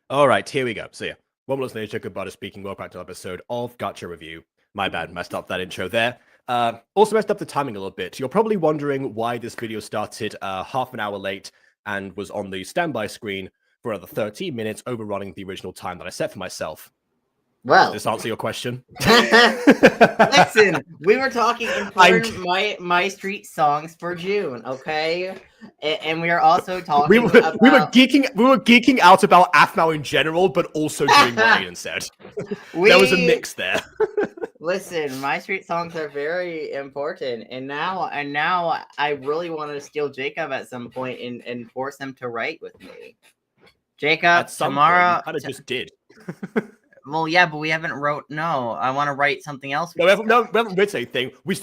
All right, here we go. So yeah, one was nature, goodbye speaking. Welcome back to another episode of Gacha Review. My bad, messed up that intro there. Also messed up the timing a little bit. You're probably wondering why this video started half an hour late and was on the standby screen for another 13 minutes, overrunning the original time that I set for myself. Well, Does this answer your question? listen, we were talking important my street songs for June, okay? And we are also talking we were about geeking out about Aphmau in general, but also doing what Aiden said. There was a mix there. Listen, my street songs are very important, and now I really want to steal Jacob at some point and force him to write with me. Jacob, at some tomorrow, point, you kind of just did. Well, yeah, but we haven't wrote. No, I want to write something else. We haven't written anything. We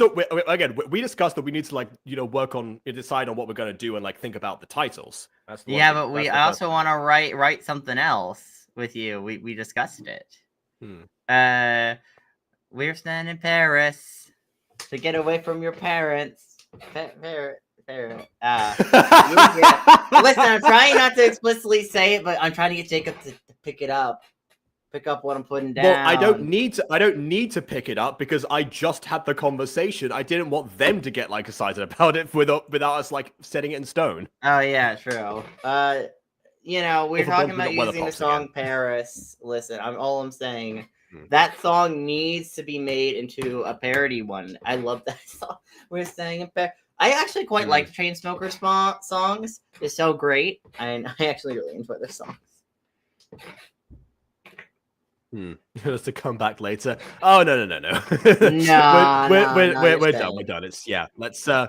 discussed that we need to work on, decide on what we're going to do and think about the titles. Yeah, but I also want to write something else with you. We discussed it. We're staying in Paris to get away from your parents. Parrot. Listen, I'm trying not to explicitly say it, but I'm trying to get Jacob to pick it up. Pick up what I'm putting down. Well, I don't need to pick it up because I just had the conversation. I didn't want them to get excited about it without us setting it in stone. Oh yeah, true. We're talking about using the song again. Paris. Listen, all I'm saying. That song needs to be made into a parody one. I love that song. We're staying in Paris. I actually quite like the Chainsmokers songs. They're so great, and I actually really enjoy their songs. Just to come back later. Oh no. No, we're done. We're done. It's let's So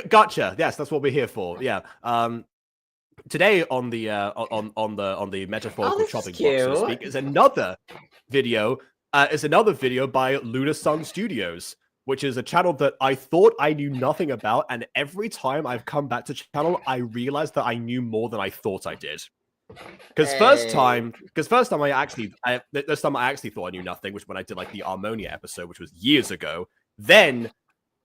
gotcha. Yes, that's what we're here for. Yeah. Today on the metaphorical chopping block, so to speak, is another video. Is another video by LunarSun Studios, which is a channel that I thought I knew nothing about, and every time I've come back to channel, I realized that I knew more than I thought I did. Because first time I actually thought I knew nothing, which when I did the Harmonia episode, which was years ago. Then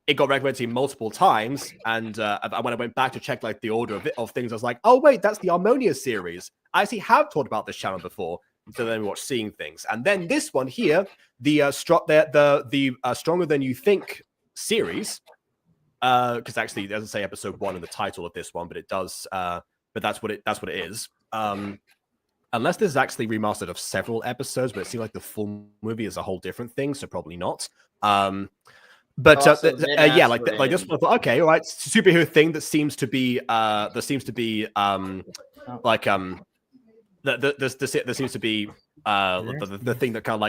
it got recommended to me multiple times, and when I went back to check the order of things, I was like, oh wait, that's the Harmonia series. I actually have talked about this channel before. So then we watched Seeing Things, and then this one here, the Stronger Than You Think series, because actually it doesn't say episode 1 in the title of this one, but it does. But that's what it is. Unless this is actually remastered of several episodes, but it seems like the full movie is a whole different thing, so probably not. This one, I thought, okay, all right, superhero thing that seems to be there seems to be the thing that kind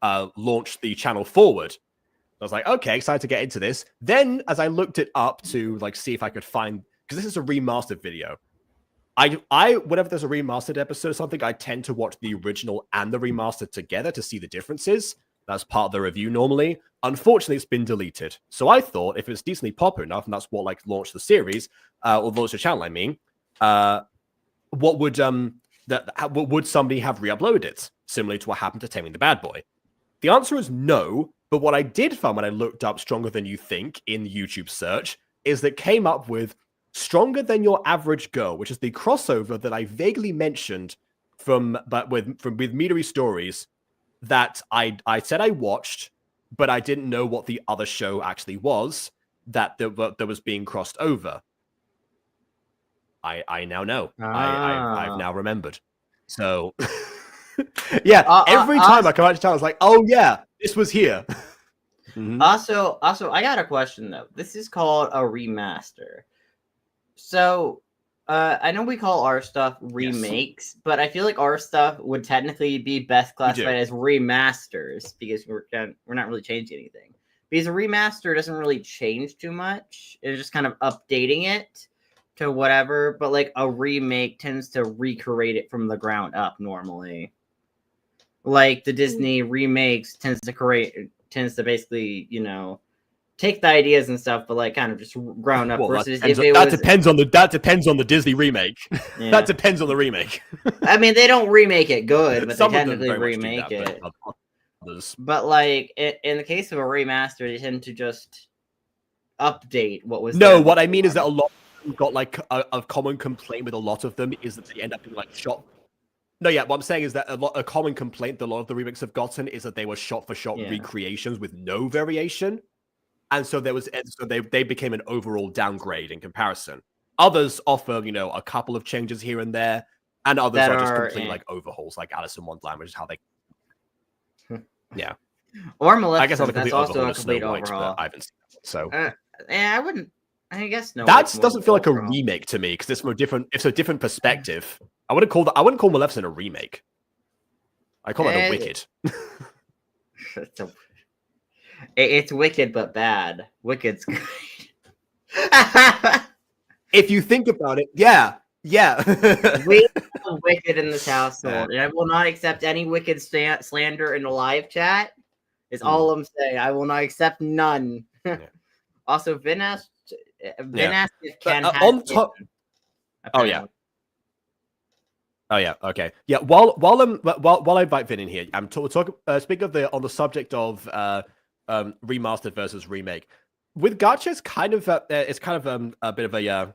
of launched the channel forward. I was like, okay, excited to get into this. Then as I looked it up to see if I could find, because this is a remastered video. Whenever there's a remastered episode or something, I tend to watch the original and the remastered together to see the differences. That's part of the review normally. Unfortunately, it's been deleted. So I thought if it's decently popular enough, and that's what launched the series, or launched the channel, I mean, would somebody have re-uploaded it, similarly to what happened to Taming the Bad Boy? The answer is no, but what I did find when I looked up Stronger Than You Think in the YouTube search is that came up with Stronger Than Your Average Girl, which is the crossover that I vaguely mentioned with Midori Stories that I said I watched, but I didn't know what the other show actually was that was being crossed over. I now know. I've now remembered. So yeah, every time I come out to town, I was like, oh yeah, this was here. Also, I got a question though. This is called a remaster. So, I know we call our stuff remakes, but I feel like our stuff would technically be best classified as remasters because we're not really changing anything. Because a remaster doesn't really change too much; it's just kind of updating it to whatever. But a remake tends to recreate it from the ground up normally. The Disney remakes tends to basically take the ideas and stuff, but kind of just ground up. Versus that depends on the Disney remake. Yeah. That depends on the remake. I mean, they don't remake it good, but they technically remake it. But in the case of a remaster, they tend to just update what was. No, what I mean is that a lot of them got a common complaint with a lot of them is that they end up being shot No, yeah, what I'm saying is that a common complaint that a lot of the remakes have gotten is that they were shot-for-shot recreations with no variation. And so they became an overall downgrade in comparison. Others offer, you know, a couple of changes here and there, and others are just complete like overhauls, like Alice in Wonderland, which is how they yeah. Or Maleficent, I guess not a that's also a complete overhaul. I haven't seen it, so I wouldn't. I guess no. That doesn't feel like a remake to me because it's from a different. It's a different perspective. I wouldn't call Maleficent a remake. I call it a Wicked. It's Wicked but bad. Wicked's good. If you think about it, yeah. We have Wicked in this household, and I will not accept any Wicked slander in the live chat. Is all I'm saying. I will not accept none. Also, Vin asked if Ken has on top. Oh yeah. Okay. Yeah. While I invite Vin in here, I'm talking. Speaking of on the subject of remastered versus remake, with Gacha, it's kind of a bit of a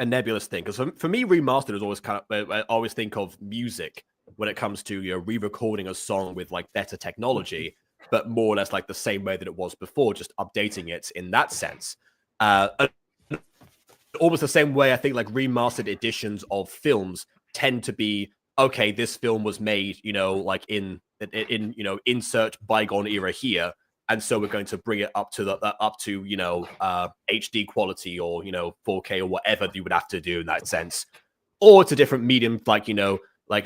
nebulous thing because for me, remastered is always I always think of music when it comes to re-recording a song with like better technology, but more or less like the same way that it was before, just updating it in that sense. Almost the same way I think like remastered editions of films tend to be, okay, this film was made, like in insert bygone era here, and so we're going to bring it up to HD quality or 4K or whatever you would have to do in that sense, or to different medium like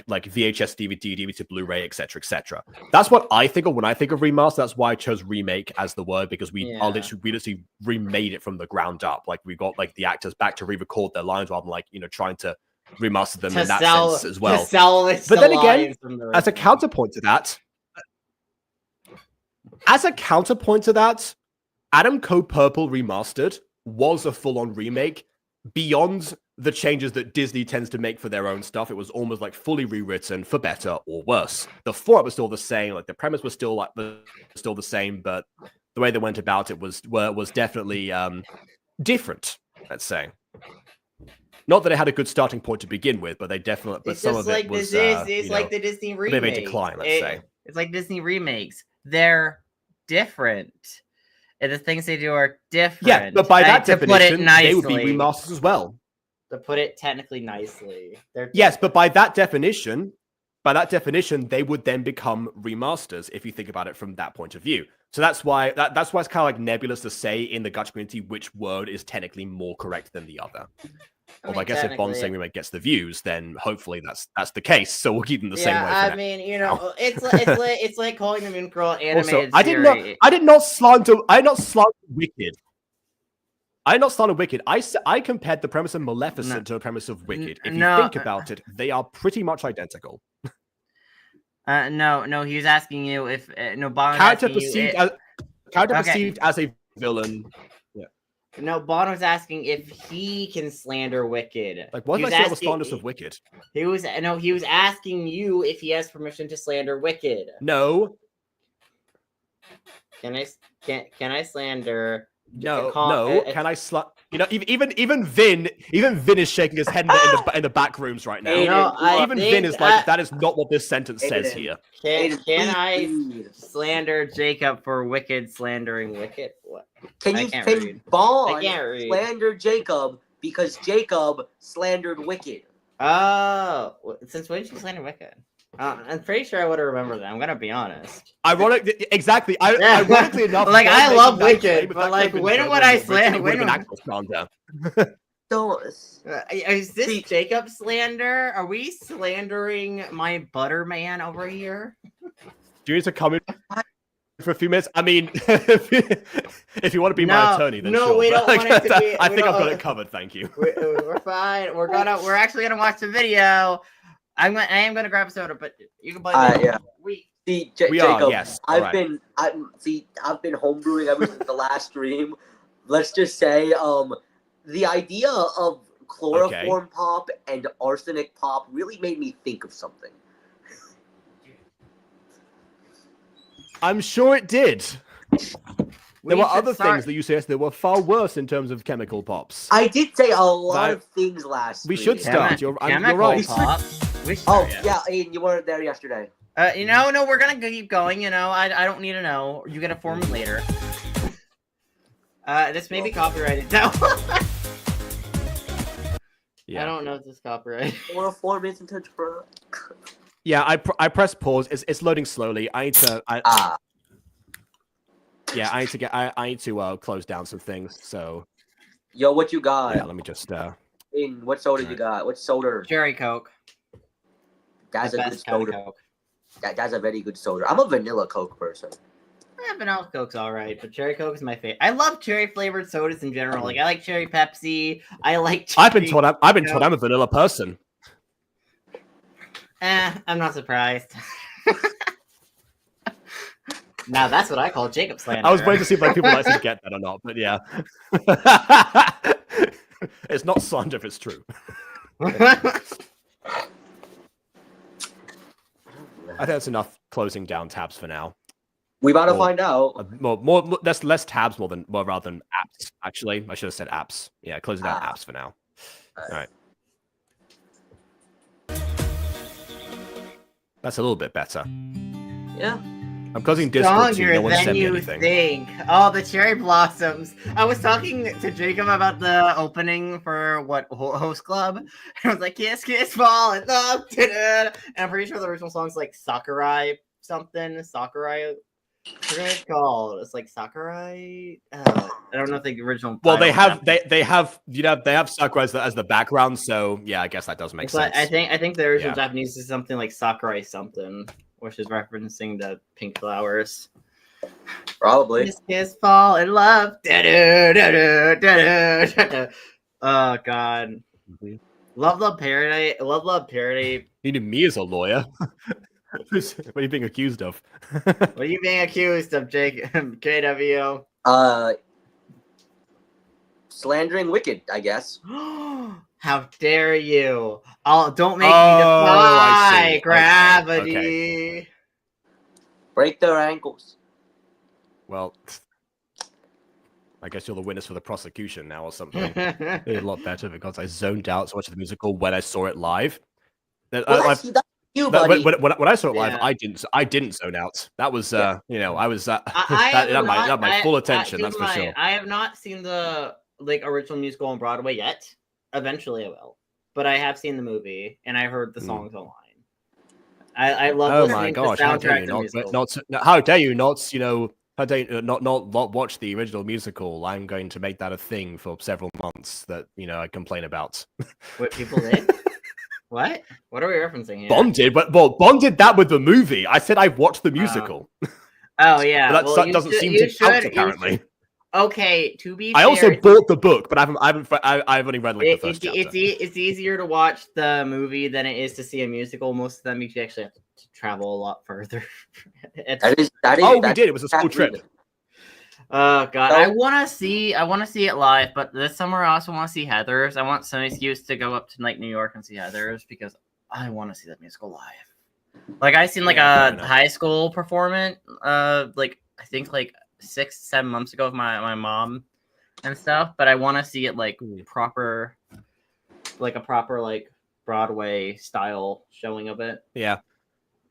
like VHS, DVD, Blu-ray, etc. That's what I think of when I think of remaster. That's why I chose remake as the word, because we literally remade it from the ground up. Like we got like the actors back to re-record their lines rather than like trying to remaster them in that sense as well. But then again, as a counterpoint to that, Adam Code Purple Remastered was a full-on remake beyond the changes that Disney tends to make for their own stuff. It was almost like fully rewritten for better or worse. The format was still the same, like the premise was still the same, but the way they went about it was definitely different, let's say. Not that it had a good starting point to begin with, but they definitely. But some of it was. It's like the Disney remakes. A bit of a decline, let's say. It's like Disney remakes. They're different. And the things they do are different. Yeah, but by that definition, they would be remasters as well. To put it technically nicely, yes, but by that definition, they would then become remasters if you think about it from that point of view. So that's why it's kind of like nebulous to say in the Gacha community which word is technically more correct than the other. I guess if Bond's saying remake gets the views, then hopefully that's the case. So we'll keep them the same way. I mean, it's like calling them in girl animated. Also, I did not slander Wicked. I compared the premise of Maleficent to the premise of Wicked. If you think about it, they are pretty much identical. No, he was asking you if character perceived as a villain. Yeah. No, Bond was asking if he can slander Wicked. Like, what was I was fondness of Wicked? He was asking you if he has permission to slander Wicked. No. Can I slander? No. Can I even Vin is shaking his head in the back rooms right now. Vin is like, that is not what this sentence says here. Can I slander Jacob for Wicked slandering Wicked? What? Can Bond slander Jacob because Jacob slandered Wicked? Oh, since when did you slander Wicked? I'm pretty sure I would have remembered that. I'm gonna be honest. Exactly. Ironically enough, like I love Wicked, but like when would I slander? So, is this Jacob slander? Are we slandering my butter man over here? Do you need to come in for a few minutes? I mean, if you want to be my attorney, then sure. We don't want it to be. I think I've got it covered. Thank you. We're fine. We're actually gonna watch the video. I am gonna grab a soda, but you can play. Yeah. Jacob, yes. I've been homebrewing ever since the last stream. Let's just say, the idea of chloroform pop and arsenic pop really made me think of something. I'm sure it did. There were other things that you said that were far worse in terms of chemical pops. I did say a lot of things last week. We should start. You're right. Pop. Yeah, Aiden, you weren't there yesterday. No, we're gonna keep going. I don't need to know. You get a form later. This may be copyrighted now. Yeah. I don't know if this is copyrighted. What a 4 minutes into bro. Yeah, I press pause. It's loading slowly. I need to. Yeah, I need to close down some things. So. Yo, what you got? Yeah, let me just. Aiden, what soda you got? What soda? Cherry Coke. That's a good soda. That's a very good soda. I'm a vanilla Coke person. Vanilla Coke's alright, but Cherry Coke is my favorite. I love cherry flavored sodas in general. Like I like cherry Pepsi. I like. I've been told I'm a vanilla person. I'm not surprised. Now that's what I call Jacob slander. I was waiting to see if people like to get that or not, but yeah. It's not slander if it's true. I think that's enough closing down tabs for now. We about to find out. That's less tabs rather than apps. Actually, I should have said apps. Yeah, closing down apps for now. All right. That's a little bit better. Yeah. I'm closing Discord too. No one sent me anything. Think. Oh, the cherry blossoms. I was talking to Jacob about the opening for Host Club. And I was like, kiss, kiss, fall in love. And I'm pretty sure the original song's like Sakurai something. Sakurai. What is it called? It's like Sakurai. I don't know if the original. Well, they have Sakurai as the background, so yeah, I guess that does make sense. I think the original Japanese is something like Sakurai something, which is referencing the pink flowers. Probably. Kiss, kiss, fall in love. Oh God. Love Parody. Love Parody. You need me as a lawyer. What are you being accused of? What are you being accused of, KW? Slandering Wicked, I guess. How dare you? Don't make me defy gravity. Okay. Break their ankles. Well, I guess you're the witness for the prosecution now or something. It's a lot better because I zoned out so much of the musical when I saw it live. You, buddy. When I saw it live, I didn't zone out. That was, I was that had my full attention. That's for sure. I have not seen the original musical on Broadway yet. Eventually, I will. But I have seen the movie and I heard the songs online. I love. Oh my gosh! How dare you not watch the original musical? I'm going to make that a thing for several months that I complain about. What people did. What? What are we referencing here? Bond did that with the movie. I said I've watched the musical. Oh yeah, but that doesn't seem to count apparently. Okay, to be fair, I also bought the book, but I've only read the first chapter. It's easier to watch the movie than it is to see a musical. Most of them you actually have to travel a lot further. We did. It was a school trip. Oh God, I want to see it live, but this summer I also want to see Heathers. I want some excuse to go up to New York and see Heathers because I want to see that musical live. Like I seen a high school performance, I think 6-7 months ago with my mom and stuff. But I want to see it proper, a proper Broadway style showing of it. Yeah.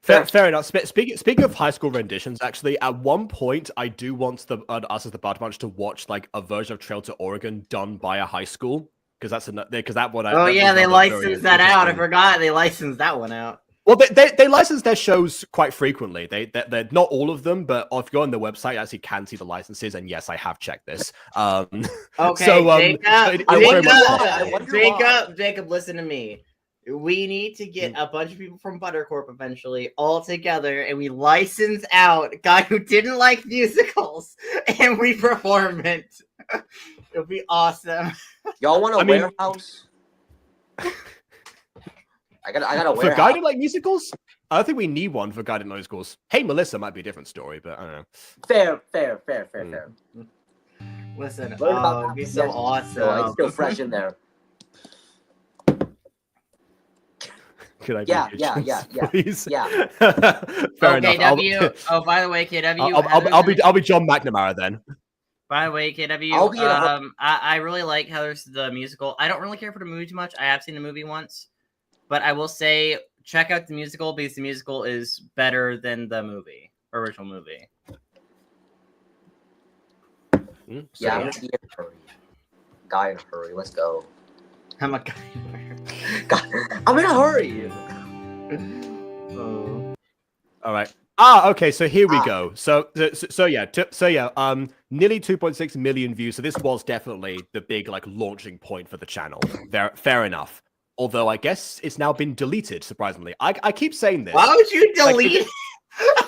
Fair enough. Speaking of high school renditions, actually, at one point, I do want us as the Bad Bunch to watch a version of Trail to Oregon done by a high school because that one. They licensed that out. I forgot they licensed that one out. Well, they license their shows quite frequently. They're not all of them, but if you go on the website, you actually can see the licenses. And yes, I have checked this. Okay, Jacob, listen to me. We need to get a bunch of people from Buttercorp eventually all together, and we license out a guy who didn't like musicals, and we perform it. It'll be awesome. Y'all want a warehouse? I got a warehouse. For guy who like musicals? I don't think we need one for guy who knows musicals. Hey, Melissa might be a different story, but I don't know. Fair. Listen, it'd be so awesome. It's still fresh in there. Could I please? Yeah. Fair enough. KW. By the way, KW. I'll be John McNamara then. By the way, KW. I really like Heathers the musical. I don't really care for the movie too much. I have seen the movie once, but I will say check out the musical because the musical is better than the original movie. Yeah, I'm gonna be in a hurry. Guy in a hurry. Let's go. I'm a guy. I'm in a hurry. All right. Okay. So here we go. So yeah. Nearly 2.6 million views. So this was definitely the big like launching point for the channel. Fair enough. Although I guess it's now been deleted. Surprisingly, I keep saying this. Why would you delete?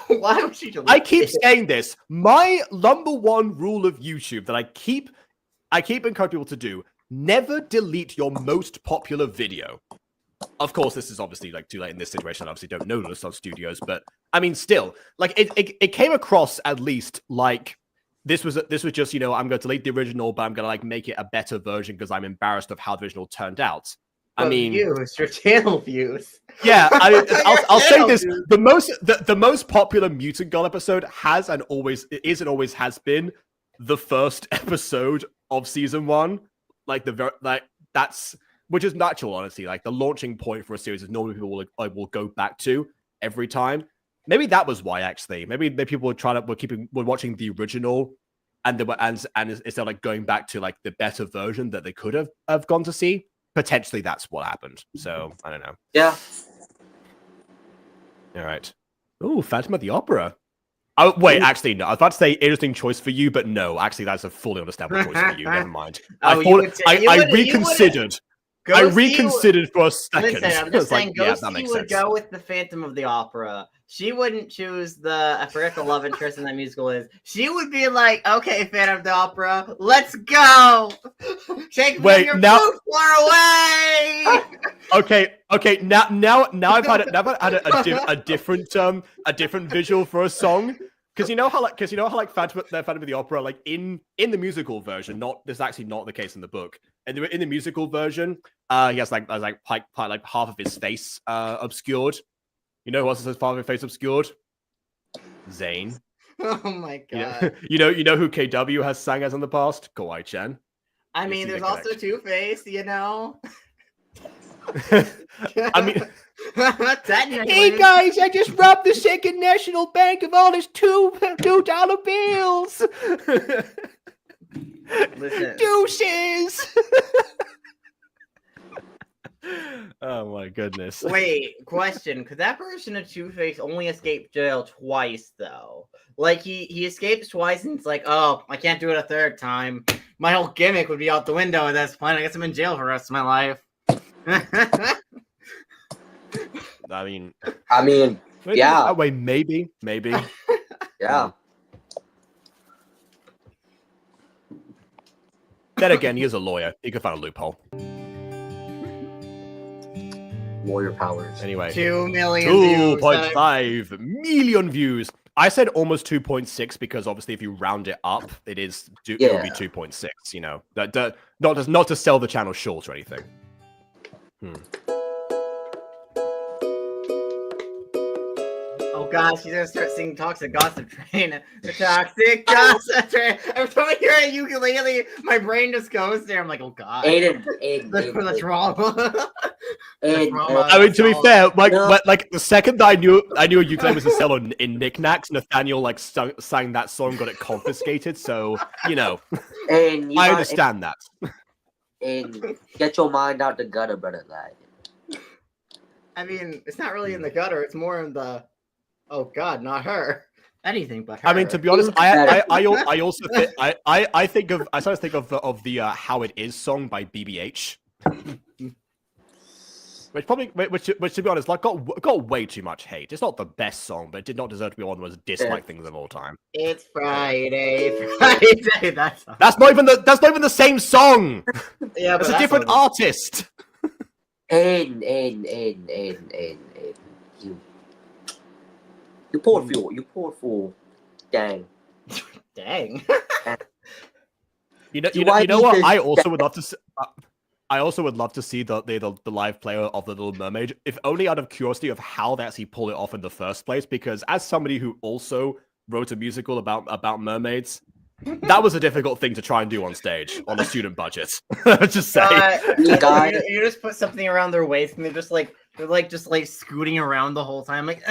Why would you delete? I keep saying this. My number one rule of YouTube that I keep encouraging people to do: never delete your most popular video. Of course, this is obviously like too late in this situation. I obviously don't know LunarSun Studios, but I mean, still, like it came across at least like this was just, you know, I'm going to delete the original, but I'm going to like make it a better version because I'm embarrassed of how the original turned out. I mean, views, your channel views. Yeah, I'll say this: the most popular Mutant Girl episode has and always has been the first episode of season 1. Like that's. Which is natural, honestly. Like the launching point for a series is normally people will go back to every time. Maybe that was why, actually. Maybe people were watching the original, and instead of like going back to like the better version that they could have gone to see. Potentially, that's what happened. So I don't know. Yeah. All right. Oh, Phantom of the Opera. Oh wait, actually no. I was about to say interesting choice for you, but no. Actually, that's a fully understandable choice for you. Never mind. I reconsidered. I reconsidered for a second. Listen, I'm just saying, Ghosty would go with the Phantom of the Opera. She wouldn't choose I forget the love interest in that musical is. She would be like, okay, Phantom of the Opera, let's go! Take me your flute far away! Okay, now I've had a different visual for a song. Because you know how Phantom of the Opera, like in the musical version, this is actually not the case in the book. And in the musical version, he has like half of his face obscured. You know who else has half of his face obscured? Zane. Oh my god. You know who KW has sang as in the past? Kawaii-chan. I mean, there's also Two-Face, you know. I mean, hey guys, I just robbed the Second National Bank of all his $2 bills. Listen. Deuces. Oh my goodness. Wait, question. Could that version of Two-Face only escape jail twice, though? Like, he escapes twice, and it's like, oh, I can't do it a third time. My whole gimmick would be out the window at this point. I guess I'm in jail for the rest of my life. I mean, yeah. That way, maybe. Yeah. Then again, he is a lawyer. He could find a loophole. Lawyer powers. Anyway, 2.5 million views. I said almost 2.6 because obviously, if you round it up, it will be 2.6. You know, not to sell the channel short or anything. Oh gosh, she's gonna start singing Toxic Gossip Train. The Toxic Gossip Train. Every time I hear a ukulele, my brain just goes there. I'm like, oh god. Aiden. The trauma. I mean, to be fair, like the second that I knew a ukulele was a sell in knickknacks, Nathaniel like sang that song, got it confiscated. So you know, I understand that. And get your mind out the gutter, brother. Like, I mean, it's not really in the gutter. It's more in the. Oh God, not her. Anything but her. I mean, to be honest, I also I started to think of the "How It Is" song by BBH, which to be honest, like got way too much hate. It's not the best song, but it did not deserve to be one of the most disliked things of all time. It's Friday. That's not even the same song. Yeah, it's a different artist. And you poor fool. Dang. You know what? I also would love to. I also would love to see the live player of The Little Mermaid, if only out of curiosity of how they actually pull it off in the first place. Because as somebody who also wrote a musical about mermaids, that was a difficult thing to try and do on stage on a student budget. Just say. You just put something around their waist and they're just like They're like just like scooting around the whole time, like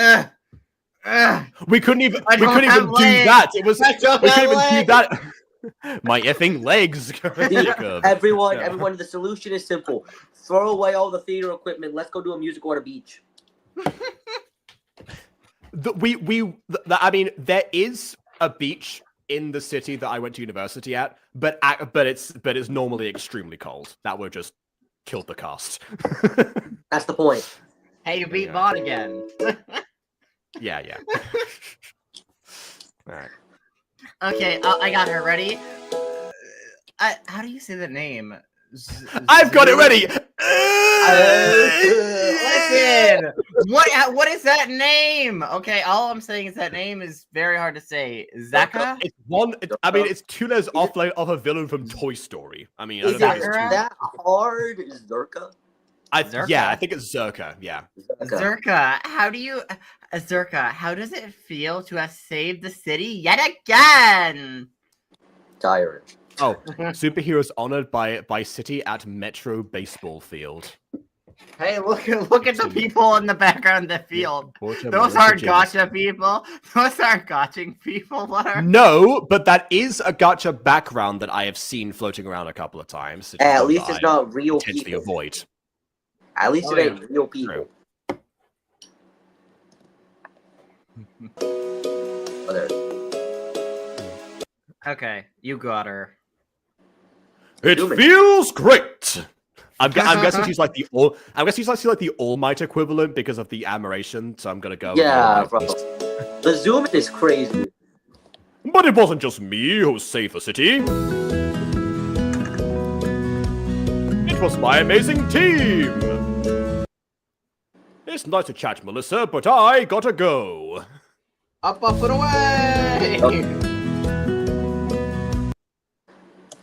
We couldn't even I do don't have legs. that. It was I don't we have couldn't even do legs. that. My effing legs. Jacob. Everyone, the solution is simple. Throw away all the theater equipment. Let's go do a musical at a beach. I mean, there is a beach in the city that I went to university at, but it's normally extremely cold. That would just kill the cast. That's the point. Hey, you beat Bot again. Yeah. All right. Okay, I got her ready. How do you say the name? I've got it ready. Listen, what is that name? Okay, all I'm saying is that name is very hard to say. Zaka? It's 2 letters off a villain from Toy Story. I mean, is it that hard? Zerka? Yeah, I think it's Zerka. Yeah. Zerka, how does it feel to have saved the city yet again? Tiring. Oh, superheroes honored by city at Metro baseball field. Hey, look at the people in the background of the field. Those aren't Gacha people. Those aren't Gaching people. What are... No, but that is a Gacha background that I have seen floating around a couple of times. At least it's not real intentionally people. Avoid. At least it ain't real people. Okay, you got her. It feels great. I'm guessing she's like the All Might equivalent because of the admiration. So I'm gonna go. Yeah, bro. The zoom is crazy. But it wasn't just me who saved the city. It was my amazing team. It's nice to chat, Melissa, but I gotta go. Up, and away!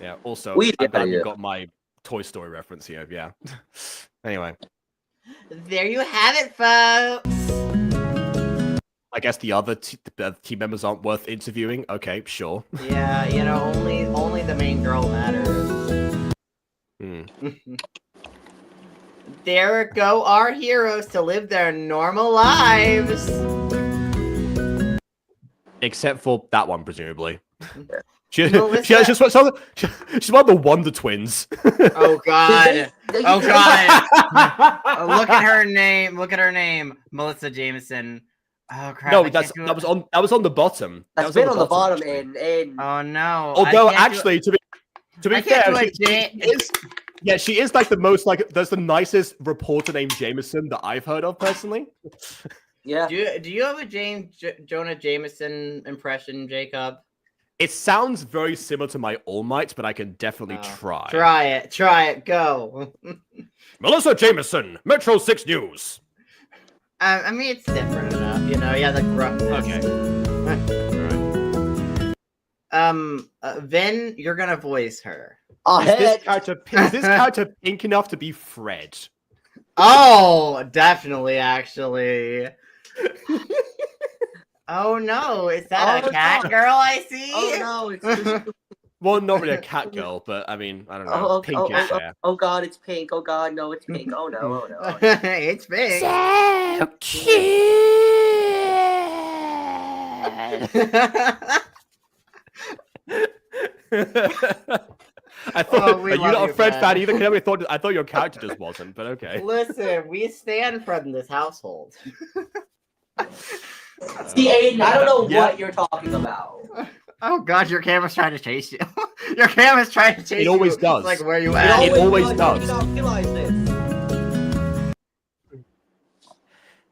Yeah, also, I'm glad you got my Toy Story reference here, yeah. Anyway. There you have it, folks! I guess the other team members aren't worth interviewing? Okay, sure. Yeah, you know, only the main girl matters. There go our heroes to live their normal lives. Except for that one, presumably. She's Melissa... one of the Wonder Twins. Oh god! Oh god! Look at her name! Look at her name, Melissa Jameson. Oh crap! No, that was on the bottom. That's been on the bottom, and oh no! Although actually, to be fair, she is like the most there's the nicest reporter named Jameson that I've heard of personally. Yeah. Do you have a Jonah Jameson impression, Jacob? It sounds very similar to my All Might, but I can definitely try. Try it, go. Melissa Jameson, Metro 6 News. I mean, it's different enough, you know. Yeah, the gruffness. Okay. Vin, you're gonna voice her. Is this character pink enough to be Fred? Oh, definitely, actually. Oh no, is that a cat girl I see? Oh no, it's just... Well, not really a cat girl, but I mean, I don't know, pinkish hair. Oh god, it's pink. Oh god, no, it's pink. Oh no, oh no. It's pink. So cute. I thought you're not a Fred fan either. I thought your character just wasn't, but okay. Listen, we stand Fred in this household. See, Aiden, I don't know what you're talking about. Oh god, your camera's trying to chase you. Your camera's trying to chase you. It always does. Like where you at? It always does. You don't realize this.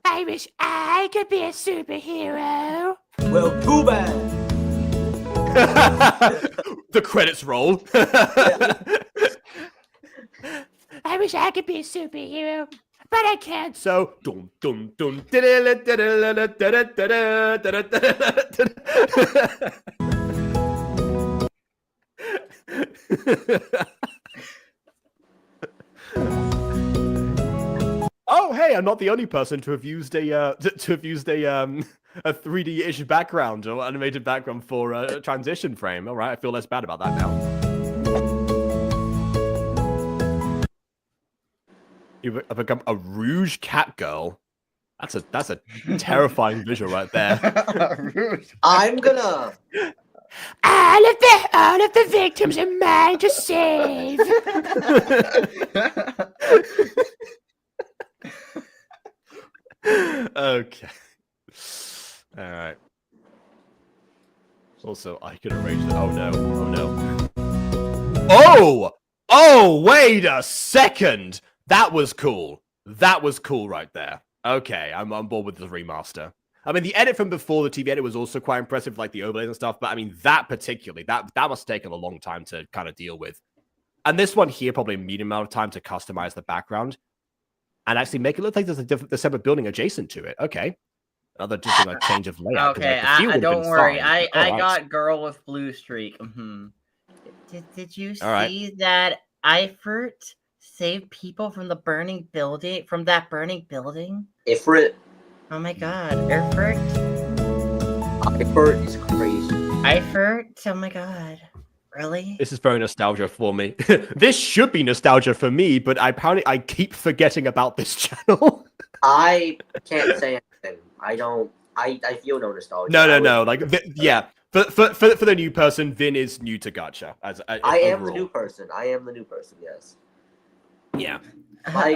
I wish I could be a superhero. Well, too bad. The credits roll. I wish I could be a superhero, but I can't. So, dum dum dum. Oh, hey! I'm not the only person to have used a 3D-ish background or animated background for a transition frame. All right, I feel less bad about that now. You become a rouge cat girl. That's a terrifying visual right there. I'm gonna. All of the victims are mine to save. Okay. All right. Also, I can arrange that. Oh no! Oh no! Oh! Wait a second! That was cool. That was cool right there. Okay, I'm on board with the remaster. I mean, the edit from before the TV edit was also quite impressive, like the overlays and stuff. But I mean, that particularly, that must have taken a long time to kind of deal with. And this one here, probably a medium amount of time to customize the background and actually make it look like there's a separate building adjacent to it. Okay, another just a change of layout. Okay, don't worry. I got girl with blue streak. Did you see that Eifert saved people from the burning building? From that burning building? Ifrit. Oh my god, Eifert. Eifert is crazy. Eifert. Oh my god. Really? This is very nostalgia for me. This should be nostalgia for me, but I keep forgetting about this channel. I can't say anything. I feel no nostalgia. No. Like, yeah. For the new person, Vin is new to Gacha. I am the new person. Yes. Yeah. By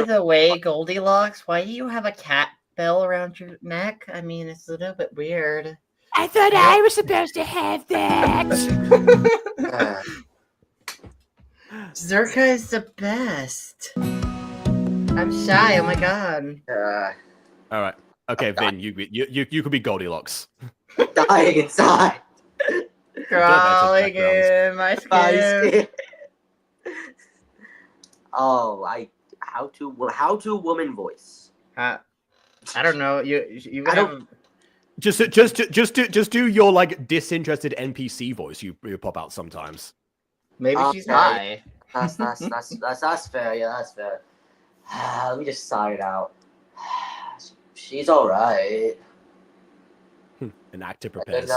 the way, Goldilocks, why do you have a cat bell around your neck? I mean, it's a little bit weird. I thought I was supposed to have that. Zerka is the best. I'm shy. Oh my god. All right. Okay, Vin, you could be Goldilocks. Dying inside. Crawling in my skin. Oh, how to woman voice. I don't know. You have. Just do your like disinterested NPC voice you pop out sometimes. Maybe she's high. That's fair. Yeah, that's fair. Let me just sigh it out. She's all right. An actor prepares.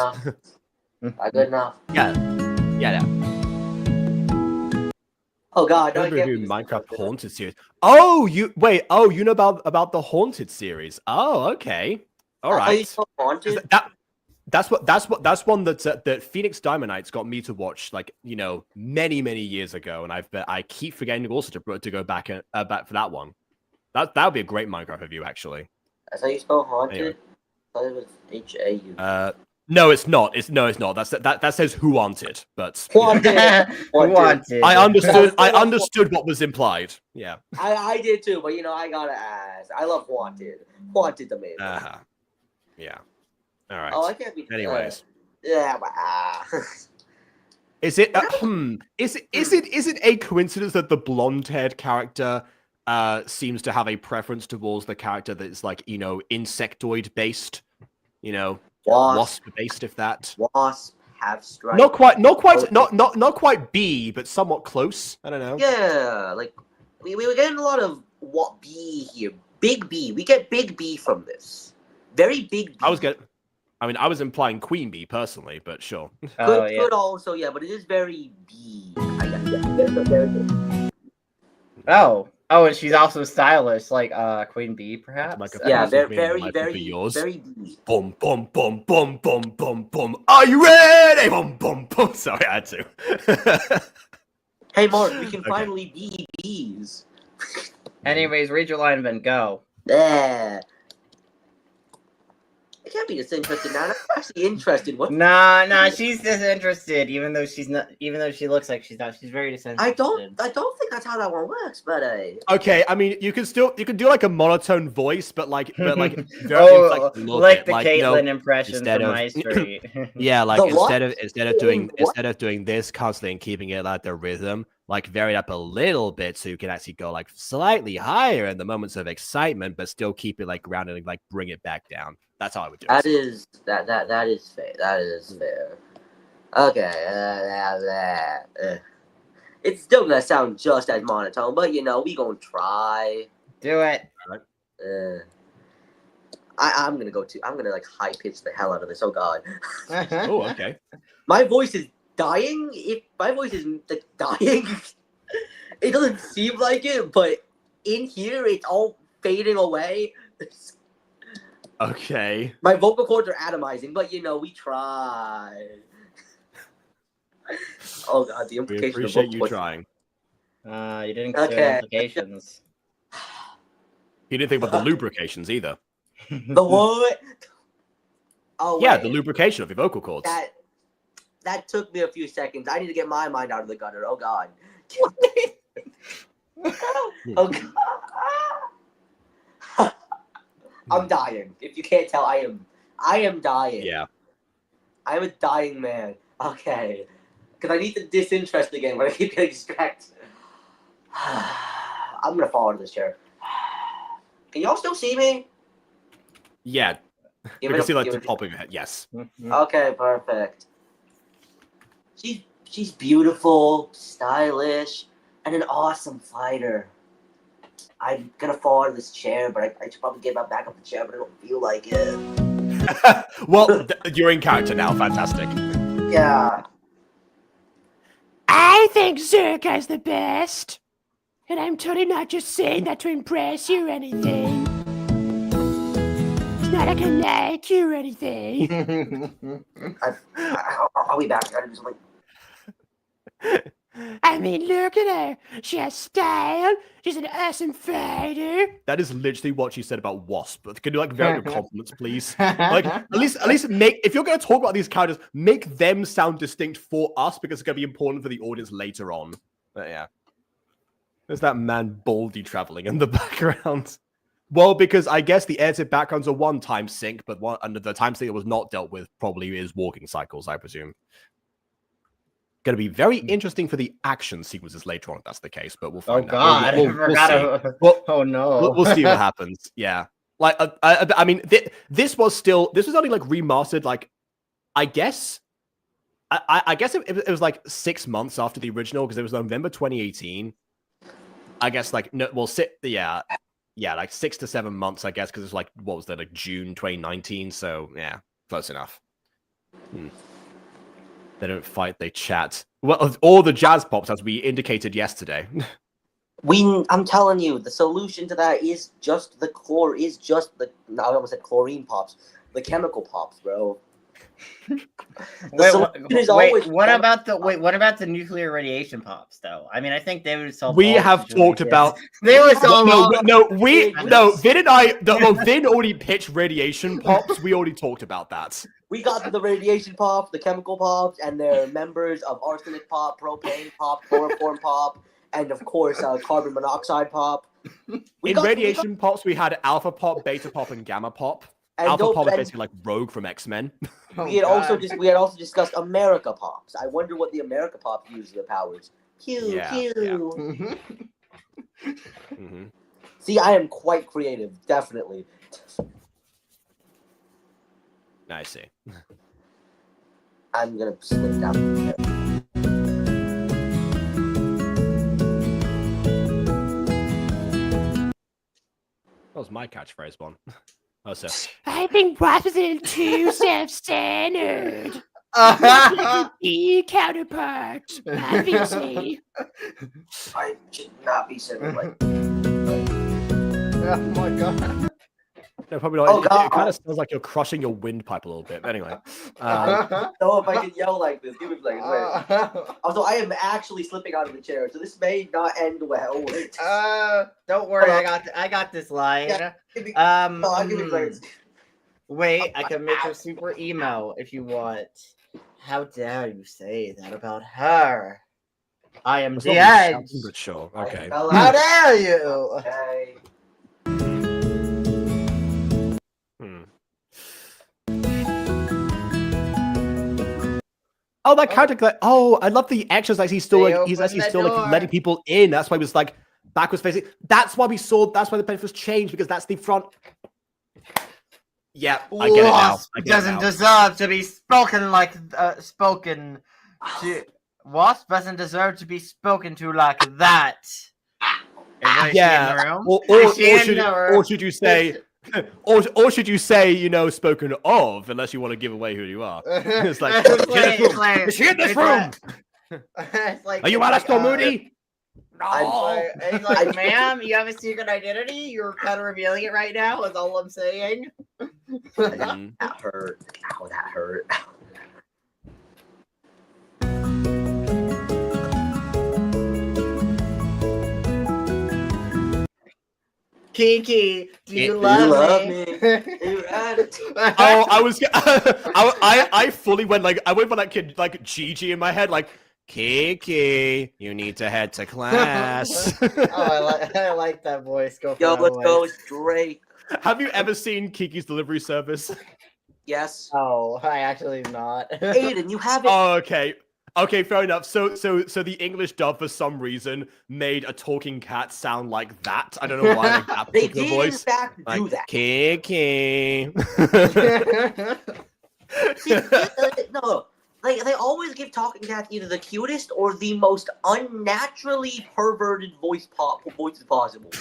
Good enough. Yeah. Oh god, no, Minecraft Haunted series. Oh, you know about the Haunted series. Oh, okay. All right. Haunted? That's one that Phoenix Diamondites got me to watch, like, you know, many years ago, and I keep forgetting also to go back for that one. That would be a great Minecraft review, actually. That's how you spell haunted. Anyway. I thought it was H-A-U. No, it's not. It's not. That says who wanted, but wanted. I understood what was implied. Yeah. I did too, but you know, I gotta ask. I love Wanted. Wanted's amazing. Yeah. All right. Oh, I can't be. Anyways. Yeah. Is it a coincidence that the blonde-haired character seems to have a preference towards the character that's like, you know, insectoid based, you know, wasp based, if that. Wasp have stripes. Not quite bee, but somewhat close. I don't know. Yeah, like we're getting a lot of what bee here. Big B. We get big B from this. Very big B. I was implying queen bee personally, but sure. Good also, yeah, but it is very B. Oh, and she's also stylish, like Queen Bee, perhaps. Yeah, very yours. Very B. Boom, boom, boom, boom, boom, boom, boom. Are you ready? Boom, boom, boom. Sorry, I had to. Hey, Mark, we can finally be bees. Anyways, read your line, then go. Yeah. I can't be disinterested now. I'm actually interested. What? Nah, she's disinterested. Even though she looks like she's not. She's very disinterested. I don't think that's how that one works. But okay. I mean, you can do like a monotone voice, but like very, like the Caitlyn impression from My Street. Yeah, like instead of doing this constantly and keeping it like the rhythm, like vary it up a little bit so you can actually go like slightly higher in the moments of excitement, but still keep it like grounded and like bring it back down. That's how I would do it. That is fair. That is fair. Okay. It's still gonna sound just as monotone, but you know, we gonna try. Do it. I'm gonna like high pitch the hell out of this. Oh god. Oh, okay. My voice is dying. If my voice is like dying. It doesn't seem like it, but in here, it's all fading away. Okay. My vocal cords are atomizing, but we try. Oh god, the We implication appreciate of you trying. You didn't consider implications. You didn't think about the lubrications either. The what? Oh yeah, wait. the lubrication of your vocal cords. That took me a few seconds. I need to get my mind out of the gutter. Oh god. Oh god. I'm dying. If you can't tell, I am dying. Yeah. I am a dying man. Okay. Because I need to disinterest again, but I keep getting distracted. I'm gonna fall into this chair. Can y'all still see me? Yeah. You can see like the top of your head. Yes. Okay, perfect. She's beautiful, stylish, and an awesome fighter. I'm gonna fall out of this chair, but I should probably get back up the chair, but I don't feel like it. Well, you're in character now. Fantastic. Yeah. I think Zerka's the best. And I'm totally not just saying that to impress you or anything. It's not like I like you or anything. I'll be back. I gotta do something. I mean, look at her. She has style. She's an awesome fighter. That is literally what she said about Wasp. Can you like vary your compliments, please? Like at least make, if you're going to talk about these characters, make them sound distinct for us because it's going to be important for the audience later on. But yeah, there's that man baldy traveling in the background. Well, because I guess the edited backgrounds are one time sync, but under the time sync that was not dealt with probably is walking cycles, I presume. Going to be very interesting for the action sequences later on if that's the case, but we'll find out. Oh no. We'll see what happens. Yeah. Like, I mean, this was only like remastered, like, I guess. I guess it was like 6 months after the original because it was November 2018. I guess like, no, well, like 6 to 7 months, I guess, because it's like, what was that, like June 2019? So yeah, close enough. They don't fight, they chat. Well, all the jazz pops, as we indicated yesterday. I'm telling you, the solution to that is just the core, I almost said chlorine pops, the chemical pops, bro. What about the nuclear radiation pops, though? I mean, I think they would solve. We have talked about. They would solve. Vin already pitched radiation pops. We already talked about that. We got the radiation pops, the chemical pops, and they're members of arsenic pop, propane pop, chloroform pop, and of course, carbon monoxide pop. In radiation pops, we had alpha pop, beta pop, and gamma pop. And alpha pop is basically like Rogue from X-Men. We had also discussed America pops. I wonder what the America pop uses their powers. Q. See, I am quite creative, definitely. I see. I'm gonna slip down. That was my catchphrase, one. Oh, so. I think Wasp is a little too self-centered. E counterpart, obviously. I should not be centered like. Oh my god. No, probably not. It kind of sounds like you're crushing your windpipe a little bit. Anyway. I don't know if I can yell like this. Give me a second. Wait. Also, I am actually slipping out of the chair, so this may not end well. Don't worry. I got this line. Yeah, give me wait, I can make her super emo if you want. How dare you say that about her? I am the edge. But sure. Okay. How dare you? Okay. Oh, that character! Oh, I love the extras. He's actually still like letting people in. That's why he was like backwards facing. That's why we saw. That's why the pen was changed because that's the front. Yeah, I get it now. Doesn't deserve to be spoken like spoken to. Wasp doesn't deserve to be spoken to like that. Yeah. Or should you say? Or should you say, spoken of, unless you want to give away who you are. It's like, is she in this room? Are you Alistair Moody? And he's like, ma'am, you have a secret identity? You're kind of revealing it right now, is all I'm saying. That hurt. Ow, that hurt. Kiki, do you love me? Oh, I fully went like, I went for that kid, like Gigi in my head, like, Kiki, you need to head to class. I like that voice. Go for Yo, let's voice. go straight. Have you ever seen Kiki's Delivery Service? Yes. Oh, I actually have not. Aiden, you haven't. Oh, okay. Okay, fair enough. So the English dub for some reason made a talking cat sound like that. I don't know why, like that They particular did voice. in fact Like, do that. Kiki. No, they always give talking cats either the cutest or the most unnaturally perverted voices possible.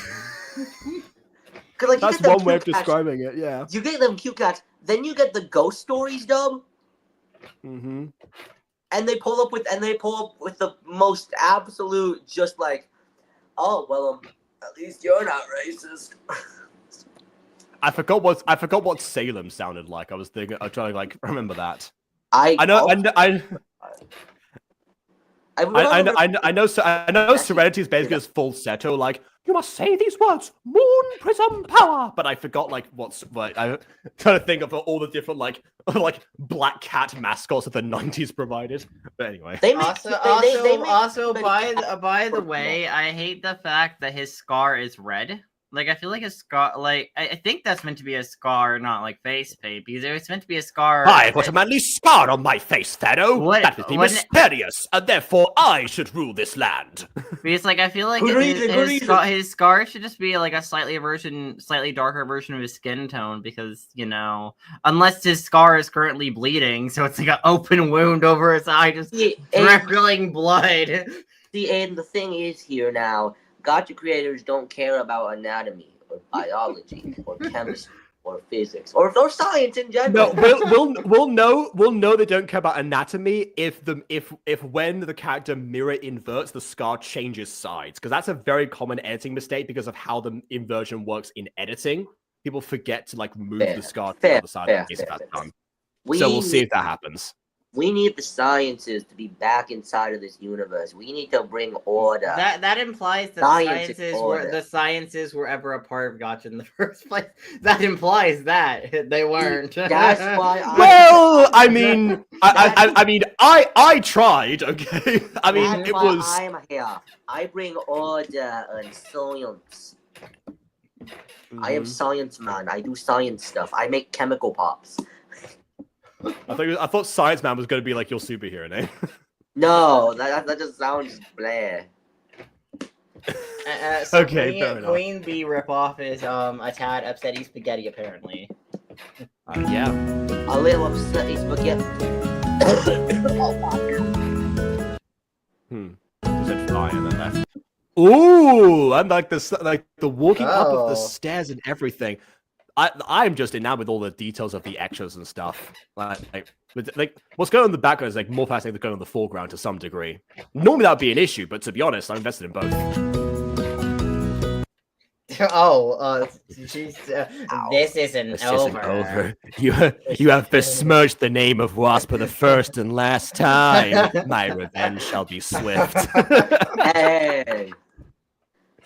Like, that's one way of describing it. Yeah. You get them cute cats, then you get the Ghost Stories dub. Mm-hmm. And they pull up with the most absolute, just like, oh well, at least you're not racist. I forgot what Salem sounded like. I was trying to like remember that. I know Serenity is basically just falsetto, like, you must say these words, Moon Prism Power. But I forgot like I'm trying to think of all the different like black cat mascots that the 90s provided. But anyway. Also, by the way, I hate the fact that his scar is red. Like, I feel like a scar, like, I think that's meant to be a scar, not like face paint, because it's meant to be a scar. I've got a manly scar on my face, Thado. That would be mysterious, and therefore I should rule this land. Because, like, I feel like his scar should just be, like, a slightly darker version of his skin tone, because, you know, unless his scar is currently bleeding, so it's like an open wound over his eye, just trickling blood. See, and the thing is here now, Gacha creators don't care about anatomy or biology or chemistry or physics or science in general. No, we'll know they don't care about anatomy if when the character mirror inverts, the scar changes sides, because that's a very common editing mistake because of how the inversion works in editing. People forget to like move the scar to the other side in case that's done. So we'll see if that happens. We need the sciences to be back inside of this universe. We need to bring order. That implies that the sciences were ever a part of Gacha in the first place. That implies that they weren't. That's why. I mean, I tried. Okay, I mean, that's it why was. I'm here. I bring order and science. I am science man. I do science stuff. I make chemical pops. I thought Science Man was going to be like your superhero name. No, that just sounds blah. Okay, fair enough. Queen Bee ripoff is a tad upsetty spaghetti apparently. Yeah. A little upsetty spaghetti. Just said fly and then left. Ooh, I'm like the walking up of the stairs and everything. I'm just enamored with all the details of the extras and stuff. Like what's going on in the background is like more fascinating than going on in the foreground to some degree. Normally that would be an issue, but to be honest, I'm invested in both. This isn't over. You have besmirched the name of Wasp for the first and last time. My revenge shall be swift. Hey.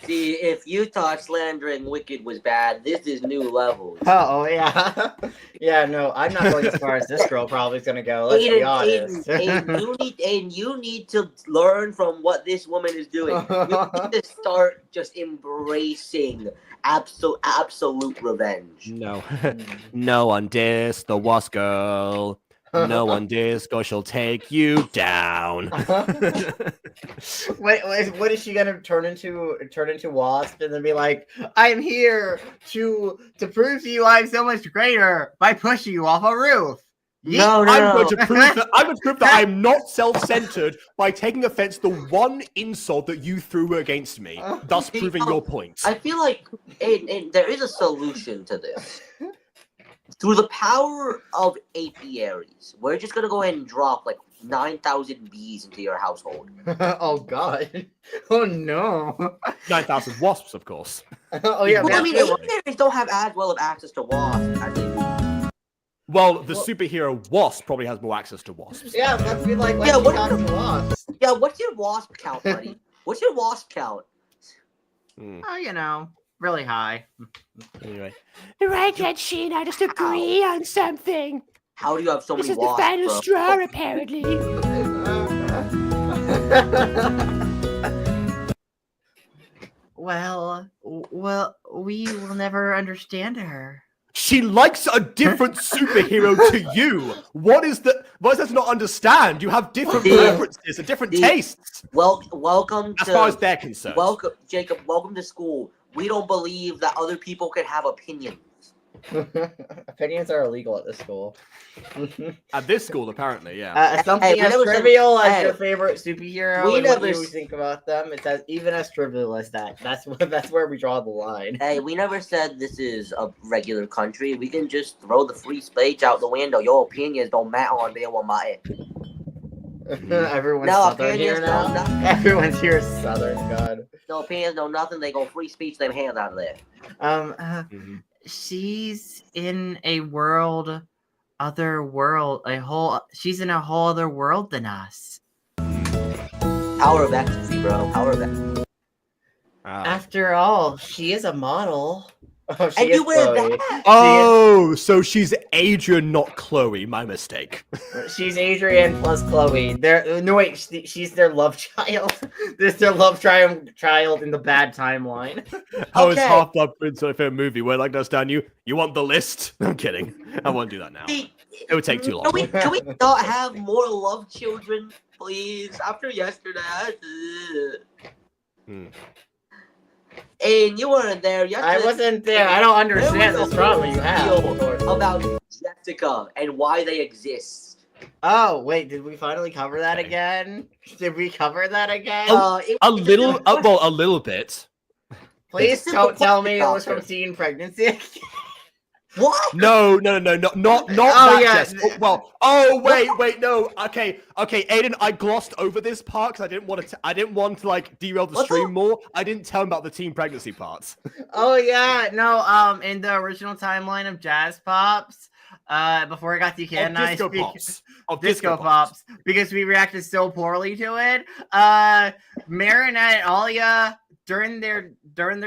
See, if you thought slandering Wicked was bad, this is new levels. Oh yeah. Yeah, no, I'm not going as far as this girl probably is gonna go, let's be honest. You need to learn from what this woman is doing. You need to start just embracing absolute revenge. No. No one dares the Wasp girl. No one dares go, she'll take you down. Wait, what is she gonna turn into Wasp and then be like, I'm here to prove to you I'm so much greater by pushing you off a roof. No. I'm going to prove that I'm not self-centered by taking offense to the one insult that you threw against me, thus proving your point. I feel like there is a solution to this. Through the power of apiaries, we're just gonna go ahead and drop like 9,000 bees into your household. Oh god. Oh no. 9,000 wasps, of course. Oh yeah. Well, I mean, aviaries don't have as well of access to wasps as they do. Well, the superhero wasp probably has more access to wasps. Yeah, that's be like Yeah, wasps. Yeah, what's your wasp count, buddy? What's your wasp count? Oh, you know, really high. Anyway. Right, Genshin, I just agree on something. How do you have so This many is the wasps, final bro? straw, apparently. Well, we will never understand her. She likes a different superhero to you. What is that to not understand? You have different preferences and different tastes. Welcome as far as they're concerned. Welcome, Jacob. Welcome to school. We don't believe that other people can have opinions. Opinions are illegal at this school. At this school, apparently, yeah. Something as trivial as your favorite superhero. What do you think about them? It's even as trivial as that. That's where we draw the line. Hey, we never said this is a regular country. We can just throw the free speech out the window. Your opinions don't matter on me or my. Everyone's Southern here now. Everyone's here is Southern. God. No opinions, no nothing. They go free speech. Them hands out of there. She's in a world, she's in a whole other world than us. Power of ecstasy, bro. Power of ecstasy. After all, she is a model. Oh, and you wear that? Oh, so she's Adrian, not Chloe. My mistake. She's Adrian plus Chloe. She's their love child. This is their love child in the bad timeline. Oh, it's Half-Blood Prince, my favorite movie. Where like understand you want the list? I'm kidding. I won't do that now. It would take too long. Can we not have more love children, please? After yesterday. And you weren't there yesterday. I wasn't there. I don't understand this problem you have. About Jessica and why they exist. Oh, wait, did we finally cover that again? Did we cover that again? A little bit. Please don't tell me it was from teen pregnancy. What? No, not that, Jess. Wait, no. Okay, Aiden, I glossed over this part because I didn't want to like derail the stream more. I didn't tell him about the teen pregnancy parts. Oh yeah, no. In the original timeline of Jazz Pops, before it got decanonized, Disco Pops, because we reacted so poorly to it. Marinette and Alia, during their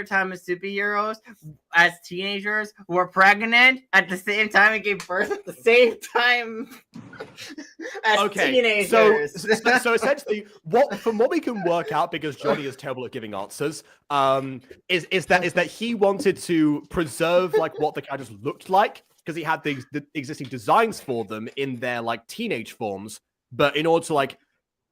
time as superheroes, as teenagers, were pregnant at the same time and gave birth at the same time as teenagers. So essentially, from what we can work out, because Johnny is terrible at giving answers, is that he wanted to preserve like what the characters looked like because he had the existing designs for them in their like teenage forms, but in order to like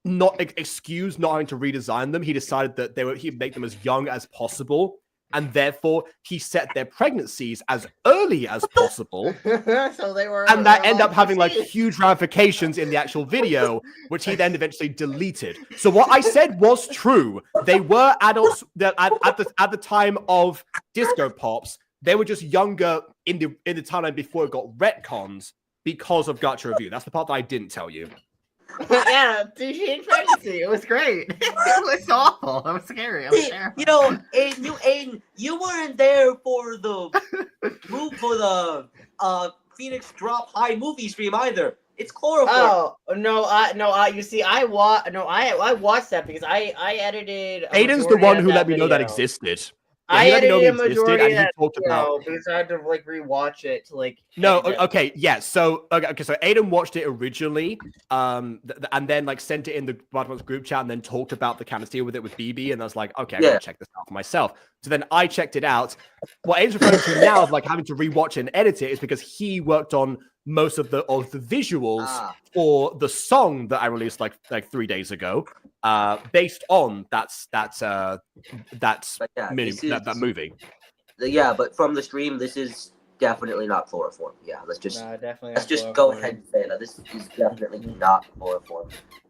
not excuse not having to redesign them, he decided that he'd make them as young as possible, and therefore he set their pregnancies as early as possible. So they were, and that ended up having like huge ramifications in the actual video, which he then eventually deleted. So what I said was true. They were adults that at the time of Disco Pops. They were just younger in the timeline before it got retcons because of Gacha Review. That's the part that I didn't tell you. Yeah, teen pregnancy. It was great. It was awful. It was scary. It was terrible. You know, and you weren't there for the Phoenix Drop High movie stream either. It's chloroform. Oh no! You see, I watched that because I edited. Aiden's the one who let me know that existed. Yeah, I edited a majority of that video because I had to like rewatch it to like. No, okay, yeah. So so Aiden watched it originally, and then like sent it in the Bottom's group chat, and then talked about the camera with it with BB, and I was like, okay, I'm gonna check this out for myself. So then I checked it out. What Aiden's referring to now of like having to rewatch and edit it is because he worked on most of the visuals for the song that I released like 3 days ago, based on that movie. Yeah, but from the stream, this is definitely not chloroform. Yeah, let's just go ahead and say that this is definitely not chloroform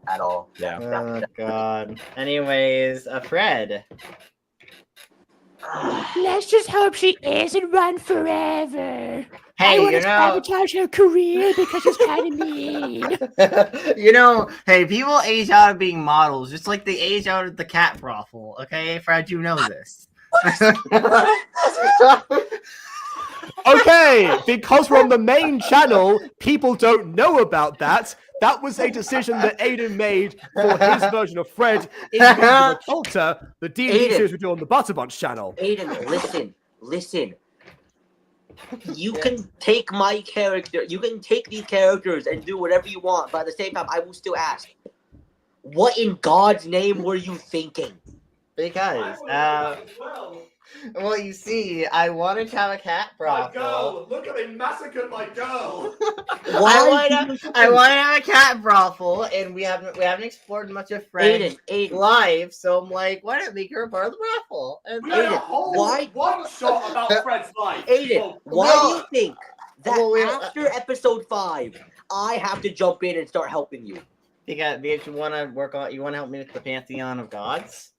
at all. Yeah. Oh God. Anyways, Fred. Let's just hope she isn't run forever. I want to sabotage her career because she's kind of mean. Hey, people age out of being models, just like they age out of the cat brothel. Okay, Fred, you know this. Okay, because we're on the main channel, people don't know about that. That was a decision that Aiden made for his version of Fred in the Culture, the D&D series we do on the Butterbunch channel. Aiden, listen. You can take my character, you can take these characters and do whatever you want, but at the same time, I will still ask, what in God's name were you thinking? Because, well, you see, I wanted to have a cat brothel. My girl! Look, they massacred my girl! I want to have a cat brothel, and we haven't explored much of Fred's life, so I'm like, why not make her a part of the brothel? And why one shot about Fred's life? Aiden, why do you think that after episode 5, I have to jump in and start helping you? Because you want to help me with the pantheon of gods?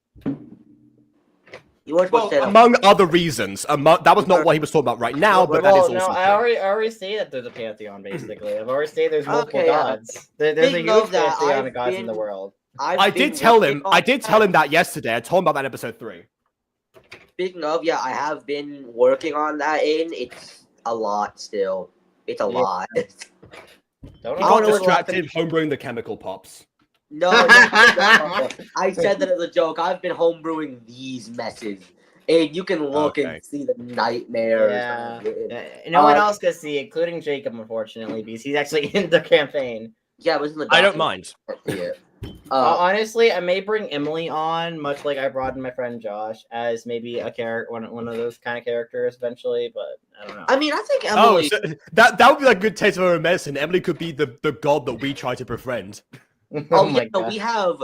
You weren't supposed to among other reasons. That was not what he was talking about right now, but that is also true. I already say that there's a pantheon, basically. I've already said there's multiple gods. There's a huge pantheon of gods in the world. I did tell him that yesterday. I told him about that in episode 3. Speaking of, yeah, I have been working on that, it's a lot still. It's a lot. Don't got distracted homebrewing the chemical pops. No, I said that as a joke. I've been homebrewing these messes. And you can look and see the nightmares. Yeah. No one else can see, including Jacob, unfortunately, because he's actually in the campaign. Yeah, it was in the I don't mind. Honestly, I may bring Emily on, much like I brought in my friend Josh, as maybe a character, one of those kind of characters eventually, but I don't know. I mean, I think Emily... so that would be like good taste of her own medicine. Emily could be the god that we try to befriend. Oh yeah, we have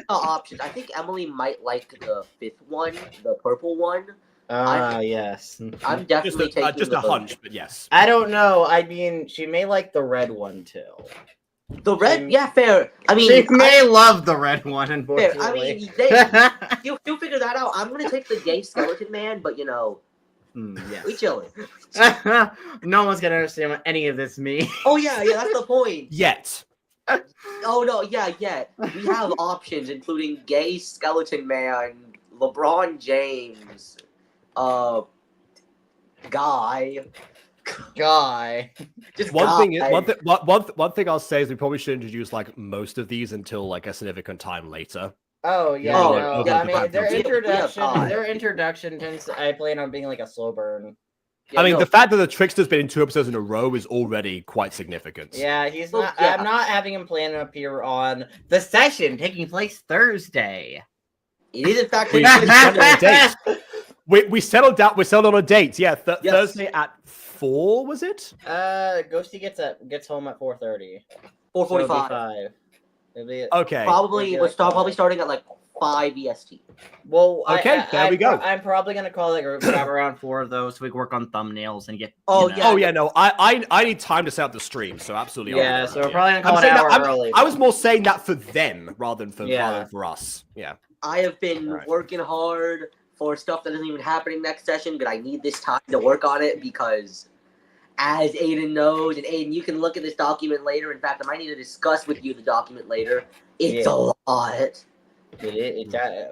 options. I think Emily might like the 5th one, the purple one. Yes. I'm definitely taking just a hunch, but yes. I don't know. I mean, she may like the red one too. The red, yeah, fair. I mean, she may love the red one. Unfortunately, I mean, you'll figure that out. I'm gonna take the gay skeleton man, but you know, we chilling. No one's gonna understand what any of this means. Oh yeah, that's the point. Yet. Oh no, yeah. We have options, including gay skeleton man, LeBron James, guy. Just one thing I'll say is we probably should introduce like most of these until like a significant time later. Oh yeah, I mean their introduction tends to, I plan on being like a slow burn. Yeah, I mean, the fact that the Trickster's been in 2 episodes in a row is already quite significant. Yeah, he's not. I'm not having him plan to appear on the session taking place Thursday. It is in fact we settled down. We settled on a date. Yeah, Thursday at 4. Was it? Ghosty gets home at 4:30. 4:45. Okay. Probably starting at like 5 EST. Well, there we go. I'm probably gonna call like around 4 of those so we can work on thumbnails and get. No, I need time to set up the stream, so absolutely. Yeah, so we're probably gonna call an hour early. I was more saying that for them rather than for us. Yeah. I have been working hard for stuff that isn't even happening next session, but I need this time to work on it because, as Aiden knows, and Aiden, you can look at this document later. In fact, I might need to discuss with you the document later. It's a lot.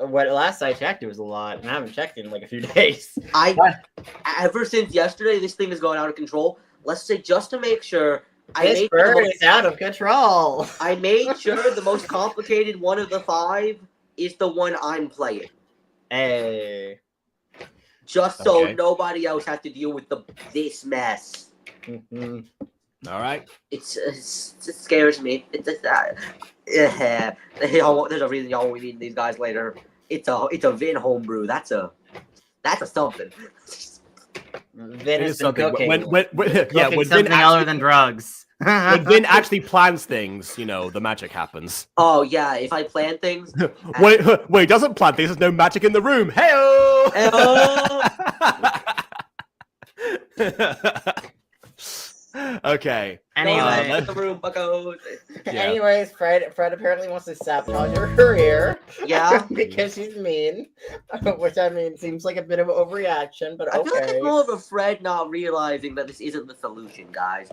What last I checked, it was a lot, and I haven't checked in like a few days. Ever since yesterday, this thing is going out of control. Let's say just to make sure. This bird is out of control. I made sure the most complicated one of the 5 is the one I'm playing. Hey. Just so nobody else has to deal with this mess. Mm-hmm. All right. It scares me. It's just that. There's a reason y'all will need these guys later. It's a Vin homebrew. That's a something. Vin is something. Cooking. When something Vin other than drugs. When Vin actually plans things, the magic happens. Oh yeah, if I plan things. Wait, he doesn't plan things. There's no magic in the room. Hey-o! Hey-o! Okay. Anyway, the room, buckos. Anyways, Fred apparently wants to sabotage her career. Yeah, because she's mean, which I mean seems like a bit of an overreaction, but okay. I feel like it's more of a Fred not realizing that this isn't the solution, guys.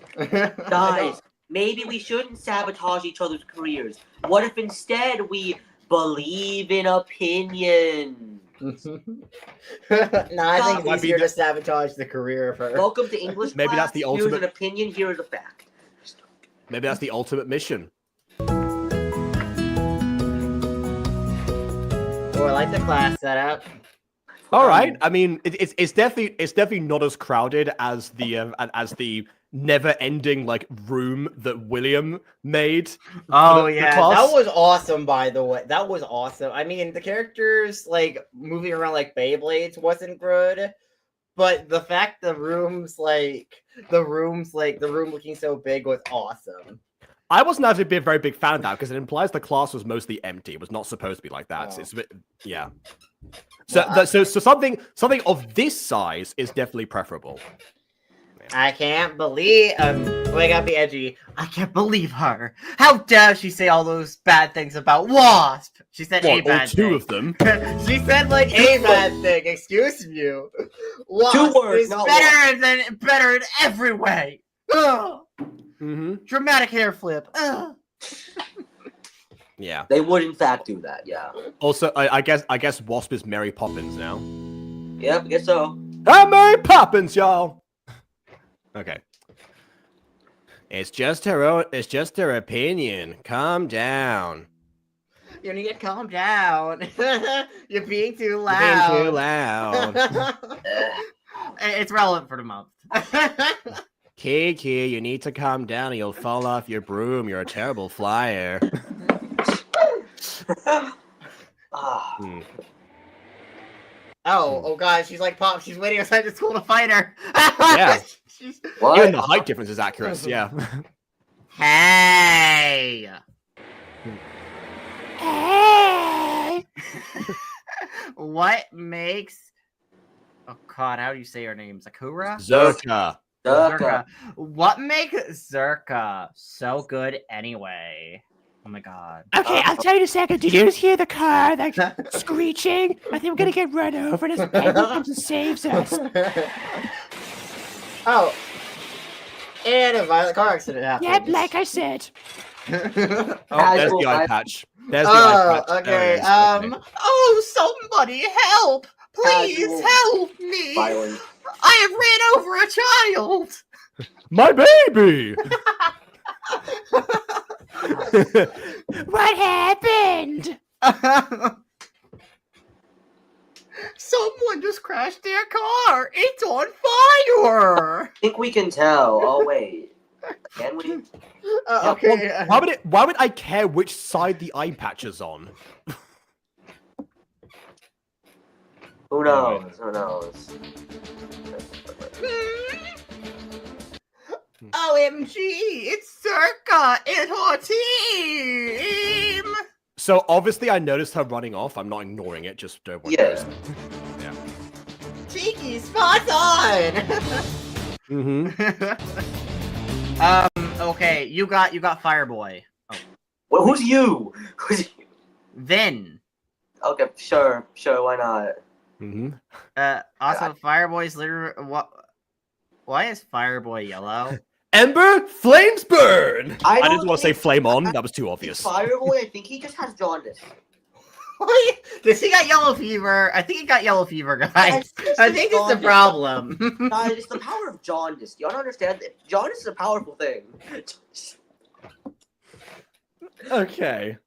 Guys, maybe we shouldn't sabotage each other's careers. What if instead we believe in opinion? No, I think it's easier to sabotage the career of her. Welcome to English Maybe class. that's the ultimate. Here's an opinion. Here is a fact. Maybe that's the ultimate mission. Oh, I like the class setup. All right. I mean, it's definitely not as crowded as the never-ending like room that William made. Oh yeah, that was awesome. By the way, that was awesome. I mean, the characters like moving around like Beyblades wasn't good, but the fact the room looking so big was awesome. I wasn't actually a very big fan of that because it implies the class was mostly empty. It was not supposed to be like that. So it's a bit, yeah. So, so something of this size is definitely preferable. I can't believe. I gotta be edgy. I can't believe her. How dare she say all those bad things about Wasp? She said a bad thing. Two of them. She said like a bad thing. Excuse you. Wasp 2 words, is not better in every way. Ugh. Dramatic hair flip. Ugh. Yeah. They would in fact do that. Yeah. Also, I guess Wasp is Mary Poppins now. Yep. I guess so. I'm Mary Poppins, y'all. Okay. It's just her opinion. Calm down. You need to calm down. You're being too loud. You're being too loud. It's relevant for the month. Kiki, you need to calm down or you'll fall off your broom. You're a terrible flyer. Oh god, she's like Pop. She's waiting outside the school to fight her. Yeah. What? Even the height difference is accurate. Yeah. Hey. Hey! What makes? Oh god, how do you say her name? Sakura? Zerka. Zerka. What makes Zerka so good anyway? Oh my god. Okay, I'll tell you in a second. Did you just hear the car like screeching? I think we're gonna get run over as Penguin comes and saves us. Oh. And a violent car accident happens. Yep, like I said. There's the eye patch. There's the eye patch. Okay. Oh, somebody help! Please help me! Violent. I have ran over a child! My baby! What happened? Someone just crashed their car! It's on fire! I think we can tell. Oh wait. Can we? Okay. Why would I care which side the eye patch is on? Who knows? Who knows? OMG! It's Zerka and her team! So obviously I noticed her running off. I'm not ignoring it. Just don't want Yeah. Yeah. Cheeky, spot on! Okay, you got Fireboy. Oh. Well, who's you? Who's you? Vin. Okay, sure, why not? Also, Fireboy's literally what? Why is Fireboy yellow? Ember, flames burn! I don't didn't want to say flame on. That was too obvious. Fireboy, I think he just has jaundice. Does he got yellow fever? I think he got yellow fever, guys. I think it's the problem. Guys, it's the power of jaundice. Do you don't understand? Jaundice is a powerful thing. Okay.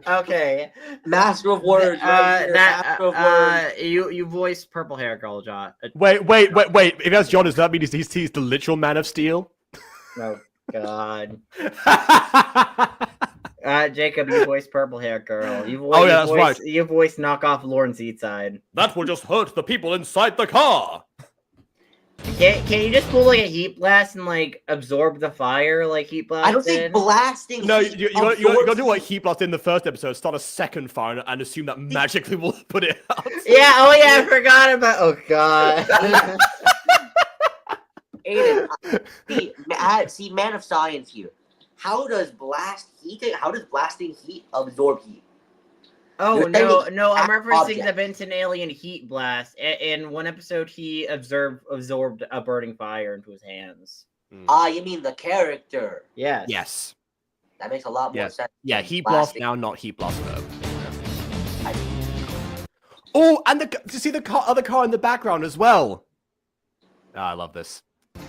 Okay. Master of words. Master of words. You voiced purple hair girl, John. Wait. If that's John, does that mean he's the literal Man of Steel? Oh God. Jacob, you voiced purple hair girl. That's right. You voiced knockoff Lauren Seatside. That will just hurt the people inside the car. Can you just pull like a heat blast and like absorb the fire like heat blast? I don't think blasting. No, you gotta do what heat blast in the first episode. Start a second fire and assume that magically will put it out. Yeah. Oh yeah, I forgot about. Oh God. Aiden, see, man of science here. How does blasting heat absorb heat? Oh, no, I'm referencing the Benson alien heat blast. In one episode, he absorbed a burning fire into his hands. You mean the character? Yes. Yes. That makes a lot more sense. Yeah, heat blast now, not heat blast though. Oh, and to see the other car in the background as well. Oh, I love this.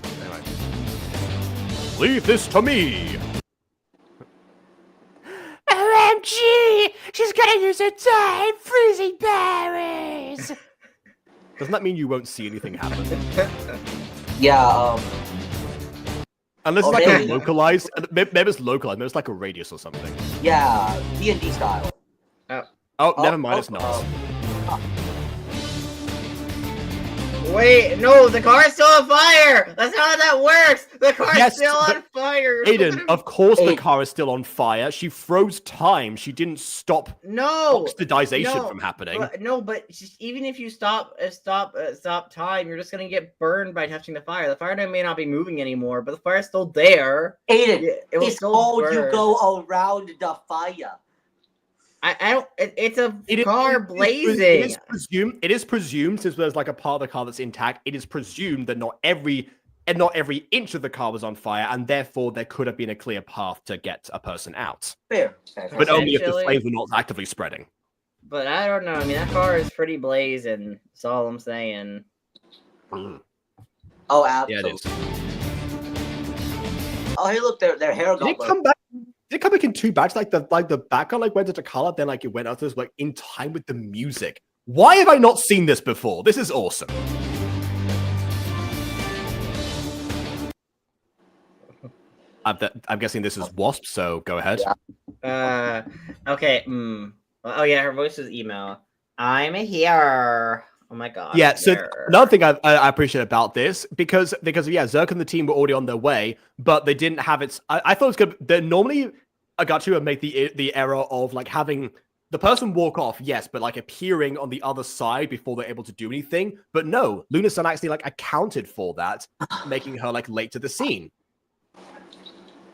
Anyway. Leave this to me. OMG! She's gonna use her time freezing berries! Doesn't that mean you won't see anything happen? Yeah, Unless it's like a localized, maybe it's localized, maybe it's like a radius or something. Yeah, D&D style. Oh, never mind, it's not. Wait, no, the car's still on fire! That's not how that works! The car's still on fire! Aiden, of course the car is still on fire. She froze time. She didn't stop oxidization from happening. But even if you stop time, you're just gonna get burned by touching the fire. The fire may not be moving anymore, but the fire's still there. Aiden, it's called you go around the fire. It's a car blazing. It is presumed, since there's like a part of the car that's intact, it is presumed that not every inch of the car was on fire, and therefore there could have been a clear path to get a person out. Fair. But only if the flames were not actively spreading. But I don't know. I mean, that car is pretty blazing. That's all I'm saying. Oh, absolutely. Yeah, it is. Oh, hey, look, their hair got. Did it come back? Did it come back in two batches? Like the background went into color, then it went out to this in time with the music. Why have I not seen this before? This is awesome. I'm guessing this is Wasp, so go ahead. Yeah. Okay. Oh yeah, her voice is email. I'm here. Oh my god. Yeah. So another thing I appreciate about this because Zerk and the team were already on their way, but they didn't have it. I thought it was good. They normally Gacha would make the error of having the person walk off, yes, but appearing on the other side before they're able to do anything. But no, LunarSun actually accounted for that, making her late to the scene.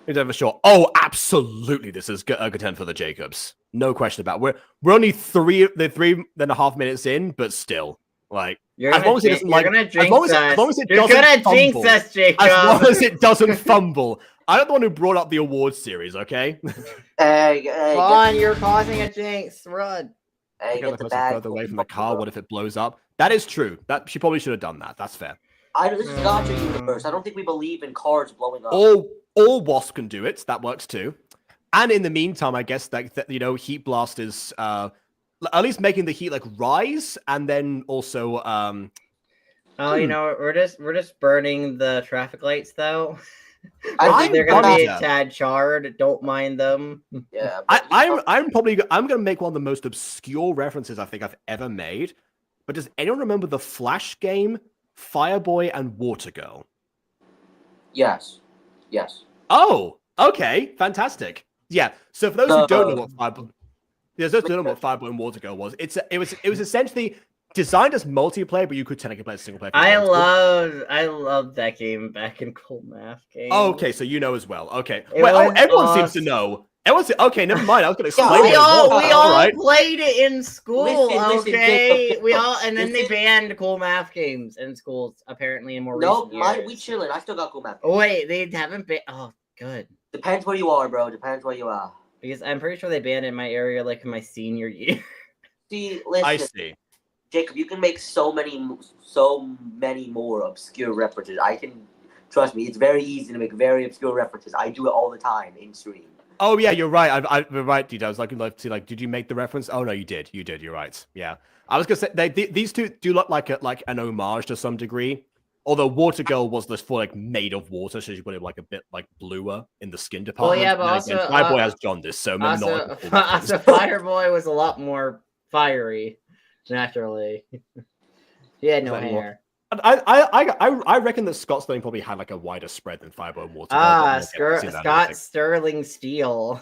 It's over short. Oh, absolutely, this is a contender for the Jacobs. No question about it. We're only 3.5 minutes in, but still, as long as it doesn't fumble. I'm not the one who brought up the awards series, okay? Vaughn, you're causing a jinx. Run. Hey, get the bag further away from the car. What if it blows up? That is true. That she probably should have done that. That's fair. This is Gacha universe. I don't think we believe in cars blowing up. All Wasp can do it. That works too. And in the meantime, I guess that Heat Blast is at least making the heat rise, and then also we're just burning the traffic lights though. I think they're gonna be a tad charred. Don't mind them. Yeah. I'm gonna make one of the most obscure references I think I've ever made. But does anyone remember the Flash game Fireboy and Water Girl? Yes. Oh, okay, fantastic. Yeah. So for those who don't know what Fireboy and Water Girl was, it was essentially designed as multiplayer, but you could technically play a single player. I love that game back in Cold Math game. Oh, okay, so you know as well. Okay. Everyone seems to know. Okay, never mind. I was going to explain. We all played it in school. Okay, and then they banned Cool Math games in schools apparently in more recent years. We chilling. I still got Cool Math. Oh wait, they haven't banned. Oh, good. Depends where you are, bro. Depends where you are. Because I'm pretty sure they banned it in my area in my senior year. See, listen. I see. Jacob, you can make so many more obscure references. Trust me, it's very easy to make very obscure references. I do it all the time in stream. Oh yeah, you're right. You're right, Details. Did you make the reference? Oh no, you did. You're right. Yeah, I was gonna say these two do look like an homage to some degree. Although Water Girl was this made of water, so she put it a bit bluer in the skin department. Well, yeah, but also Fireboy has jaundice, so maybe not. So Fireboy was a lot more fiery, naturally. He had no hair. I reckon that Scott Sterling probably had a wider spread than Fireboy and Water. Scott Sterling Steele.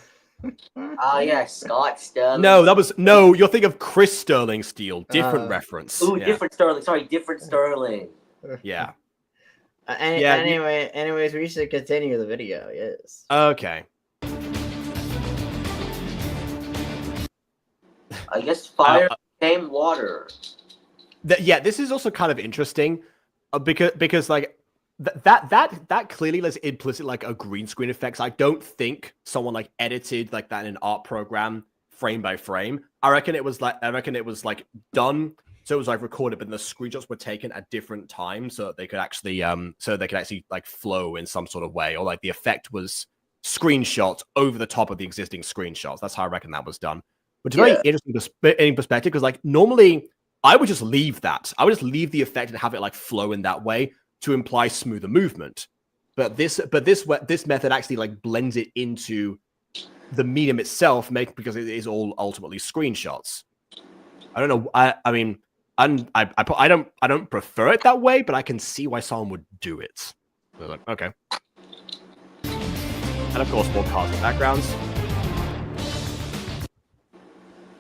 Yeah, Scott Sterling. No, you're thinking of Chris Sterling Steele. Different reference. Different Sterling. Sorry, different Sterling. Yeah. Anyways, we should continue the video. Yes. Okay. I guess fire became water. Yeah, this is also kind of interesting because like that clearly is implicit like a green screen effects. I don't think someone like edited like that in an art program frame by frame. I reckon it was like done. So it was like recorded, but the screenshots were taken at different times so that they could actually like flow in some sort of way, or like the effect was screenshots over the top of the existing screenshots. That's how I reckon that was done. Which is very interesting in perspective, because like normally I would just leave that. I would just leave the effect and have it like flow in that way to imply smoother movement. But this method actually like blends it into the medium itself, because it is all ultimately screenshots. I don't know. I mean. I don't prefer it that way, but I can see why someone would do it. So like, okay. And of course, more cars and backgrounds.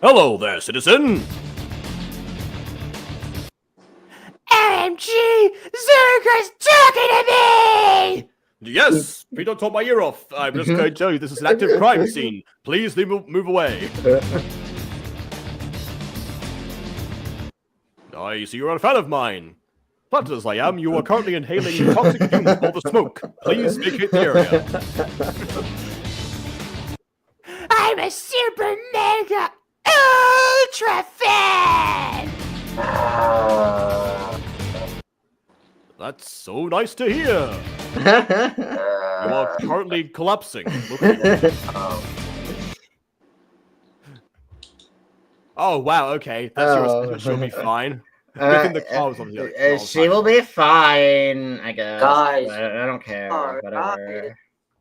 Hello there, citizen! OMG! Zerga's talking to me! Yes! If you don't talk my ear off, I'm just going to tell you this is an active crime scene. Please move away. I see you're a fan of mine. But as I am, you are currently inhaling toxic fumes for the smoke. Please vacate the area. I'm a super mega ultra fan! That's so nice to hear. You are currently collapsing. Oh, wow, okay. That's your assessment. She'll be fine. The car was she will be fine, I guess. Guys, I don't care. Whatever.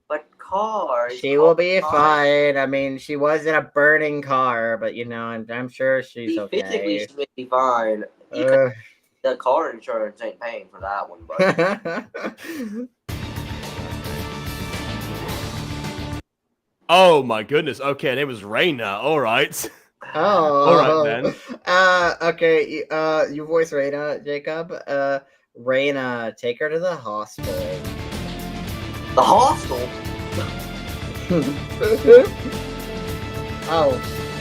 But cars. She will be fine. I mean, she was in a burning car, but you know, I'm sure she's okay. Physically, she may be fine. The car insurance ain't paying for that one, but. Oh my goodness. Okay, and it was Reina. All right. Oh, all right then. Okay. You voice Reina, Jacob. Reina, take her to the hospital. The hostel?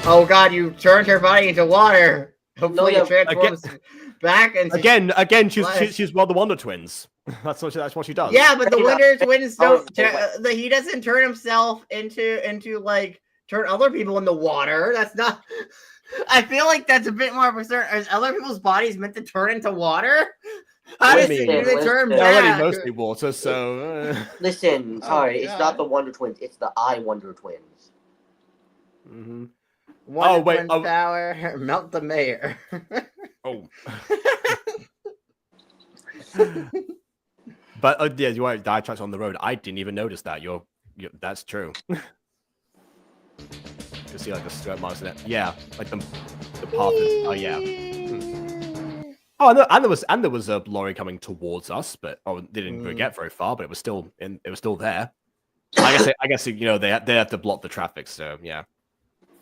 Oh God! You turned her body into water. Hopefully, it transforms back into again. She's one of the Wonder Twins. That's what she does. Yeah, but the Wonder Twins don't. He doesn't turn himself into like turn other people into water. That's not. I feel like that's a bit more of a certain. Are other people's bodies meant to turn into water? How does it turn back? They're already mostly water, so. Listen, sorry, it's not the Wonder Twins. It's the I Wonder Twins. Mm-hmm. Wonder Twins power, melt the mayor. Oh. But yeah, you are die tracks on the road. I didn't even notice that. That's true. You see like the straight marks in it. Yeah, like the path. Oh yeah. Oh, and there was a lorry coming towards us, but they didn't really get very far. But it was still there. I guess you know they have to block the traffic. So yeah.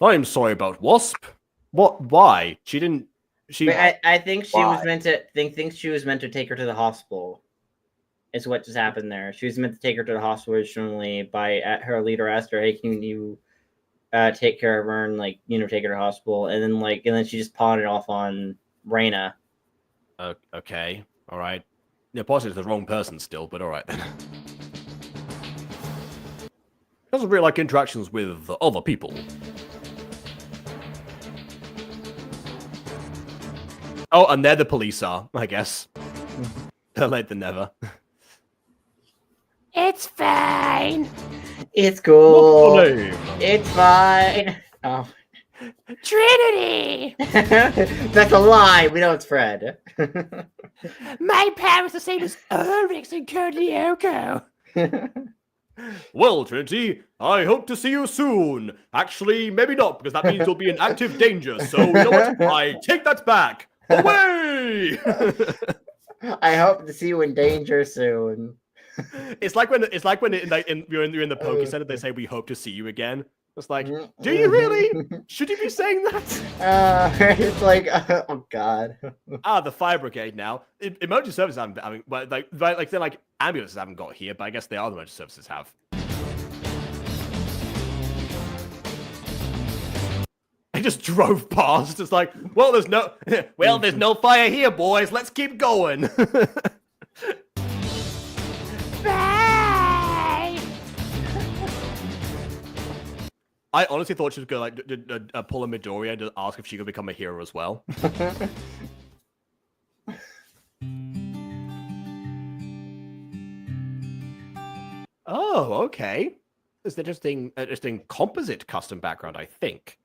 I'm sorry about Wasp. What? Why? She didn't. I think she was meant to. Think she was meant to take her to the hospital. Is what just happened there. She was meant to take her to the hospital originally. Her leader asked her, "Hey, can you take care of her and like take her to the hospital?" And then she just pawned it off on Reina. Okay, all right. Yeah, possibly it's the wrong person still, but all right then. Doesn't really like interactions with other people. Oh, and there the police are, I guess. Better late than never. It's fine. It's cool. It's fine. Oh. Trinity! That's a lie. We know it's Fred. My power's the same as Ulrich's and Code Lyoko. Well, Trinity, I hope to see you soon. Actually, maybe not, because that means you'll be in active danger. So, you know what? I take that back. Away! I hope to see you in danger soon. It's like when you're in the Poke Center, they say we hope to see you again. It's like, do you really? Should you be saying that? It's like, oh god. The fire brigade now. Emergency services haven't. I mean, but they're like ambulances haven't got here, but I guess the other emergency services have. I just drove past. It's like, well, there's no fire here, boys. Let's keep going. Bye! I honestly thought she was going to pull a Midoriya to ask if she could become a hero as well. Oh, okay. It's an interesting composite custom background, I think.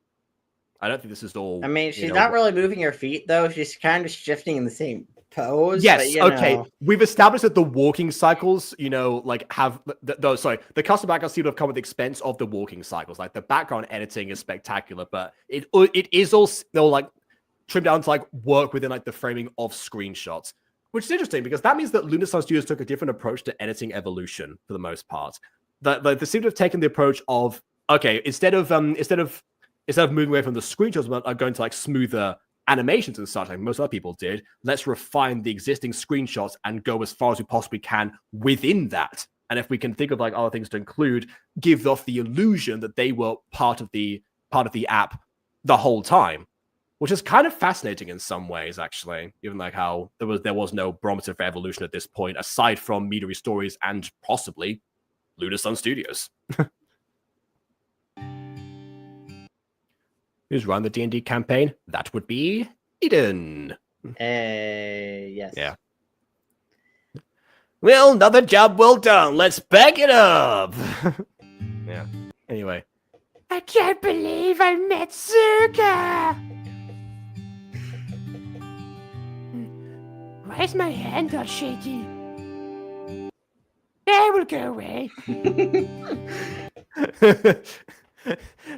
I don't think this is all... I mean, she's not really moving her feet, though. She's kind of shifting in the same pose. Yes, but, okay. We've established that the walking cycles, like, have... the custom backgrounds seem to have come at the expense of the walking cycles. Like, the background editing is spectacular, but it is all still, like, trimmed down to, like, work within, like, the framing of screenshots. Which is interesting, because that means that LunarSun Studios took a different approach to editing evolution, for the most part. They seem to have taken the approach of, okay, instead of moving away from the screenshots, are going to like smoother animations and such, like most other people did. Let's refine the existing screenshots and go as far as we possibly can within that. And if we can think of like other things to include, give off the illusion that they were part of the app the whole time, which is kind of fascinating in some ways, actually. Even like how there was no barometer for evolution at this point, aside from Midori Stories and possibly LunarSun Studios. Who's run the D&D campaign? That would be Eden. Yes. Yeah. Well, another job well done. Let's back it up. Yeah. Anyway. I can't believe I met Zuka! Why is my hand all shaky? That will go away.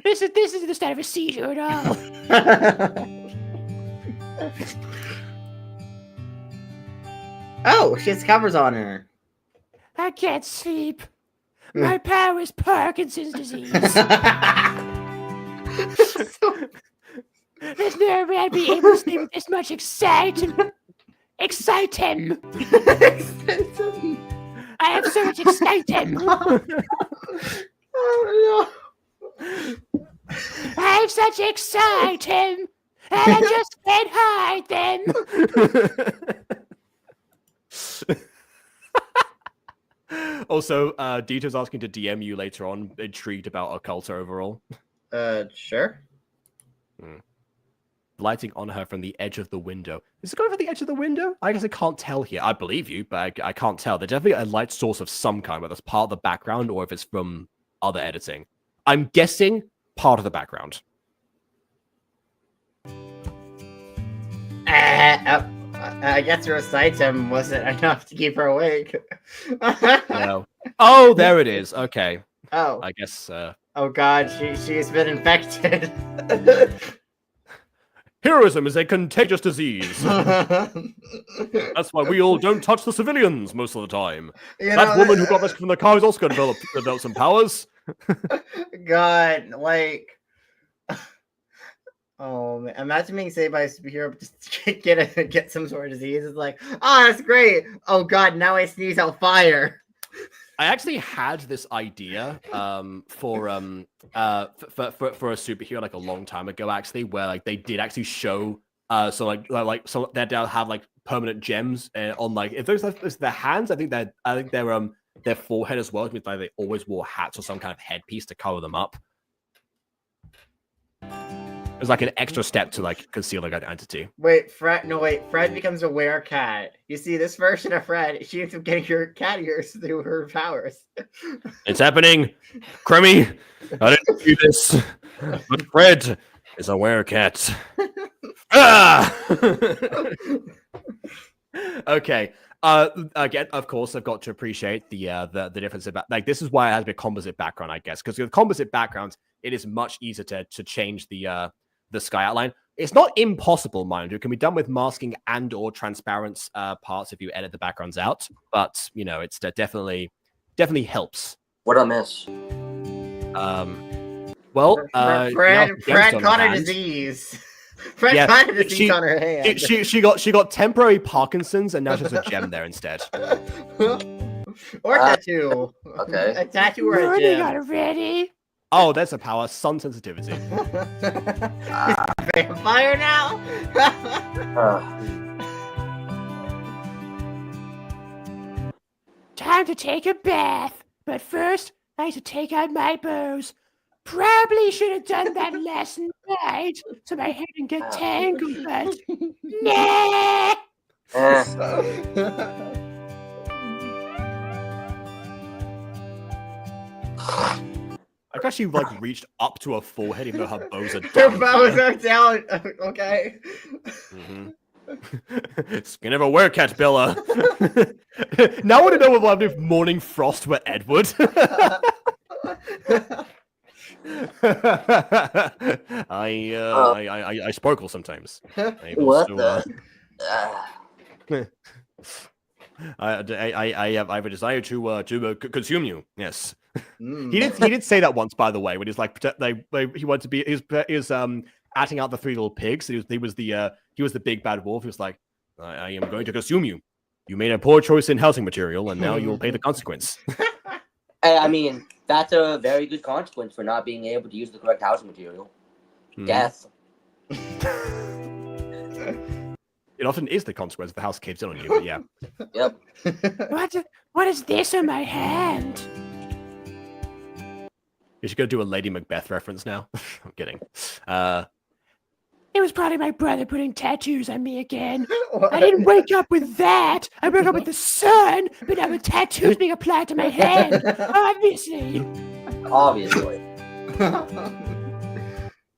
This is the start of a seizure at all. Oh, she has covers on her. I can't sleep. My power is Parkinson's disease. There's no way I'd be able to sleep with this much excitement. Excite him. I have so much excitement. Oh no. I have such excitement, and I just can't hide them. Also, Dito's asking to DM you later on, intrigued about Occulta overall. Sure. Lighting on her from the edge of the window. Is it going from the edge of the window? I guess I can't tell here. I believe you, but I can't tell. There's definitely a light source of some kind, whether it's part of the background or if it's from other editing. I'm guessing part of the background. I guess her item wasn't enough to keep her awake. No. Oh, there it is. Okay. Oh. I guess. Oh God, she's been infected. Heroism is a contagious disease. That's why we all don't touch the civilians most of the time. That woman who got rescued from the car is also going to develop some powers. God, like, oh man, imagine being saved by a superhero just to get some sort of disease. It's like, oh, that's great. Oh God, now I sneeze out fire. I actually had this idea for a superhero like a long time ago, actually, where like they did actually show so they'd have like permanent gems on like if there's their hands. I think their forehead as well. Like they always wore hats or some kind of headpiece to cover them up. It was like an extra step to like conceal like identity. Wait, Fred becomes a werecat. You see, this version of Fred, she ends up getting her cat ears through her powers. It's happening, Crummy. I didn't do this, but Fred is a werecat. Ah! Okay. Again, of course, I've got to appreciate the difference about like this is why it has a composite background, I guess, because with composite backgrounds, it is much easier to change the sky outline. It's not impossible, mind you. It can be done with masking and or transparent parts if you edit the backgrounds out. But you know, it's definitely helps. What I miss? Well, Fred caught a disease. Fred caught a disease on her hand. She got temporary Parkinson's, and now she has a gem there instead. Or a tattoo. Okay. A tattoo or a gem. Got it ready. Oh, that's a power. Sun sensitivity. Vampire now. Time to take a bath. But first, I need to take out my bows. Probably should have done that last night, so my hair didn't get tangled, but nah. I guess she like reached up to her forehead, even though her bows are Her down. bows are down. Okay. Skin of a werecat, Bella. Now I want to know what happened if Morning Frost were Edward. I sparkle sometimes. What the? I have a desire to consume you. Yes. He did say that once, by the way, when he's like he wanted to be he was acting out the three little pigs. He was the big bad wolf. He was like, I am going to consume you. You made a poor choice in housing material, and now you will pay the consequence. I mean, that's a very good consequence for not being able to use the correct housing material. Death. It often is the consequence if the house caves in on you, but yeah. Yep. What is this in my hand? You should go do a Lady Macbeth reference now. I'm kidding. It was probably my brother putting tattoos on me again. I didn't wake up with that. I woke up with the sun, but now with tattoos being applied to my hand. Obviously. Obviously.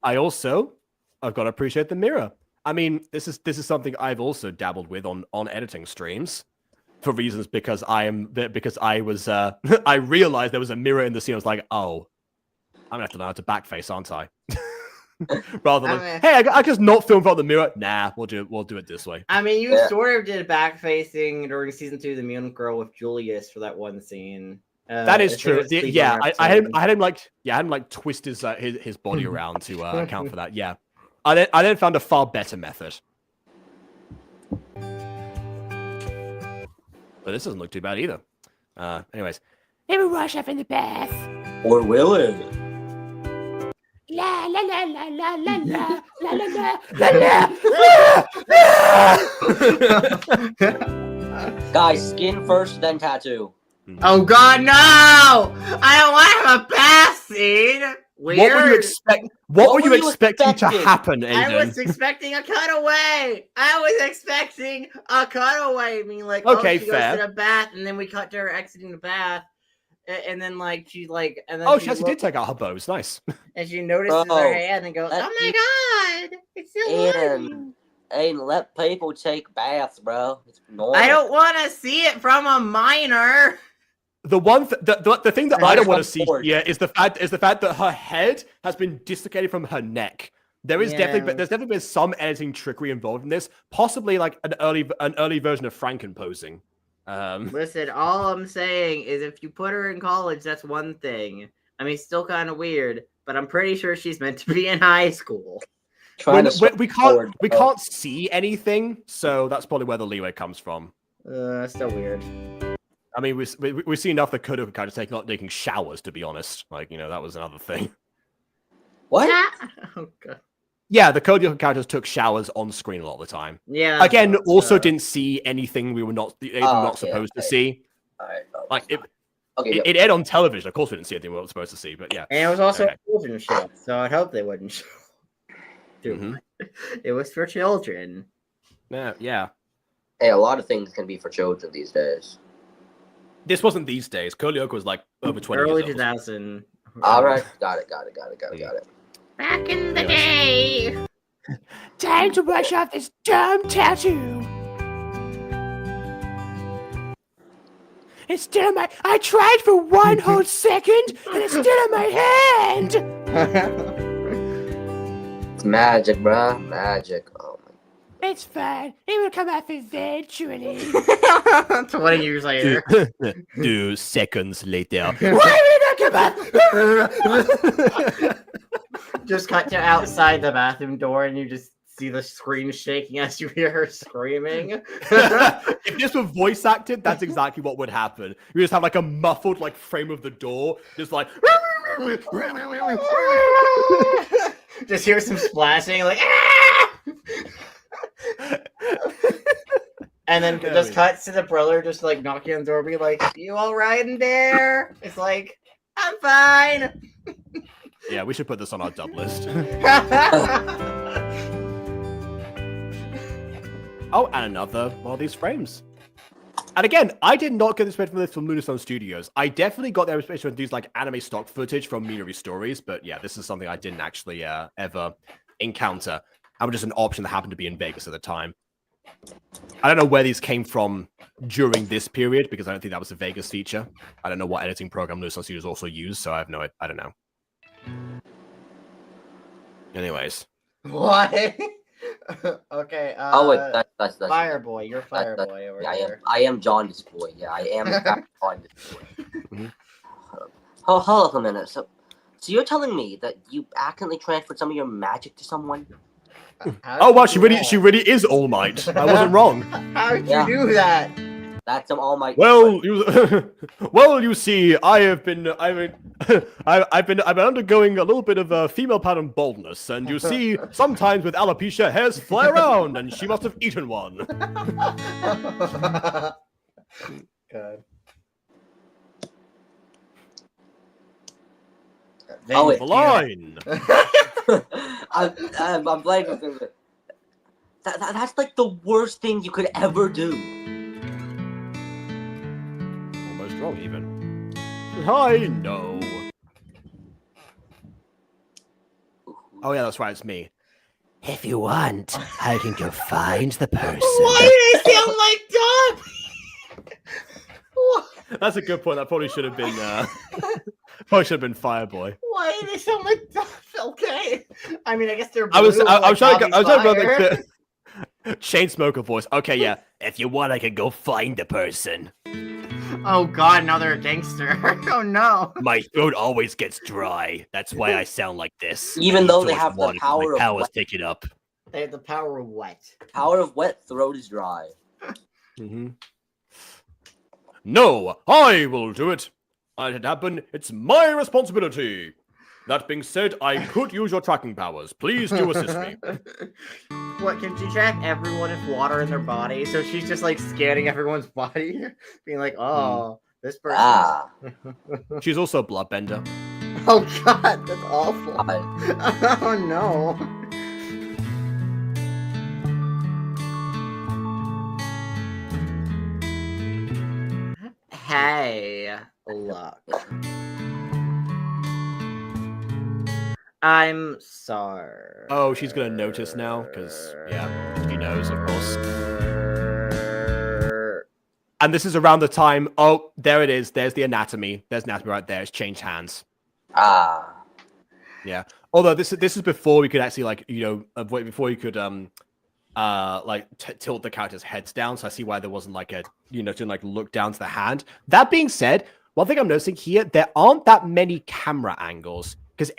I've got to appreciate the mirror. I mean, this is something I've also dabbled with on editing streams for reasons because I realized there was a mirror in the scene. I was like, oh, I'm gonna have to learn how to backface, aren't I? Rather than, hey, I just not film in front of the mirror. Nah, we'll do it this way. I mean, you sort of did backfacing during season 2 of The Mutant Girl with Julius for that one scene. That is true. Yeah, I had him like twist his body around to account for that. Yeah, I then found a far better method. But this doesn't look too bad either. Anyways, maybe wash up in the bath. Or will it? La la la la la la la la la la la. Guys, skin first, then tattoo. Oh God, no! I don't want to have a bath scene. Weird. What were you expecting to happen, Aiden? I was expecting a cutaway. I mean, like, okay, she fair. goes to the bath, and then we cut to her exiting the bath, and then like she she did take out her bows. Nice. And she notices her hand and goes, "Oh my God, it's still Aiden, let people take baths, bro. It's normal. I don't want to see it from a minor." The thing that I don't want to see here is the fact that her head has been dislocated from her neck. There's definitely been some editing trickery involved in this, possibly like an early version of Franken posing. Listen, all I'm saying is if you put her in college, that's one thing. I mean, still kind of weird, but I'm pretty sure she's meant to be in high school. We can't see anything, so that's probably where the leeway comes from. Still weird. I mean, we see enough that Kodo kind of taking showers, to be honest. Like, you know, that was another thing. What? Oh God. Yeah, the Kodo characters took showers on screen a lot of the time. Yeah. Again, also didn't see anything we were not supposed to see. All right. Like it aired on television. Of course, we didn't see anything we weren't supposed to see. But yeah. And it was also a children's show, so I'd hope they wouldn't show. It was for children. Yeah. Hey, a lot of things can be for children these days. This wasn't these days. Kolyoko was like over 20 Early years 2000. All right, got it. Back in the day. Time to brush off this dumb tattoo. It's still in my... I tried for one whole second, and it's still in my hand. It's magic, bruh. Magic. Oh my. It's fine. It will come off eventually. 20 years later. 2 seconds later. Why did it not come off? Just cut to outside the bathroom door, and you just see the screen shaking as you hear her screaming. If this were voice acted, that's exactly what would happen. You just have like a muffled like frame of the door, just like just hear some splashing, like and then just cuts to the brother just like knocking on the door, be like, "You all right in there?" It's like, "I'm fine." Yeah, we should put this on our dub list. Oh, and another one of these frames. And again, I did not get this from LunarSun Studios. I definitely got their inspiration from these like anime stock footage from Minori Stories, but yeah, this is something I didn't actually ever encounter. I was just an option that happened to be in Vegas at the time. I don't know where these came from during this period because I don't think that was a Vegas feature. I don't know what editing program LunarSun Studios also used, so I don't know. Anyways. What? Okay. Oh wait, that's Fireboy. You're Fireboy over there. I am Jaundice Boy. Yeah, I am Jaundice Boy. Hold up a minute. So you're telling me that you accidentally transferred some of your magic to someone? Oh wow, she really is All Might. I wasn't wrong. How did you do that? That's some All Might. Well, you see, I've been undergoing a little bit of female pattern baldness, and you see, sometimes with alopecia, hairs fly around, and she must have eaten one. Good. Oh, wait. The line. I'm blanking. That's like the worst thing you could ever do. Almost wrong, even. I know. Oh yeah, that's right. It's me. If you want, I can go find the person. Why do they sound like Dub? That's a good point. That probably should have been. Fireboy. Why do they sound like Dub? Okay. I mean, I guess they're. I was trying to go like the Chainsmoker voice. Okay, yeah. If you want, I can go find the person. Oh God, now they're a gangster. Oh no. My throat always gets dry. That's why I sound like this. Even though they have the power of powers take it up. They have the power of wet. Power of wet, throat is dry. No, I will do it. Let it happen. It's my responsibility. That being said, I could use your tracking powers. Please do assist me. What, can she track everyone with water in their body? So she's just like scanning everyone's body, being like, oh, this person. Ah. She's also a bloodbender. Oh God, that's awful. Oh no. Hey, look. I'm sorry. Oh, she's gonna notice now, because, yeah, she knows, of course. And this is around the time, oh, there it is, there's the anatomy. There's anatomy right there, it's changed hands. Ah. Yeah. Although this is before we could actually, like, you know, before you could, like, tilt the character's heads down, so I see why there wasn't, like, a, you know, to, like, look down to the hand. That being said, one thing I'm noticing here, there aren't that many camera angles. Because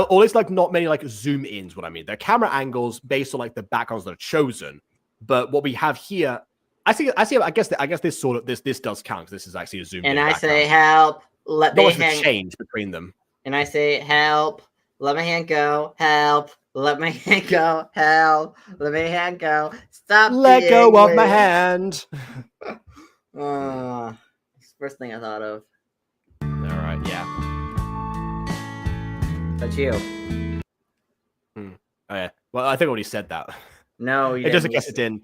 or it's like not many like zoom ins, what I mean. They're camera angles based on like the backgrounds that are chosen. But what we have here, I guess this sort of this does count because this is actually a zoom in. And I say help, let me hang. Change between them. And I say help, let my hand go, help, let my hand go, help, let my hand go. Stop. Let go of my hand. First thing I thought of. All right, yeah. That's you. Oh yeah. Well, I think I already said that. No, you it doesn't get it in. It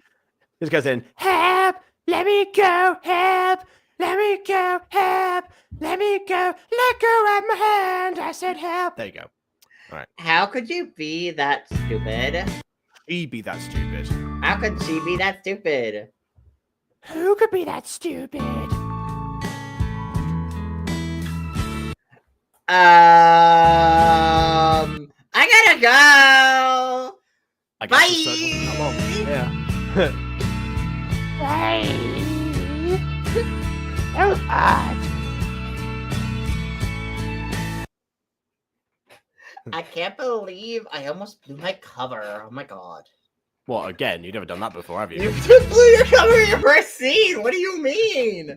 just goes in. Help! Let me go! Help! Let me go! Help! Let me go! Let go of my hand! I said help! There you go. All right. How could you be that stupid? She be that stupid. How could she be that stupid? Who could be that stupid? I gotta go. Bye. Yeah. Bye. That was odd. I can't believe I almost blew my cover. Oh my god. What, again? You've never done that before, have you? You just blew your cover in your first scene! What do you mean?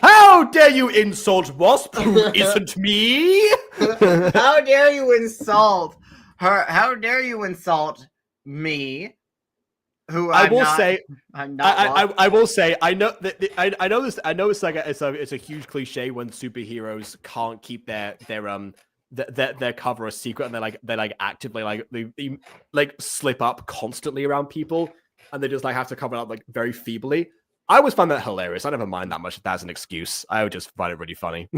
How dare you insult Wasp, who isn't me? How dare you insult her? How dare you insult me? Who I will say, I'm not. I will say, I know that I know this. I know it's like it's a huge cliche when superheroes can't keep their cover a secret, and they like actively they slip up constantly around people, and they just like have to cover it up like very feebly. I always find that hilarious. I never mind that much if that's an excuse. I would just find it really funny.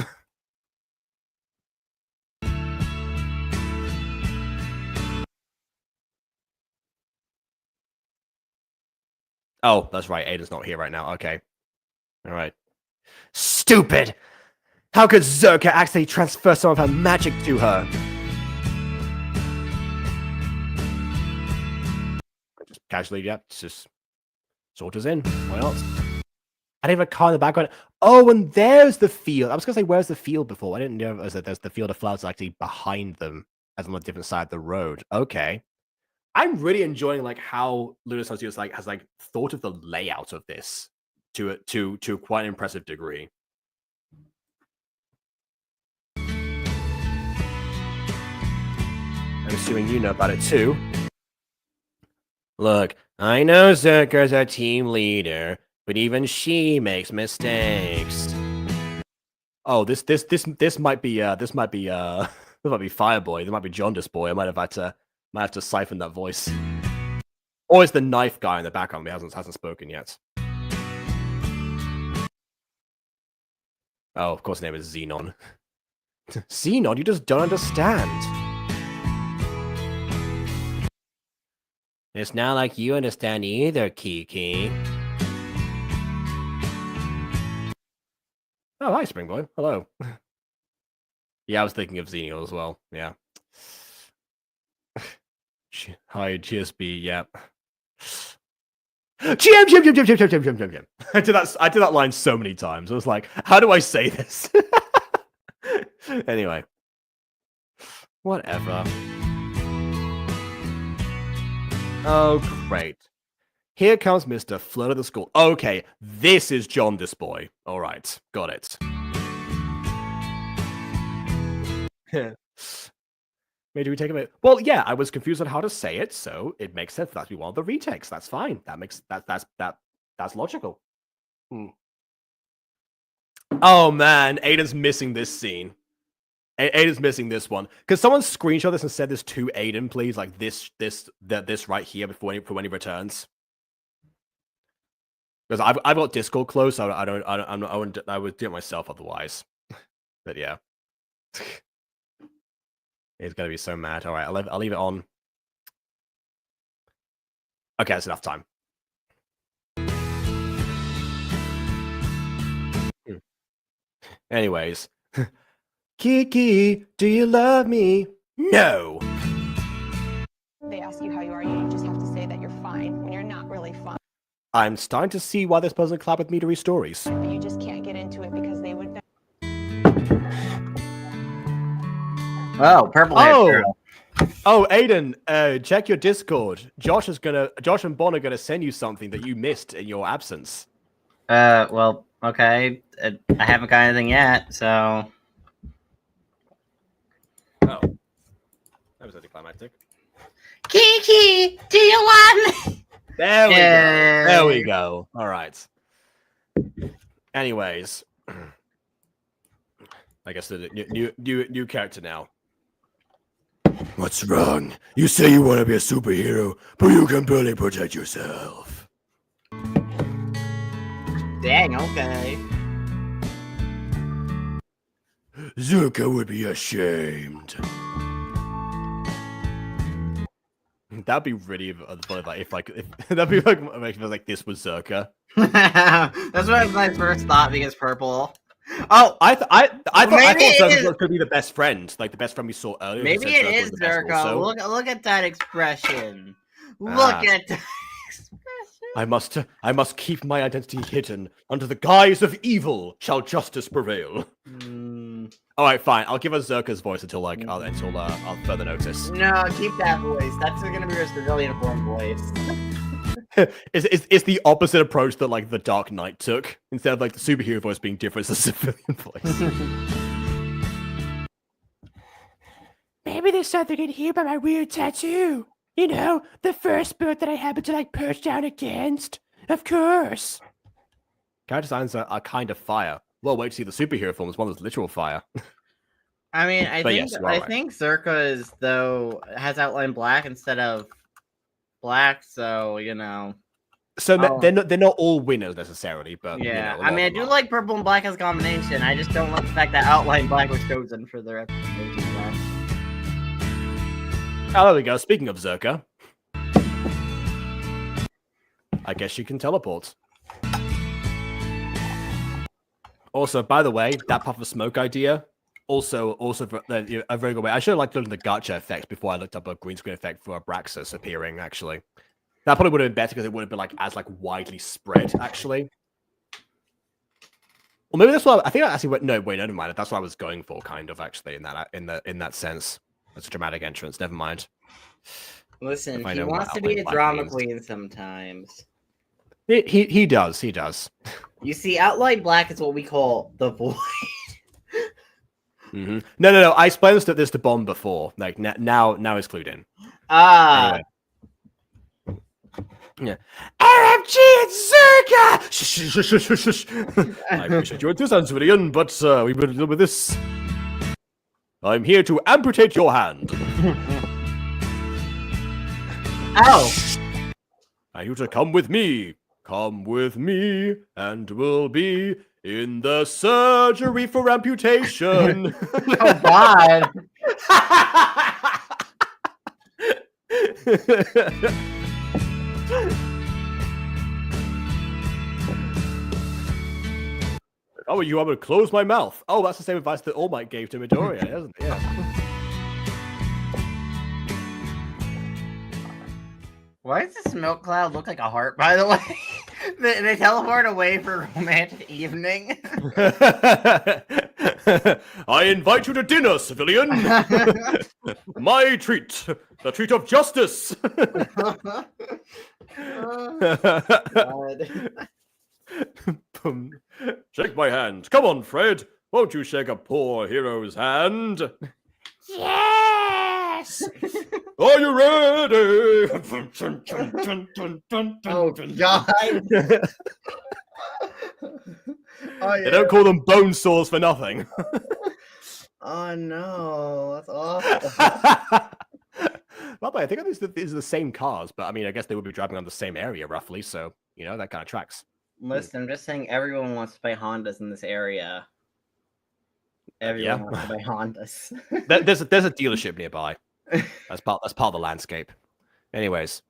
Oh, that's right. Aiden's not here right now. Okay. All right. Stupid! How could Zerka actually transfer some of her magic to her? Just casually, yeah, just sort us in. Why not? I didn't have a car in the background. Oh, and there's the field. I was going to say, where's the field before? I didn't know that there's the field of flowers actually behind them, as on a different side of the road. Okay. I'm really enjoying like how LunarSun Studios has thought of the layout of this to quite an impressive degree. I'm assuming you know about it too. Look, I know Zerka's our team leader, but even she makes mistakes. Oh, this might be Fireboy. This might be Jaundice Boy. I might have to siphon that voice. Or it's the knife guy in the background who hasn't spoken yet. Oh, of course, his name is Xenon. Xenon, you just don't understand. It's not like you understand either, Kiki. Oh, hi, Spring Boy. Hello. Yeah, I was thinking of Xenial as well. Yeah. Hi, GSB. Yeah. GM. I did that line so many times. I was like, how do I say this? Anyway. Whatever. Oh, great. Here comes Mr. Flirt of the School. Okay, this is Jaundice Boy. All right, got it. Maybe we take a minute. Well, yeah, I was confused on how to say it, so it makes sense. That's one of the retakes. That's fine. That's logical. Oh man, Aiden's missing this scene. Aiden's missing this one. Could someone screenshot this and send this to Aiden, please? Like this right here before when he returns. Because I've got Discord closed, so I would do it myself otherwise. But yeah. He's gonna be so mad. All right, I'll leave it on. Okay, that's enough time. Anyways, Kiki, do you love me? No. They ask you how you are, you just have to say that you're fine when you're not really fine. I'm starting to see why this person clapped with me to read stories. But you just can't get into it because they would. Oh, purple hair girl. Oh, Aiden, check your Discord. Josh and Bon are gonna send you something that you missed in your absence. Well, okay. I haven't got anything yet, so. Oh, that was anticlimactic. Kiki, do you want me? There we go. There we go. All right. Anyways, I guess the new character now. What's wrong? You say you want to be a superhero, but you can barely protect yourself. Dang, okay. Zerka would be ashamed. That'd be really funny if that'd be like this was Zerka. That's what my first thought because purple. Oh, I thought Zerka could be the best friend, like the best friend we saw earlier. Maybe it is Zerka. Look at that expression. Look at that expression. I must keep my identity hidden. Under the guise of evil shall justice prevail. All right, fine. I'll give us Zerka's voice until further notice. No, keep that voice. That's gonna be your civilian form voice. It's the opposite approach that like the Dark Knight took. Instead of like the superhero voice being different, it's the civilian voice. Maybe there's something in here by my weird tattoo. You know, the first bird that I happened to like perch down against. Of course. Character designs are kind of fire. Well, wait to see the superhero film as well as literal fire. I mean, I right. think Zerka's though has outline black instead of black, so you know. So they're not all winners necessarily, but yeah. You know, I mean, I do like purple and black as a combination. I just don't like the fact that outline black was chosen for the representation. Oh, there we go. Speaking of Zerka, I guess she can teleport. Also, by the way, that puff of smoke idea, also a very good way. I should have looked at the gacha effects before I looked up a green screen effect for Abraxas appearing, actually. That probably would have been better because it would have been like as like widely spread, actually. Or maybe that's what I think I actually went, no, wait, never mind. That's what I was going for, kind of, actually, in that sense. That's a dramatic entrance, never mind. Listen, he wants to be a drama queen sometimes. He does. You see, outline black is what we call the void. Mm-hmm. No. I explained this to Bomb before. Like now he's clued in. Anyway. Yeah. RMG and Zerka! Shh. I appreciate your enthusiasm, civilian, but we better deal with this. I'm here to amputate your hand. Ow! I you to come with me. Come with me, and we'll be in the surgery for amputation. Oh, God. Oh, you want me to close my mouth? Oh, that's the same advice that All Might gave to Midoriya, isn't it? Yeah. Why does this milk cloud look like a heart, by the way? they teleport away for a romantic evening. I invite you to dinner, civilian. My treat. The treat of justice. Shake my hand. Come on, Fred. Won't you shake a poor hero's hand? Yes! Are you ready? Oh, God. Oh, yeah. They don't call them bone saws for nothing. Oh, no. That's awful. By the way, I think these are the same cars, but I mean, I guess they would be driving on the same area roughly, so, you know, that kind of tracks. Listen, I'm just saying everyone wants to buy Hondas in this area. Everyone wants to buy Hondas. There's a dealership nearby. That's part of the landscape. Anyways.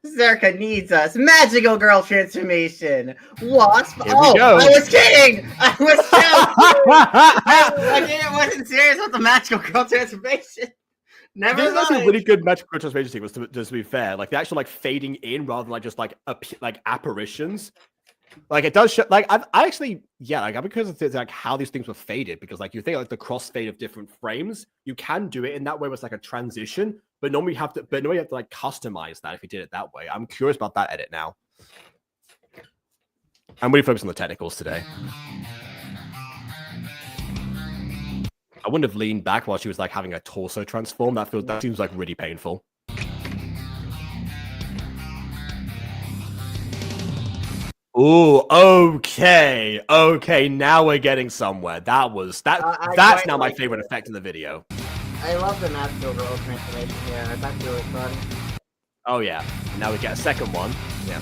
Zerka needs us. Magical girl transformation. Wasp. Here we go. I was kidding. I was joking. I wasn't serious with the magical girl transformation. Never mind. That's a really good magical girl transformation sequence, to be fair. Like the actual like fading in rather than like just like apparitions. Like it does show, like I actually, yeah, like because it's like how these things were faded, because like you think like the crossfade of different frames, you can do it in that way where it's like a transition, but normally you have to like customize that if you did it that way. I'm curious about that edit now. I'm really focused on the technicals today. I wouldn't have leaned back while she was like having a torso transform. That seems like really painful. Ooh, okay. Now we're getting somewhere. That's now my favorite effect in the video. I love the magical girl transformation here. That's really fun. Oh yeah. Now we get a second one. Yeah.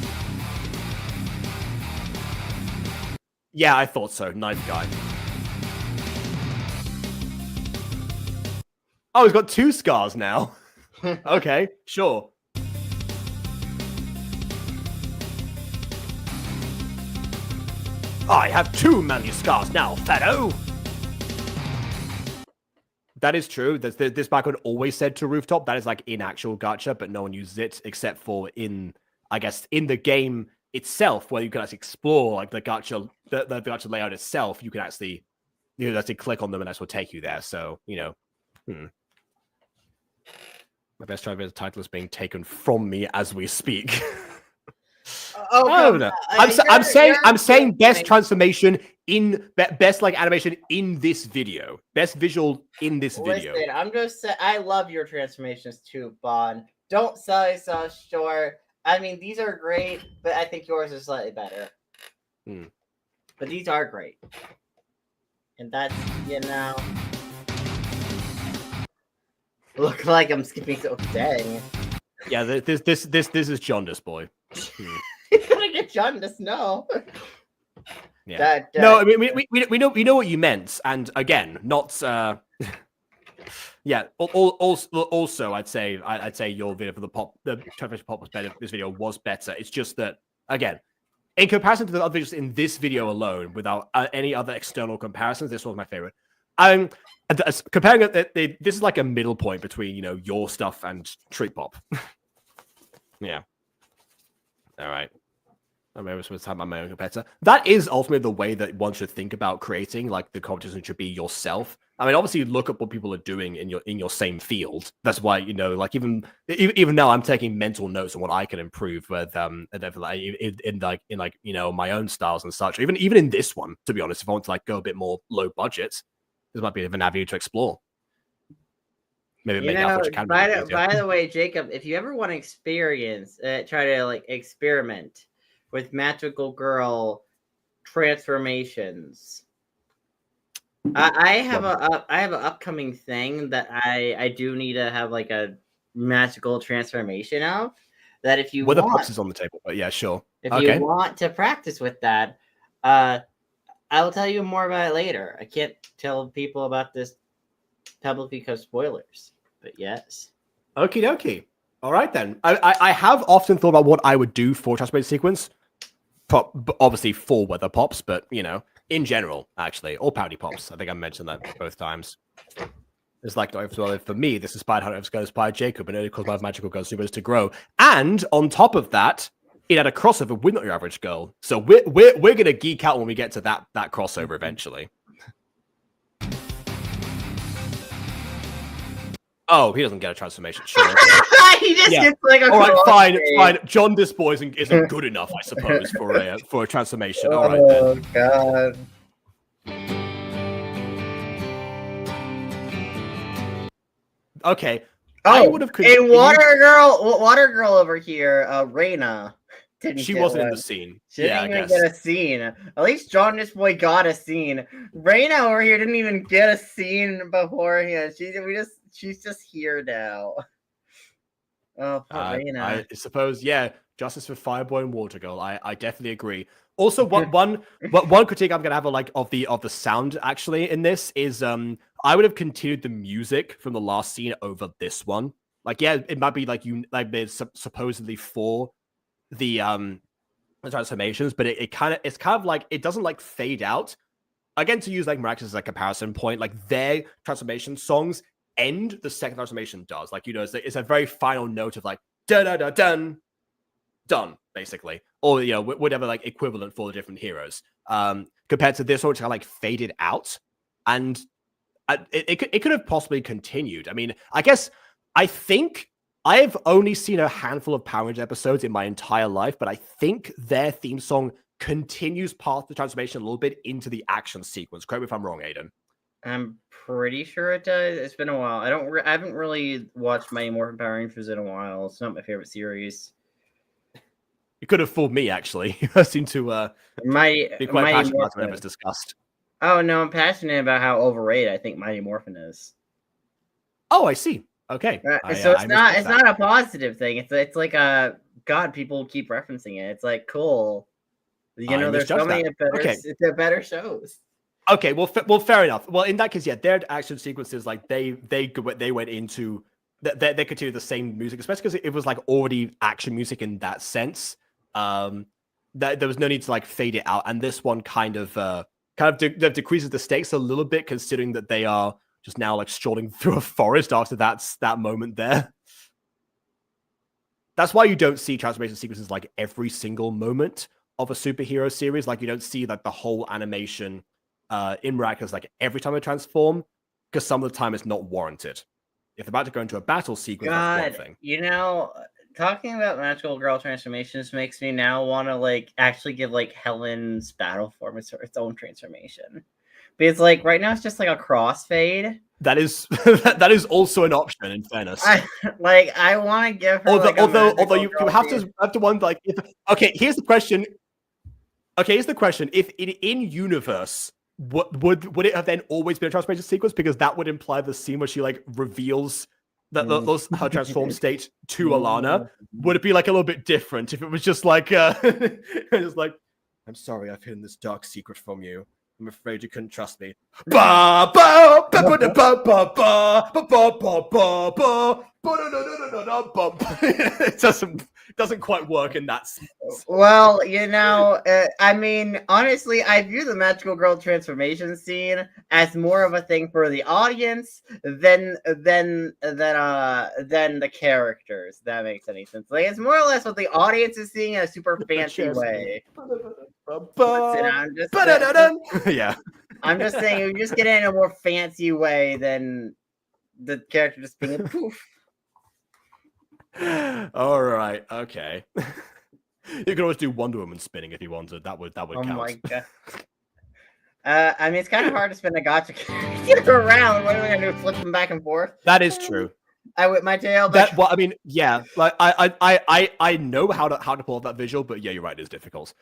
Yeah, I thought so. Knife guy. Oh, he's got 2 scars now. Okay, sure. I have 2 manly scars now, Fado. That is true. This background always said to rooftop. That is like in actual gacha, but no one uses it except for in the game itself, where you can actually explore like the gacha layout itself. You can actually you actually click on them and that's will take you there. So, you know, my best driver title is being taken from me as we speak. I'm saying best transformation in best like animation in this video, best visual in this video. Listen, I'm just saying, I love your transformations too, Bon. Don't sell yourself short. I mean, these are great, but I think yours is slightly better. But these are great, and that's, you know, look like I'm skipping. So dang. Yeah, this is jaundice, boy. You're gonna get jaundice, no. Yeah. No, I mean we know what you meant, and again, not. Yeah. Also, I'd say your video for the transformation pop was better. This video was better. It's just that again, in comparison to the other videos in this video alone, without any other external comparisons, this was my favorite. Comparing it, this is like a middle point between, you know, your stuff and Treat Pop. Yeah. All right. I'm maybe supposed to have my own competitor. That is ultimately the way that one should think about creating. Like the competition should be yourself. I mean, obviously, look at what people are doing in your same field. That's why, you know, like even now, I'm taking mental notes on what I can improve with in you know, my own styles and such. Even in this one, to be honest, if I want to like go a bit more low budget, this might be an avenue to explore. Maybe by the way, Jacob, if you ever want to experience, try to like experiment with magical girl transformations, I have an upcoming thing that I do need to have like a magical transformation of. That if you the pops is on the table, but yeah, sure. If you want to practice with that, I will tell you more about it later. I can't tell people about this publicly because spoilers. But yes. Okie dokie. All right then. I have often thought about what I would do for transformation sequence. Obviously for weather pops, but you know, in general, actually, or pouty pops. I think I mentioned that both times. It's like for me, this inspired how it's going to inspire Jacob, and it only caused my magical girl supers to grow. And on top of that, it had a crossover with Not Your Average Girl. So we're gonna geek out when we get to that crossover eventually. Oh, he doesn't get a transformation. Sure. He just gets like a. All right, fine. John Disboy isn't good enough, I suppose, for a transformation. All right. Oh God. Okay. I would have. And Water Girl over here, Reina. She wasn't in the scene. She didn't even get a scene. At least John Disboy got a scene. Reina over here didn't even get a scene beforehand. She's just here now. Oh, Reina. I suppose, yeah. Justice for Fireboy and Water Girl. I definitely agree. Also, one critique I'm gonna have of the sound actually in this is I would have continued the music from the last scene over this one. Like, yeah, it might be it's supposedly for the transformations, but it's kind of like it doesn't like fade out. Again, to use like Miraculous as a comparison point, like their transformation songs end, the second transformation does. Like, you know, it's a very final note of like da da da dun done, basically, or you know, whatever like equivalent for the different heroes. Compared to this one, which kind of like faded out, and it could have possibly continued. I mean, I think I've only seen a handful of Power Rangers episodes in my entire life, but I think their theme song continues past the transformation a little bit into the action sequence. Correct me if I'm wrong, Aiden. I'm pretty sure it does. It's been a while. I haven't really watched Mighty Morphin Power Rangers in a while. It's not my favorite series. You could have fooled me, actually. You seem to be quite passionate about whatever it's discussed. Oh no, I'm passionate about how overrated I think Mighty Morphin is. Oh, I see. Okay. So it's not a positive thing. It's like God, people keep referencing it. It's like cool. You know, there's so many better shows. Okay, well, fair enough. Well, in that case, yeah, their action sequences, like they went into they continued the same music, especially because it was like already action music in that sense. That there was no need to like fade it out, and this one kind of decreases the stakes a little bit, considering that they are just now like strolling through a forest after that moment there. That's why you don't see transformation sequences like every single moment of a superhero series. Like you don't see like the whole animation in Miraculous, like every time they transform, because some of the time it's not warranted. If they're about to go into a battle sequence, that's one thing. You know, talking about magical girl transformations makes me now want to like actually give like Helen's battle form its own transformation. Because like right now it's just like a crossfade. That is that is also an option. In fairness, I want to give her. Although you have to wonder like, okay, here's the question. Okay, here's the question: if in universe, would it have then always been a transformation sequence? Because that would imply the scene where she like reveals that those her transformed state to Alana. Would it be like a little bit different if it was just like just like, I'm sorry, I've hidden this dark secret from you. I'm afraid you couldn't trust me. Ba ba ba ba ba ba ba ba ba ba ba. It doesn't quite work in that sense. Well, you know, I mean, honestly, I view the magical girl transformation scene as more of a thing for the audience than the characters. If that makes any sense. Like, it's more or less what the audience is seeing in a super fancy way. Yeah, I'm just saying, you just get it in a more fancy way than the character just being a poof. All right, okay. You could always do Wonder Woman spinning if you wanted. That would count. Oh my god. I mean, it's kind of hard to spin a gacha character around. What are we gonna do? Flip them back and forth? That is true. I whip my tail. Well, I mean, yeah. Like I know how to pull off that visual, but yeah, you're right. It's difficult.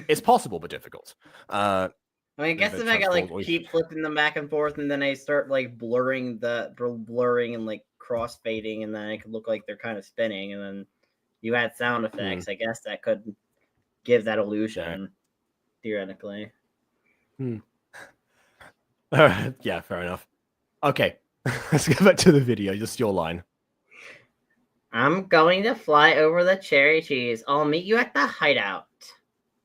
It's possible, but difficult. I mean, I guess if I got like keep flipping them back and forth, and then I start like blurring and like crossfading, and then it could look like they're kind of spinning, and then you add sound effects. I guess that could give that illusion, theoretically. All right. Yeah, fair enough. Okay, let's go back to the video. Just your line. I'm going to fly over the cherry trees. I'll meet you at the hideout.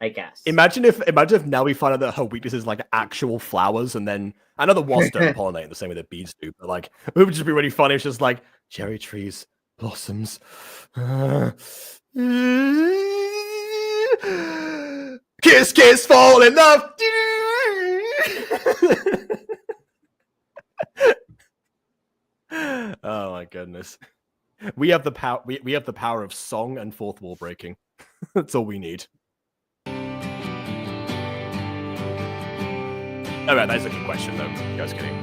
I guess. Imagine if now we find out that her weakness is like actual flowers, and then I know the wasps don't pollinate the same way the bees do, but like it would just be really funny. It's just like cherry trees, blossoms. Kiss, kiss, fall in love. Oh my goodness. We have the power. We have the power of song and fourth wall breaking. That's all we need. All right, that's a good question, though. Just kidding.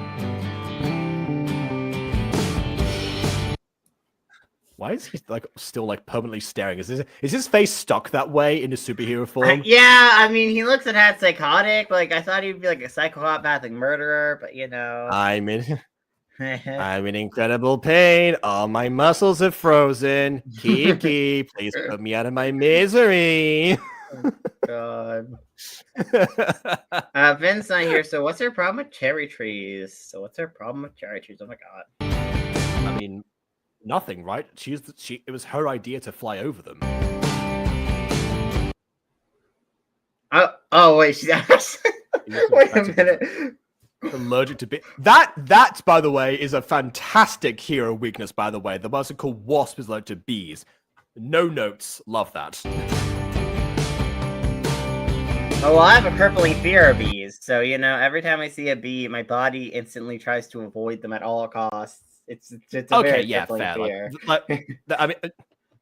Why is he like still like permanently staring? Is his face stuck that way in his superhero form? Yeah, I mean, he looks at that psychotic. Like I thought he'd be like a psychopathic murderer, but you know, I'm in incredible pain. All my muscles have frozen. Kiki, please put me out of my misery. Oh, God. Vin's not here, so what's her problem with cherry trees? Oh my god. I mean, nothing, right? It was her idea to fly over them. Oh wait, she's wait a minute. Allergic to bee. That, by the way, is a fantastic hero weakness, by the way. The person called Wasp is allergic to bees. No notes. Love that. Oh, well, I have a crippling fear of bees, so, you know, every time I see a bee, my body instantly tries to avoid them at all costs. It's a very crippling fear.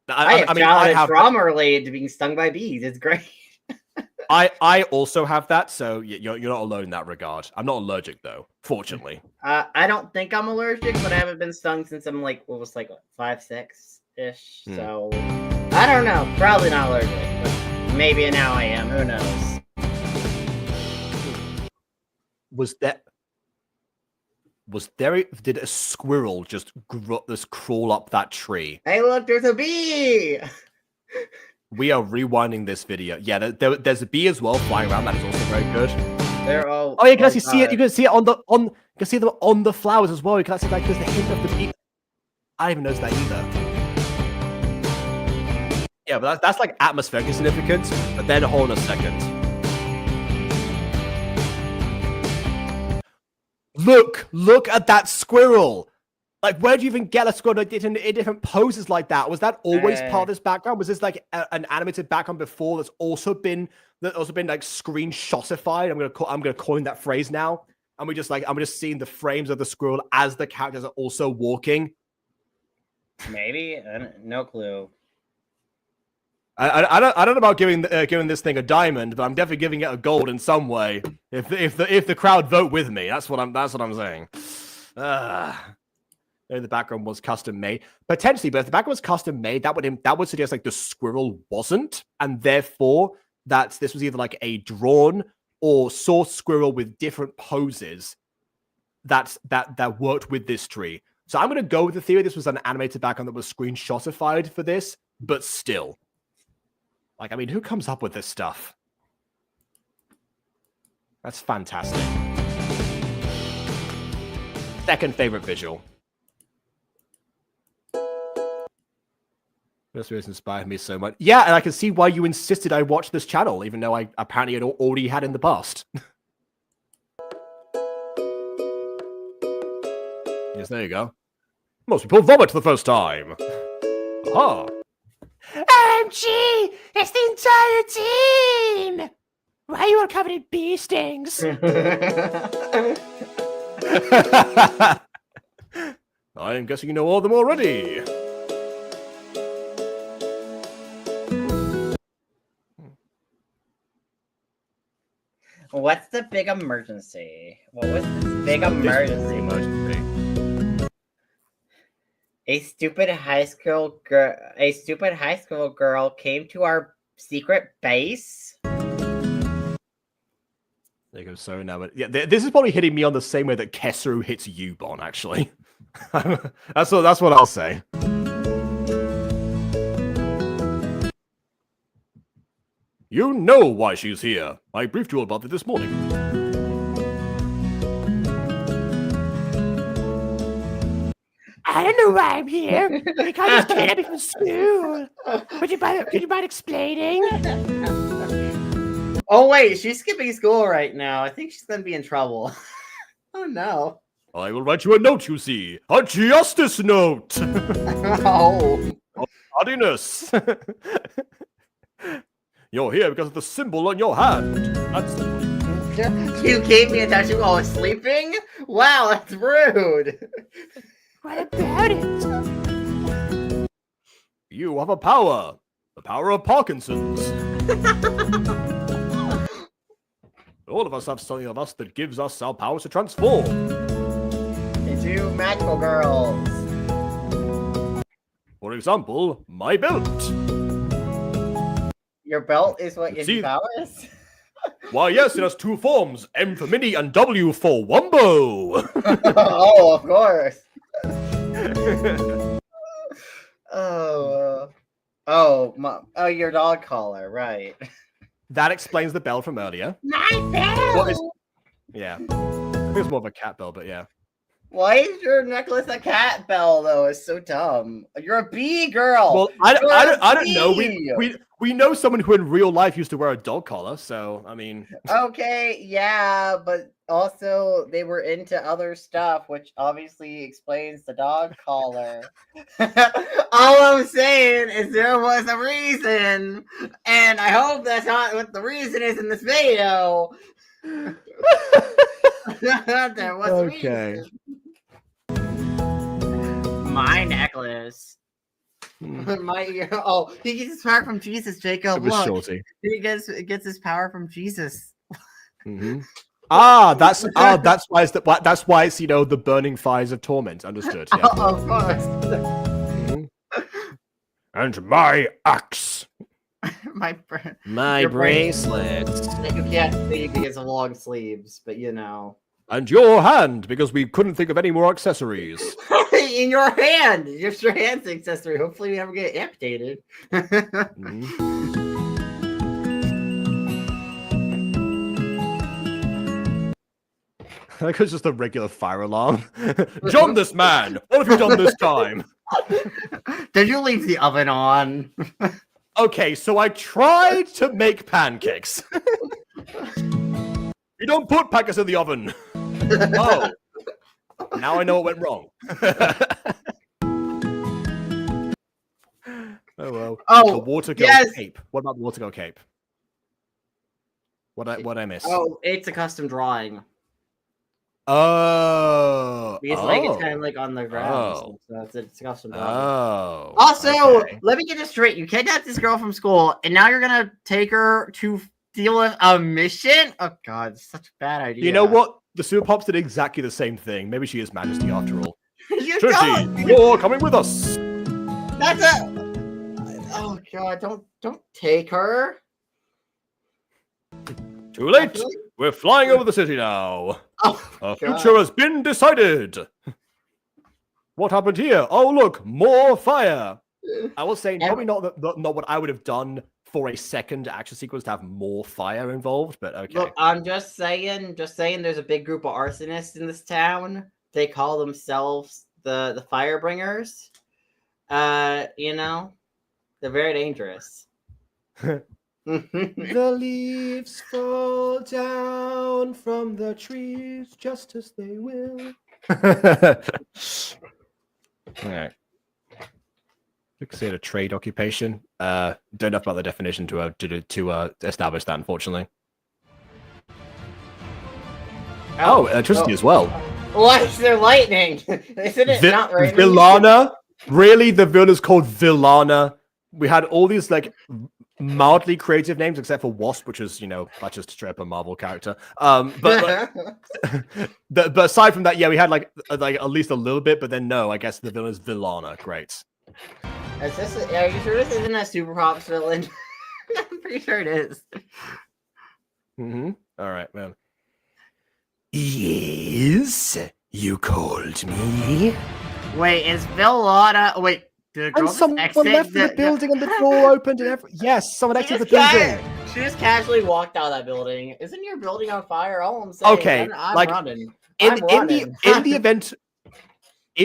I have trauma related to being stung by bees. It's great. I also have that, so you're not alone in that regard. I'm not allergic, though, fortunately. I don't think I'm allergic, but I haven't been stung since I'm, like, 5, 6-ish, so... I don't know. Probably not allergic, but maybe now I am. Who knows? Did a squirrel just crawl up that tree? Hey, look, there's a bee! We are rewinding this video. Yeah, there's a bee as well flying around. That is also very good. They're all. Oh, you can actually see it. You can see it you can see them on the flowers as well. You can actually like there's the hint of the bee. I didn't even notice that either. Yeah, but that's like atmospheric significance. But then hold on a second. Look at that squirrel. Like, where do you even get a squirrel in different poses like that? Was that always part of this background? Was this like an animated background before that's also been like screenshotified? I'm gonna coin that phrase now. And I'm just seeing the frames of the squirrel as the characters are also walking. Maybe no clue. I don't know about giving this thing a diamond, but I'm definitely giving it a gold in some way. If the crowd vote with me, that's what I'm saying. The background was custom made, potentially, but if the background was custom made, that would suggest like the squirrel wasn't, and therefore that this was either like a drawn or source squirrel with different poses that worked with this tree. So I'm gonna go with the theory this was an animated background that was screenshotified for this, but still, like, I mean, who comes up with this stuff? That's fantastic. Second favorite visual. This really inspired me so much. Yeah, and I can see why you insisted I watch this channel, even though I apparently had already had in the past. Yes, there you go. Most people vomit for the first time. Aha. OMG! It's the entire team! Why are you all covered in bee stings? I am guessing you know all of them already. What's the big emergency? What was this big emergency? A stupid high school girl came to our secret base. There you go, so now, but yeah, this is probably hitting me on the same way that Kesseru hits you, Bon. Actually, that's what I'll say. You know why she's here. I briefed you about it this morning. I don't know why I'm here. I just came me from school. Could you mind explaining? Oh wait, she's skipping school right now. I think she's gonna be in trouble. Oh no. I will write you a note, you see. A justice note! Oh. Hardiness! You're here because of the symbol on your hand. You gave me a tattoo while I was sleeping? Wow, that's rude. What about it? You have a power. The power of Parkinson's. All of us have something of us that gives us our powers to transform. Into magical girls. For example, my belt. Your belt is what gives you powers? Why, yes, it has two forms. M for mini and W for wombo. Oh, of course. Oh, your dog collar, right. That explains the bell from earlier. My bell! Yeah. I think it's more of a cat bell, but yeah. Why is your necklace a cat bell, though? It's so dumb. You're a bee girl. Well, I don't know. We know someone who in real life used to wear a dog collar, so, I mean... Okay, yeah, but also they were into other stuff, which obviously explains the dog collar. All I'm saying is there was a reason, and I hope that's not what the reason is in this video. There was a reason. My necklace. My ear. Oh, he gets his power from Jesus, Jacob. Look, shorty. He gets his power from Jesus. Mm-hmm. That's why it's the burning fires of torment. Understood. Yeah. Oh, of course. Mm-hmm. And my axe. my bracelet. You can't see because of long sleeves, but you know. And your hand, because we couldn't think of any more accessories. In your hand! Just your hand's accessory. Hopefully we never get amputated. Mm-hmm. That was just a regular fire alarm. John, this man! What have you done this time? Did you leave the oven on? Okay, so I tried to make pancakes. You don't put pancakes in the oven. Oh. Now I know what went wrong. Oh well. Oh, the water girl cape. What about the water girl cape? What I miss? Oh, it's a custom drawing. Oh. Because like it's kind of like on the ground, so it's a custom drawing. Oh. Also, let me get this straight. You kidnapped this girl from school, and now you're gonna take her to deal with a mission? Oh god, it's such a bad idea. You know what? The Super Pops did exactly the same thing. Maybe she is Majesty after all. You're coming with us. That's a. Oh god! Don't take her. Too late. We're flying over the city now. Oh, our future has been decided. What happened here? Oh look, more fire. I will say probably not what I would have done for a second action sequence to have more fire involved, but okay. Look, I'm just saying there's a big group of arsonists in this town. They call themselves the Firebringers. You know, they're very dangerous. The leaves fall down from the trees just as they will. All right. Consider a trade occupation. Don't know about the definition to establish that, unfortunately. Electricity as well. Why is there lightning? Isn't it not raining? Villana? Really? The villain is called Villana? We had all these like mildly creative names, except for Wasp, which is, you know, that's just straight up a Marvel character. But aside from that, yeah, we had like at least a little bit, but then no, I guess the villain is Villana. Great. Are you sure this isn't a Super Pops villain? I'm pretty sure it is. Mm-hmm. All right, man. Yes, you called me. Wait, is Villana? Wait. And someone left the building and the door opened and yes, someone exited the building. She just casually walked out of that building. Isn't your building on fire? All I'm saying. Okay, I'm like running. In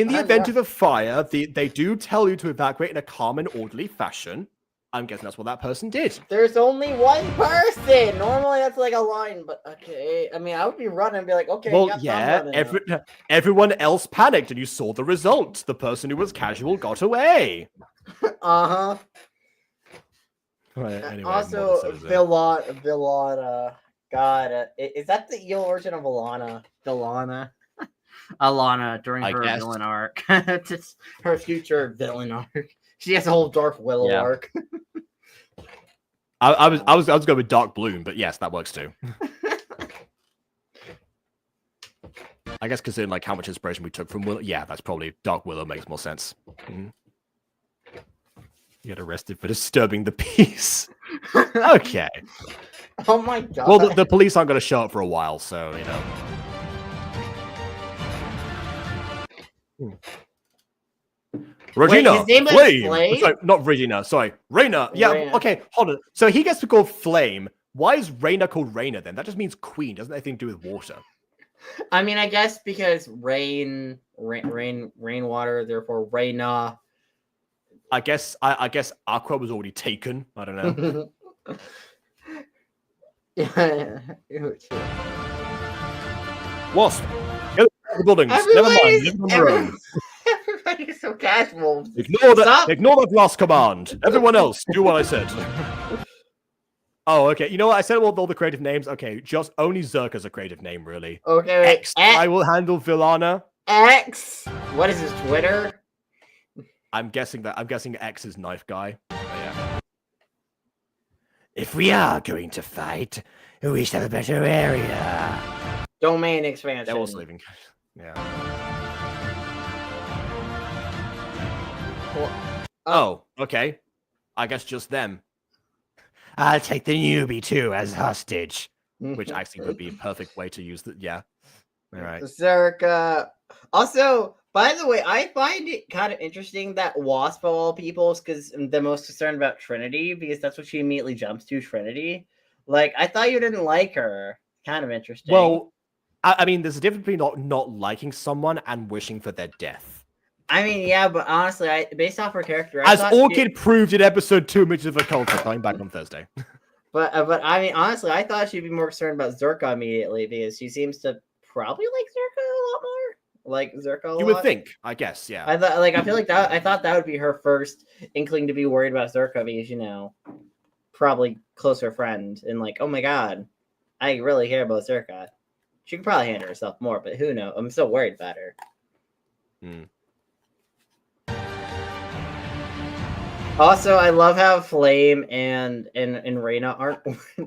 the event of a fire, they do tell you to evacuate in a calm and orderly fashion. I'm guessing that's what that person did. There's only one person. Normally that's like a line, but okay. I mean, I would be running and be like, okay. Well, yeah, everyone else panicked and you saw the result. The person who was casual got away. Uh-huh. Right, anyway, also, Villana. God, is that the eel version of Alana? Villana? Alana during her villain arc. It's her future villain arc. She has a whole Dark Willow arc. I was going with Dark Bloom, but yes, that works too. I guess considering like how much inspiration we took from Willow, yeah, that's probably Dark Willow makes more sense. Mm-hmm. You get arrested for disturbing the peace. Okay. Oh my god. Well, the police aren't going to show up for a while, so you know. Regina, wait, his name Flame. Sorry, not Regina. Sorry, Reina. Yeah, Reina. Okay, hold on. So he gets to call Flame. Why is Reina called Reina then? That just means queen. Doesn't have anything to do with water. I mean, I guess because rainwater, therefore Reina. I guess Aqua was already taken. I don't know. Yeah. Wasp. Get the buildings. Never mind. Leave them on their own. Everybody's so casual. Ignore that last command. Everyone else, do what I said. Oh, okay. You know what? I said all the creative names. Okay, just only Zerka's a creative name, really. Okay, wait. X. I will handle Villana. X. What is his Twitter? I'm guessing X is Knife Guy. Oh, yeah. If we are going to fight, we should have a better area. Domain expansion. They're also leaving. Yeah. Oh, okay. I guess just them. I'll take the newbie too as hostage. Which actually would be a perfect way to use the yeah. All right. Zerka. Also, by the way, I find it kind of interesting that Wasp of all people is because the most concerned about Trinity because that's what she immediately jumps to, Trinity. Like, I thought you didn't like her. Kind of interesting. Well, I mean, there's a difference between not liking someone and wishing for their death. I mean, yeah, but honestly, based off her character, as Orchid proved in episode 2, Midges of a Culture, coming back on Thursday. But I mean, honestly, I thought she'd be more concerned about Zerka immediately because she seems to probably like Zerka a lot more. like Zerka a lot. You would think, I guess, yeah. I thought, like, I feel like that. I thought that would be her first inkling to be worried about Zerka because, you know, probably closer friend and like, oh my god, I really care about Zerka. She could probably handle herself more, but who knows? I'm still worried about her. Also, I love how Flame and Reyna aren't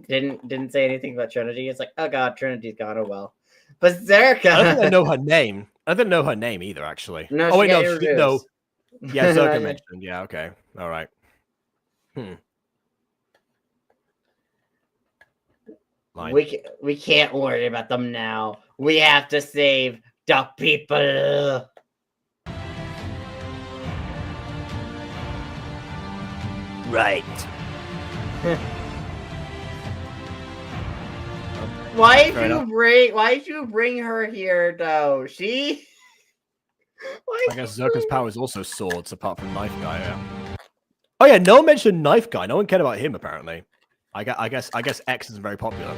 didn't say anything about Trinity. It's like, oh god, Trinity's gone. Oh well. But Zerka, I don't think I know her name. I didn't know her name either, actually. No, oh wait, no, no. Yeah, Zerka mentioned. Yeah, okay, all right. We can't worry about them now. We have to save the people. Right. Why did you bring her here though? I guess Zerka's power is also swords, apart from Knife Guy. Yeah. Oh yeah, no one mentioned Knife Guy. No one cared about him apparently. I guess X isn't very popular.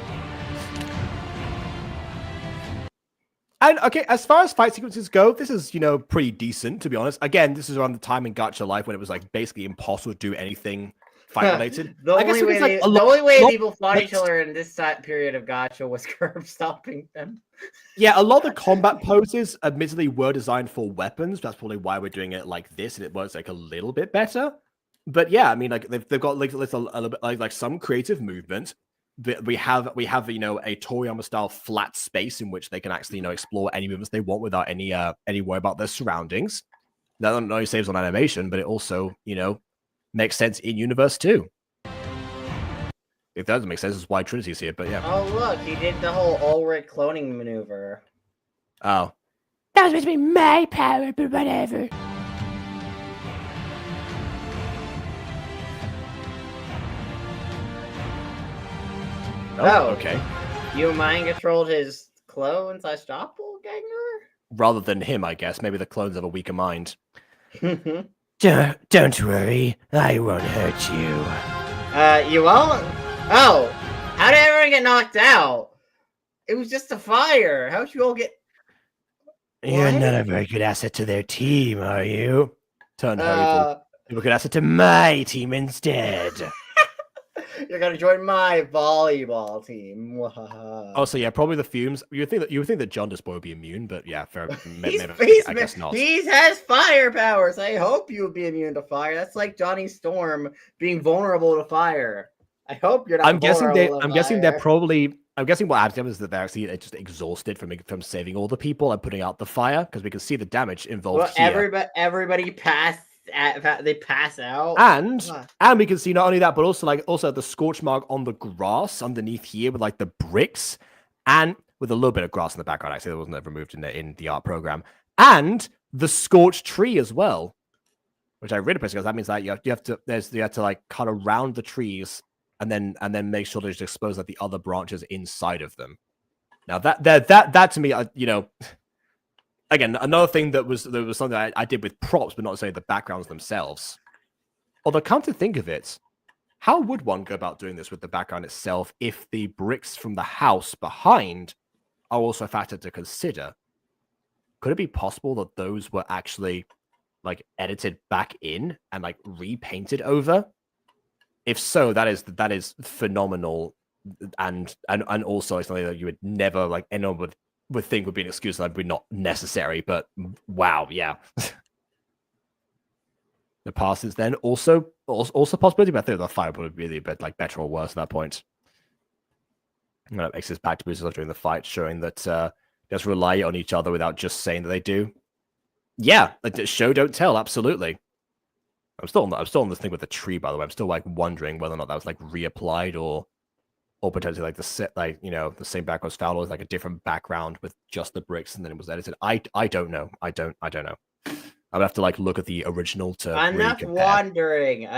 And okay, as far as fight sequences go, this is, you know, pretty decent, to be honest. Again, this is around the time in Gacha life when it was like basically impossible to do anything fight related. The only way people fought each other in this period of Gacha was curb stomping them. Yeah, a lot of the combat poses admittedly were designed for weapons. That's probably why we're doing it like this, and it works like a little bit better. But yeah, I mean, like they've got like a little bit like some creative movement. We have you know, a Toriyama style flat space in which they can actually, you know, explore any movements they want without any worry about their surroundings. That not only saves on animation, but it also, you know, makes sense in universe too. If that doesn't make sense, it's why Trinity's here. But yeah. Oh look, he did the whole Ulrich cloning maneuver. Oh. That was supposed to be my power, but whatever. Oh, okay. You mind controlled his clone / doppelganger? Rather than him, I guess. Maybe the clones have a weaker mind. Don't worry, I won't hurt you. You won't? Oh, how did everyone get knocked out? It was just a fire. How'd you all get... You're not a very good asset to their team, are you? Turn her You're a good asset to my team instead. You're gonna join my volleyball team. Also, yeah, probably the fumes. You would think that John Despoy would be immune, but yeah, fair. I guess not. He has fire powers. I hope you would be immune to fire. That's like Johnny Storm being vulnerable to fire. I hope you're not. I'm guessing what happens is that they're actually just exhausted from saving all the people and putting out the fire, because we can see the damage involved here. Everybody they pass out, and we can see not only that, but also the scorch mark on the grass underneath here with like the bricks, and with a little bit of grass in the background. Actually, that wasn't ever removed in the art program, and the scorched tree as well, which I really appreciate, because that means that you have to like cut around the trees and then make sure to just expose like the other branches inside of them. Now that to me, you know. Again, another thing that was something I did with props, but not necessarily the backgrounds themselves. Although, come to think of it, how would one go about doing this with the background itself if the bricks from the house behind are also a factor to consider? Could it be possible that those were actually like edited back in and like repainted over? If so, that is phenomenal, and also like something that you would never like anyone would think would be an excuse that would be not necessary, but wow, yeah. The past is then also possibility, but I think the fire would be really a bit like better or worse at that point. And that makes this back to boosters during the fight, showing that just rely on each other without just saying that they do. Yeah, like show don't tell, absolutely. I'm still on this thing with the tree, by the way. I'm still like wondering whether or not that was like reapplied or potentially like the same background was found, or like a different background with just the bricks and then it was edited. I don't know. I don't know. I would have to like look at the original to enough wandering.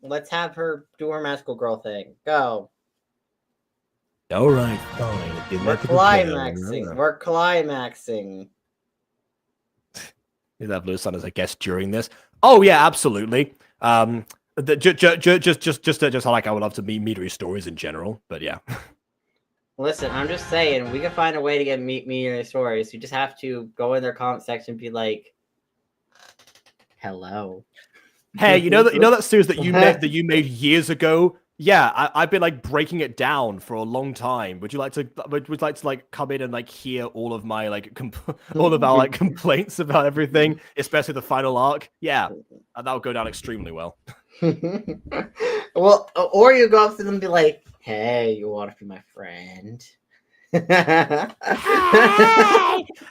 Let's have her do her magical girl thing. Go. All right, fine. We're climaxing. You have LunarSun as a guest during this. Oh yeah, absolutely. Just how like I would love to meet Midori stories in general, but yeah. Listen, I'm just saying, we can find a way to get me in their stories. You just have to go in their comment section and be like, "Hello." Hey, you know that series that you made years ago? Yeah, I've been like breaking it down for a long time. Would you like to like come in and like hear all of my like all of our like complaints about everything, especially the final arc? Yeah, that would go down extremely well. Well, or you go up to them and be like, "Hey, you want to be my friend?" Hey,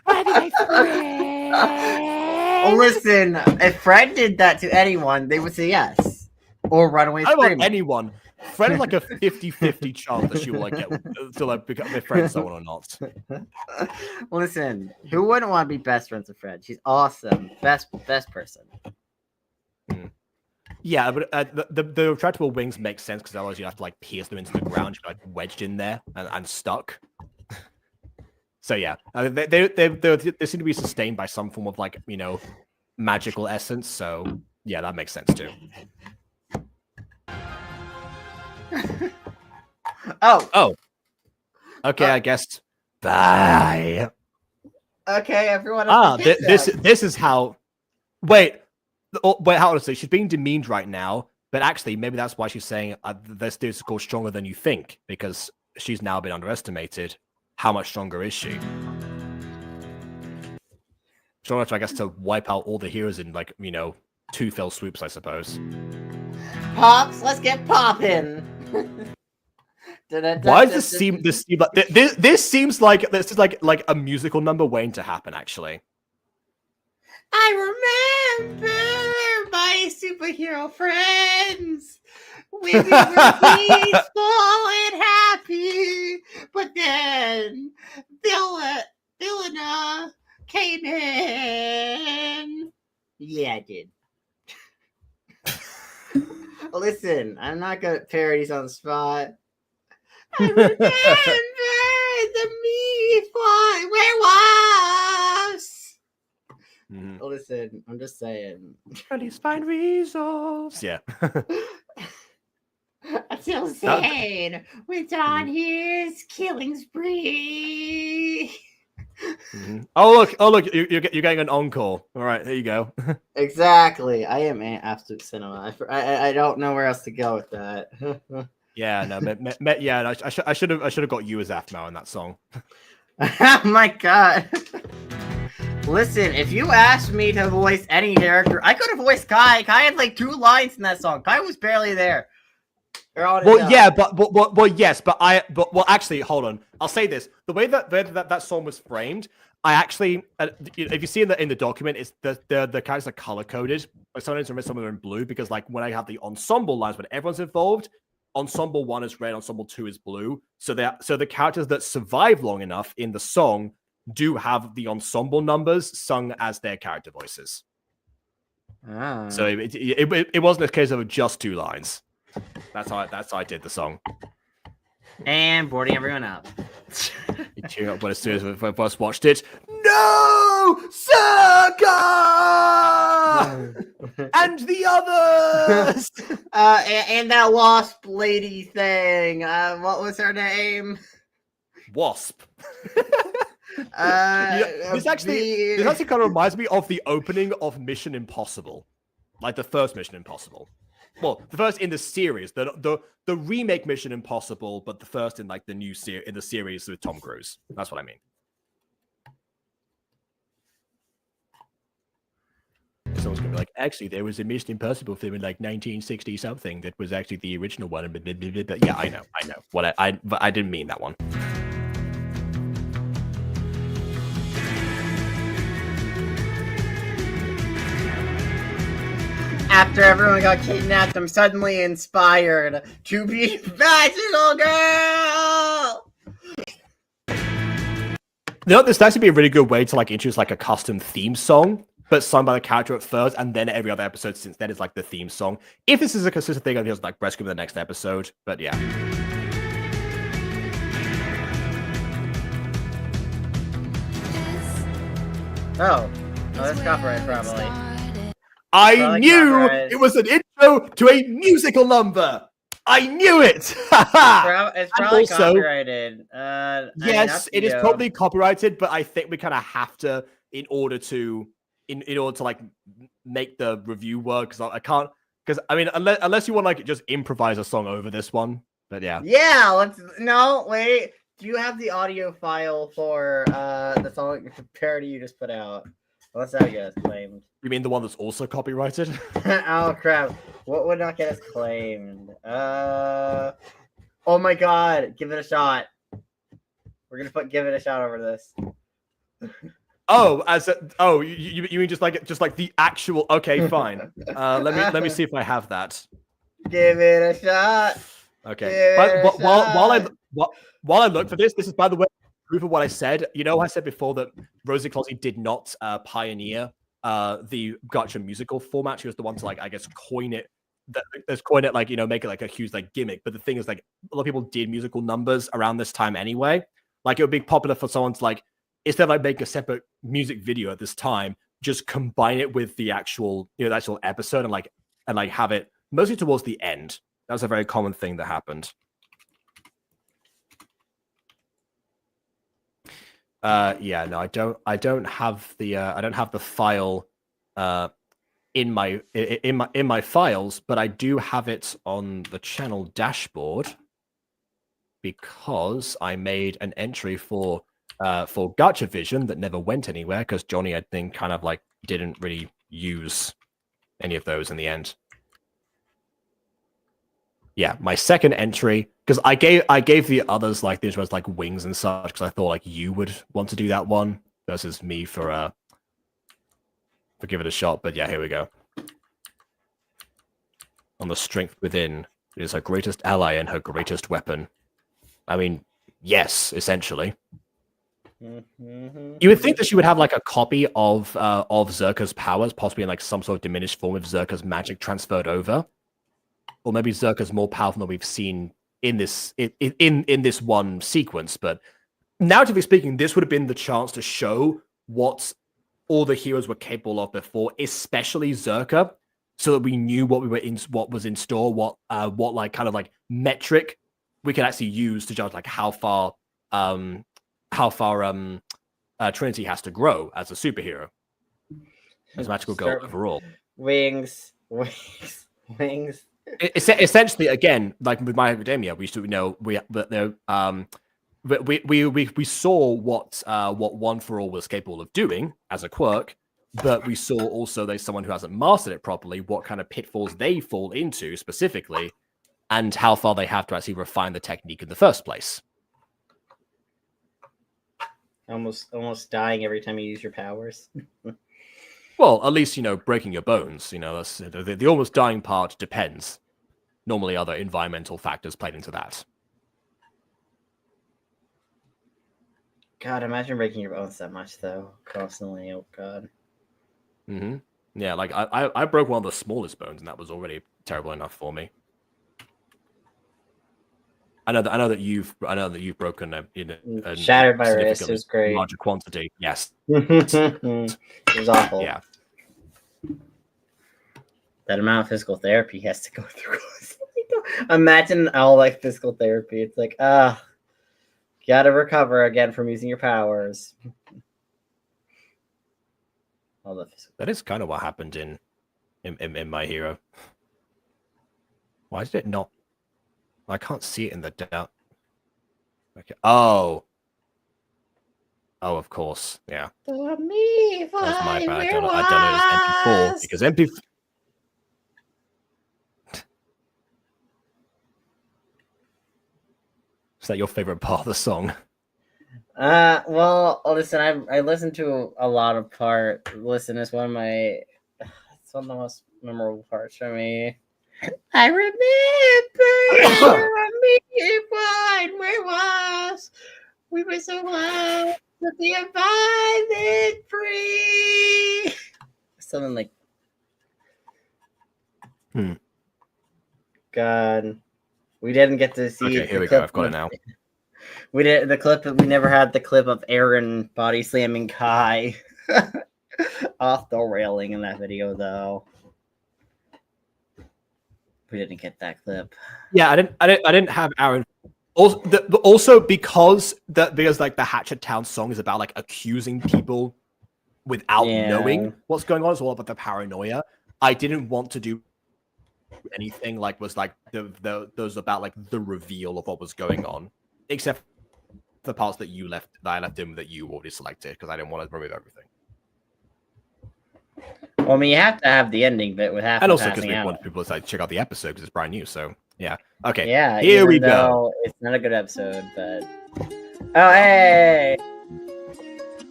want to be my friend? Listen, if Fred did that to anyone, they would say yes. Or run away I don't screaming. want anyone. Fred is like a 50-50 chance that she will like get to like become a friend with someone or not. Listen, who wouldn't want to be best friends with Fred? She's awesome. Best person. Yeah, but the retractable wings make sense because otherwise you have to like pierce them into the ground, you're like wedged in there and stuck. So yeah, they seem to be sustained by some form of like, you know, magical essence. So yeah, that makes sense too. Oh. Okay, I guess. Bye. Okay, everyone. This is how. Wait, how honestly, she's being demeaned right now, but actually, maybe that's why she's saying this dude's called stronger than you think, because she's now been underestimated. How much stronger is she? Strong enough, I guess, to wipe out all the heroes in like, you know, 2 fell swoops, I suppose. Pops, let's get poppin'. Why does this seem like this seems like this is like a musical number waiting to happen? Actually, I remember my superhero friends. We were peaceful and happy, but then Villana came in. Yeah, I did. Listen, I'm not good at parodies on the spot. I remember the werewolves. Listen, I'm just saying. Please find resolves. Yeah. Until Zane went on his killing spree. Oh look! You're getting an encore. All right, there you go. Exactly. I am an absolute cinema. I don't know where else to go with that. Yeah, no, yeah. I should have got you as Aphmau in that song. Oh my god. Listen, if you asked me to voice any character, I could have voiced Kai. Kai had like 2 lines in that song. Kai was barely there. Well, yeah, but yes, but actually, hold on. I'll say this: the way that song was framed, I actually, if you see in the document, it's the characters are color coded. Like sometimes some of them are in blue because like when I have the ensemble lines when everyone's involved, ensemble 1 is red, ensemble 2 is blue. So the characters that survive long enough in the song do have the ensemble numbers sung as their character voices. So it wasn't a case of just 2 lines. That's how I did the song. And boarding everyone up. You cheer up when as soon as I first watched it. No, Circa! And the others! And that wasp lady thing. What was her name? Wasp. This actually kind of reminds me of the opening of Mission Impossible. Like the first Mission Impossible. Well, the first in the series, the remake Mission Impossible, but the first in like the new in the series with Tom Cruise. That's what I mean. Someone's gonna be like, actually, there was a Mission Impossible film in like 1960 something that was actually the original one. But yeah, I know. But I didn't mean that one. After everyone got kidnapped, I'm suddenly inspired to be magical girl. You know, this actually be a really good way to like introduce like a custom theme song, but sung by the character at first, and then every other episode since then is like the theme song. If this is a consistent thing, I'll just like rescue the next episode. But yeah. Oh, that's copyright probably. I knew it was an intro to a musical number. I knew it. It's probably also, copyrighted. Yes, it is probably copyrighted, but I think we kind of have to in order to like make the review work, because I can't, because I mean unless you want like just improvise a song over this one, but yeah. Wait. Do you have the audio file for the song parody you just put out? Unless that gets claimed. You mean the one that's also copyrighted? Oh crap! What would not get us claimed? Oh my god! Give it a shot. We're gonna give it a shot over this. Oh, you mean just like the actual? Okay, fine. Let me see if I have that. Give it a shot. Okay. While I look for this is, by the way, proof of what I said. You know, I said before that Rosie Closey did not pioneer the Gacha musical format. She was the one to, like, I guess, coin it, like, you know, make it like a huge like gimmick. But the thing is, like, a lot of people did musical numbers around this time anyway. Like, it would be popular for someone to, like, instead of like making a separate music video at this time, just combine it with the actual, you know, the actual episode and have it mostly towards the end. That was a very common thing that happened. Yeah, no, I don't have the file in my files, but I do have it on the channel dashboard because I made an entry for Gacha Vision that never went anywhere because Johnny, I think, kind of like didn't really use any of those in the end. Yeah, my second entry, because I gave the others like these was like wings and such, because I thought like you would want to do that one versus me for give it a shot. But yeah, here we go. On the strength within is her greatest ally and her greatest weapon. I mean, yes, essentially. You would think that she would have like a copy of Zerka's powers, possibly in like some sort of diminished form of Zerka's magic transferred over. Or maybe Zerka's more powerful than we've seen in this in this one sequence. But narratively speaking, this would have been the chance to show what all the heroes were capable of before, especially Zerka, so that we knew what was in store, what like kind of like metric we could actually use to judge like how far Trinity has to grow as a superhero, as a magical goal overall. Wings. Essentially, again, like with My Academia, we saw what One for All was capable of doing as a quirk, but we saw also there's someone who hasn't mastered it properly, what kind of pitfalls they fall into specifically, and how far they have to actually refine the technique in the first place. Almost dying every time you use your powers. Well, at least, you know, breaking your bones, you know, that's the almost dying part depends. Normally other environmental factors played into that. God, imagine breaking your bones that much though, constantly. Oh God. Yeah, like I broke one of the smallest bones and that was already terrible enough for me. I know that you've broken a shattered my wrist. It was great. Larger quantity. Yes. It was awful. Yeah. That amount of physical therapy he has to go through. Imagine all like physical therapy. It's like, gotta recover again from using your powers. All the physical. That is kind of what happened in My Hero. Why did it not? I can't see it in the doubt. Okay. Oh, of course. Yeah. That was my bad. I done it as MP4 because MP4. Is that your favorite part of the song? Well, listen, I listened to a lot of parts. Listen, it's one of the most memorable parts for me. I remember we were so glad to be invited free. Something like God. We didn't get to see. Okay, here we go. I've got it now. We did the clip. We never had the clip of Aaron body slamming Kai off the railing in that video, though. We didn't get that clip. Yeah, I didn't have Aaron. Also because like the Hatchet Town song is about like accusing people without knowing what's going on. It's all about the paranoia. I didn't want to do anything like was like those about like the reveal of what was going on, except the parts that I left in that you already selected because I didn't want to remove everything. Well, I mean, you have to have the ending bit with half. And also because we want people to like check out the episode because it's brand new. So yeah, okay, yeah. Here we go. It's not a good episode, but oh hey,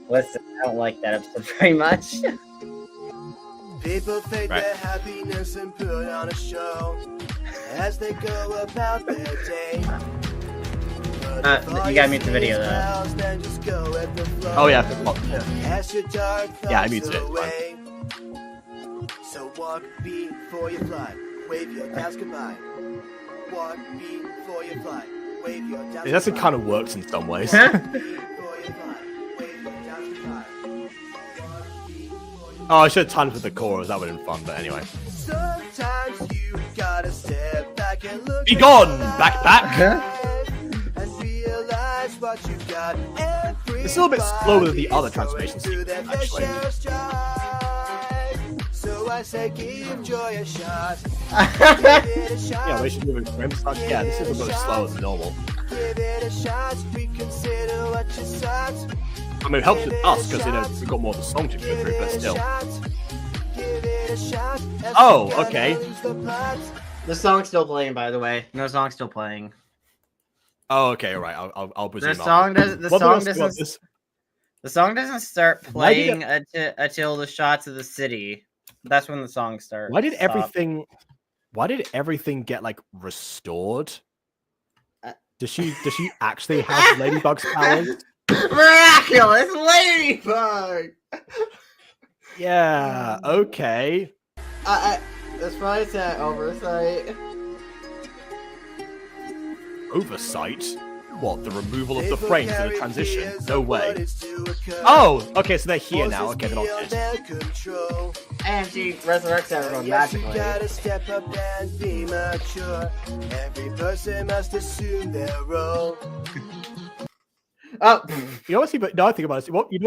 listen, I don't like that episode very much. People fake their happiness and put on a show as they go about their day. You gotta mute the video though. Oh yeah, yeah, I muted it. So walk before you fly, wave your doubts goodbye. Walk before you fly, wave your doubts. It actually kind of works in some ways. Oh, I should have timed with the chorus. That would have been fun, but anyway. Sometimes you gotta step back and look. Be gone, backpack. And realize what you got. It's a little bit slower than the other transformation sequence, actually. So I say, give joy a shot. Yeah, we should move it. Yeah, this is a little slower than normal. Give it a shot. Reconsider what you sought. I mean, it helps with us because we've got more of the song to go through, but still. Oh, okay. The song's still playing, by the way. No song's still playing. Oh, okay, all right. I'll presume. The song doesn't start playing until the shots of the city. That's when the song starts. Why did everything get like restored? Does she actually have Ladybug's powers? Miraculous Ladybug! Yeah, okay. That's probably an oversight. Oversight? What, the removal of the frames in the transition? No way. Oh, okay, so they're here now. Okay, they're not dead. And she resurrects everyone magically. You gotta step up and be mature. Every person must assume their role. Oh, you know what? But now I think about it. What you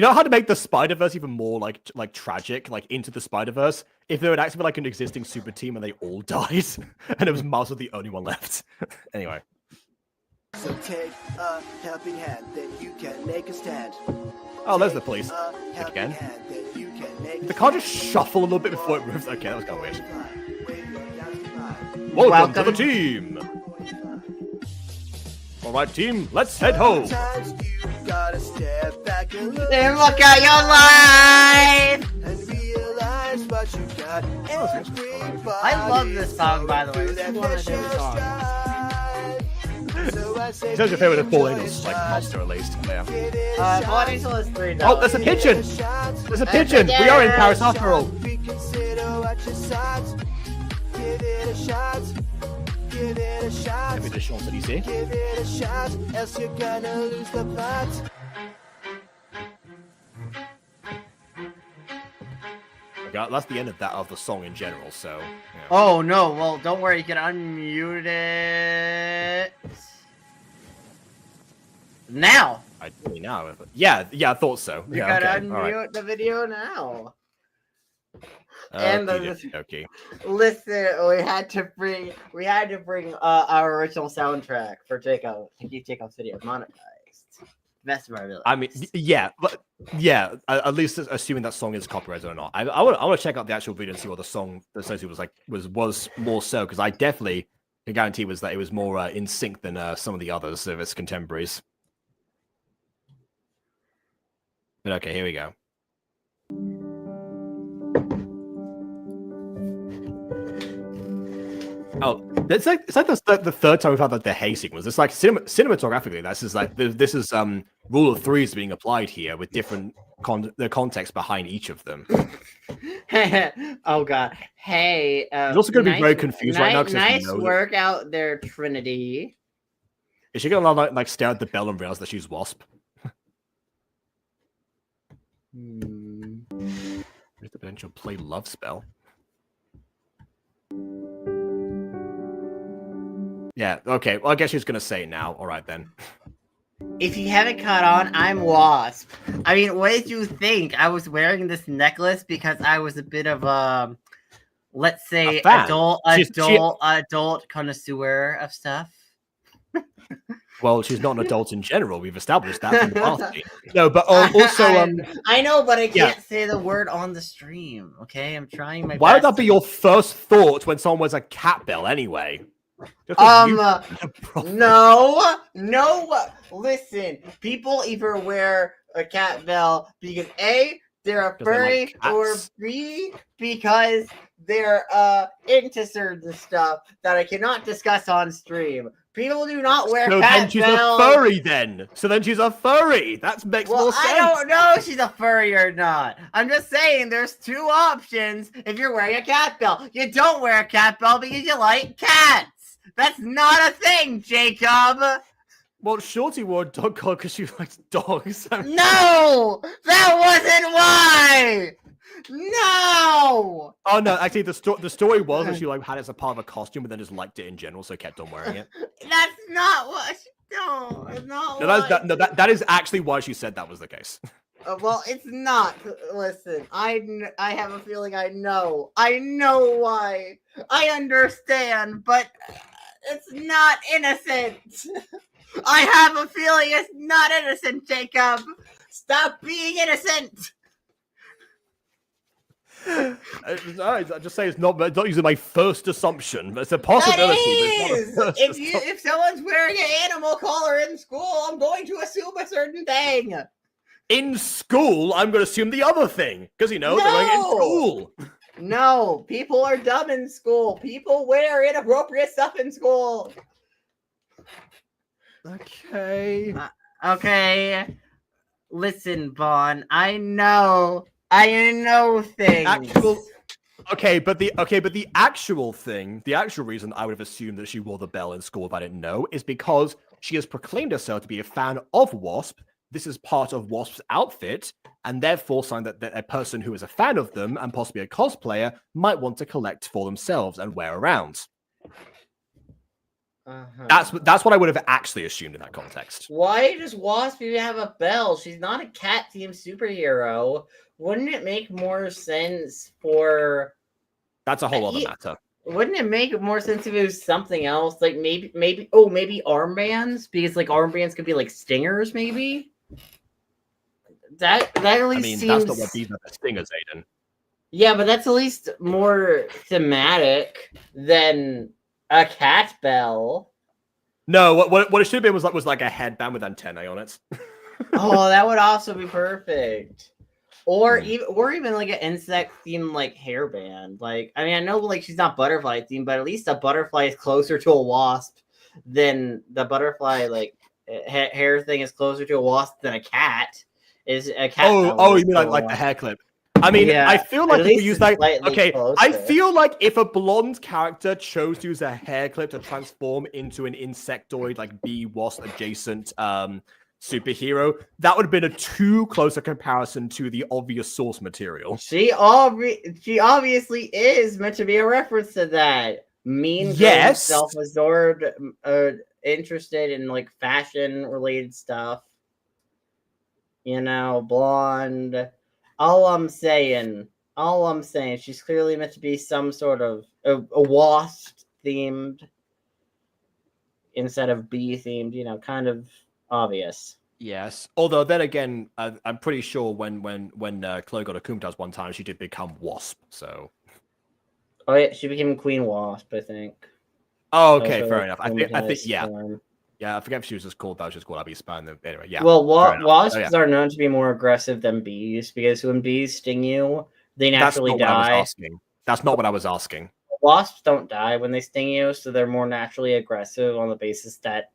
know how to make the Spider-Verse even more like tragic, like into the Spider-Verse? If there would actually be like an existing super team and they all died, and it was Miles was the only one left. Anyway. So take a helping hand, then you can make a stand. Oh, there's the police. Again. The car just shuffle a little bit before it moves. Okay, that was kind of weird. Welcome to the team. All right, team, let's head home. Then look at your life. And realize what you got. I love this song, by the way. This is one of my favorite songs. It's your favorite of Four Angels, like monster at least. Yeah. Four Angels is 3. Oh, there's a pigeon. There's a pigeon. We are in Paris after all. Maybe the Champs-Élysées. Give it a shot, else you're gonna lose the plot. That's the end of the song in general. So. Yeah. Oh no! Well, don't worry. You can unmute it now. I do now. Yeah, I thought so. You yeah, gotta okay. unmute the video now. And okay. Listen, we had to bring our original soundtrack for Jacob's video monetized. Best of our abilities. I mean, yeah, but yeah, at least assuming that song is copyrighted or not. I want to check out the actual video and see what the song associated was like was more so, because I definitely can guarantee was that it was more in sync than some of the others of its contemporaries. But okay, here we go. Oh, it's like the third time we've had like the hay sequence. It's like cinematographically, this is rule of threes being applied here with different the context behind each of them. Oh god, hey, it's also going to be very confused right now. Nice work out there, Trinity. Is she going to like stare at the bell and realize that she's Wasp? There's the potential play love spell. Yeah, okay. Well, I guess she's gonna say it now. All right, then. If you haven't caught on, I'm Wasp. I mean, what did you think? I was wearing this necklace because I was a bit of a, let's say, adult connoisseur of stuff. Well, she's not an adult in general. We've established that from the past. No, but also, I know, but I can't say the word on the stream. Okay, I'm trying my best. Why would that be your first thought when someone wears a cat bell anyway? No. Listen, people either wear a cat bell because A, they're a furry, or B, because they're into certain stuff that I cannot discuss on stream. People do not wear cat bells. So then she's a furry then. So then she's a furry. That makes more sense. I don't know if she's a furry or not. I'm just saying there's two options if you're wearing a cat bell. You don't wear a cat bell because you like cats. That's not a thing, Jacob. Well, Shorty wore a dog collar because she likes dogs. No! That wasn't why! No! Oh no, actually the story was that she had it as a part of a costume, but then just liked it in general, so kept on wearing it. That's not what. No, it's not. That is actually why she said that was the case. Well, it's not. Listen, I have a feeling I know. I know why. I understand, but it's not innocent. I have a feeling it's not innocent, Jacob. Stop being innocent. I just say it's not using my first assumption. It's a possibility. That is! If someone's wearing an animal collar in school, I'm going to assume a certain thing. In school, I'm going to assume the other thing. Because, they're wearing it in school. No, people are dumb in school. People wear inappropriate stuff in school. Okay. Okay. Listen, Vaughn, I know things. But the actual reason I would have assumed that she wore the bell in school if I didn't know is because she has proclaimed herself to be a fan of Wasp. This is part of Wasp's outfit, and therefore something that a person who is a fan of them and possibly a cosplayer might want to collect for themselves and wear around. That's what I would have actually assumed in that context. Why does Wasp even have a bell? She's not a cat themed superhero. Wouldn't it make more sense for? That's a whole other matter. Wouldn't it make more sense if it was something else? Like maybe armbands, because like armbands could be like stingers, maybe. That at least seems. That's not what these are, the stingers, Aiden. Yeah, but that's at least more thematic than a cat bell. No, what it should have been was like a headband with antennae on it. Oh, that would also be perfect. Or even like an insect themed like hairband. Like, I mean, I know like she's not butterfly themed, but at least a butterfly is closer to a wasp than the butterfly like hair thing is closer to a wasp than a cat. Is a cat? Oh, you mean like the hair clip? I mean, yeah, I feel like if we use that. Okay, closer. I feel like if a blonde character chose to use a hair clip to transform into an insectoid, like bee wasp adjacent superhero, that would have been a too close a comparison to the obvious source material. She obviously is meant to be a reference to that. Yes, self-absorbed, interested in like fashion related stuff. Blonde. All I'm saying, she's clearly meant to be some sort of a wasp themed instead of bee themed. Kind of obvious. Yes, although then again, I'm pretty sure when Chloe got a Kumtas one time, she did become Wasp. So. Oh yeah, she became Queen Wasp, I think. Oh, okay, fair enough. I think yeah. Form. Yeah, I forget if she was just called that. She was called Abby Spine. Anyway, yeah. Well, wasps are known to be more aggressive than bees because when bees sting you, they naturally die. That's not what I was asking. Wasps don't die when they sting you, so they're more naturally aggressive on the basis that.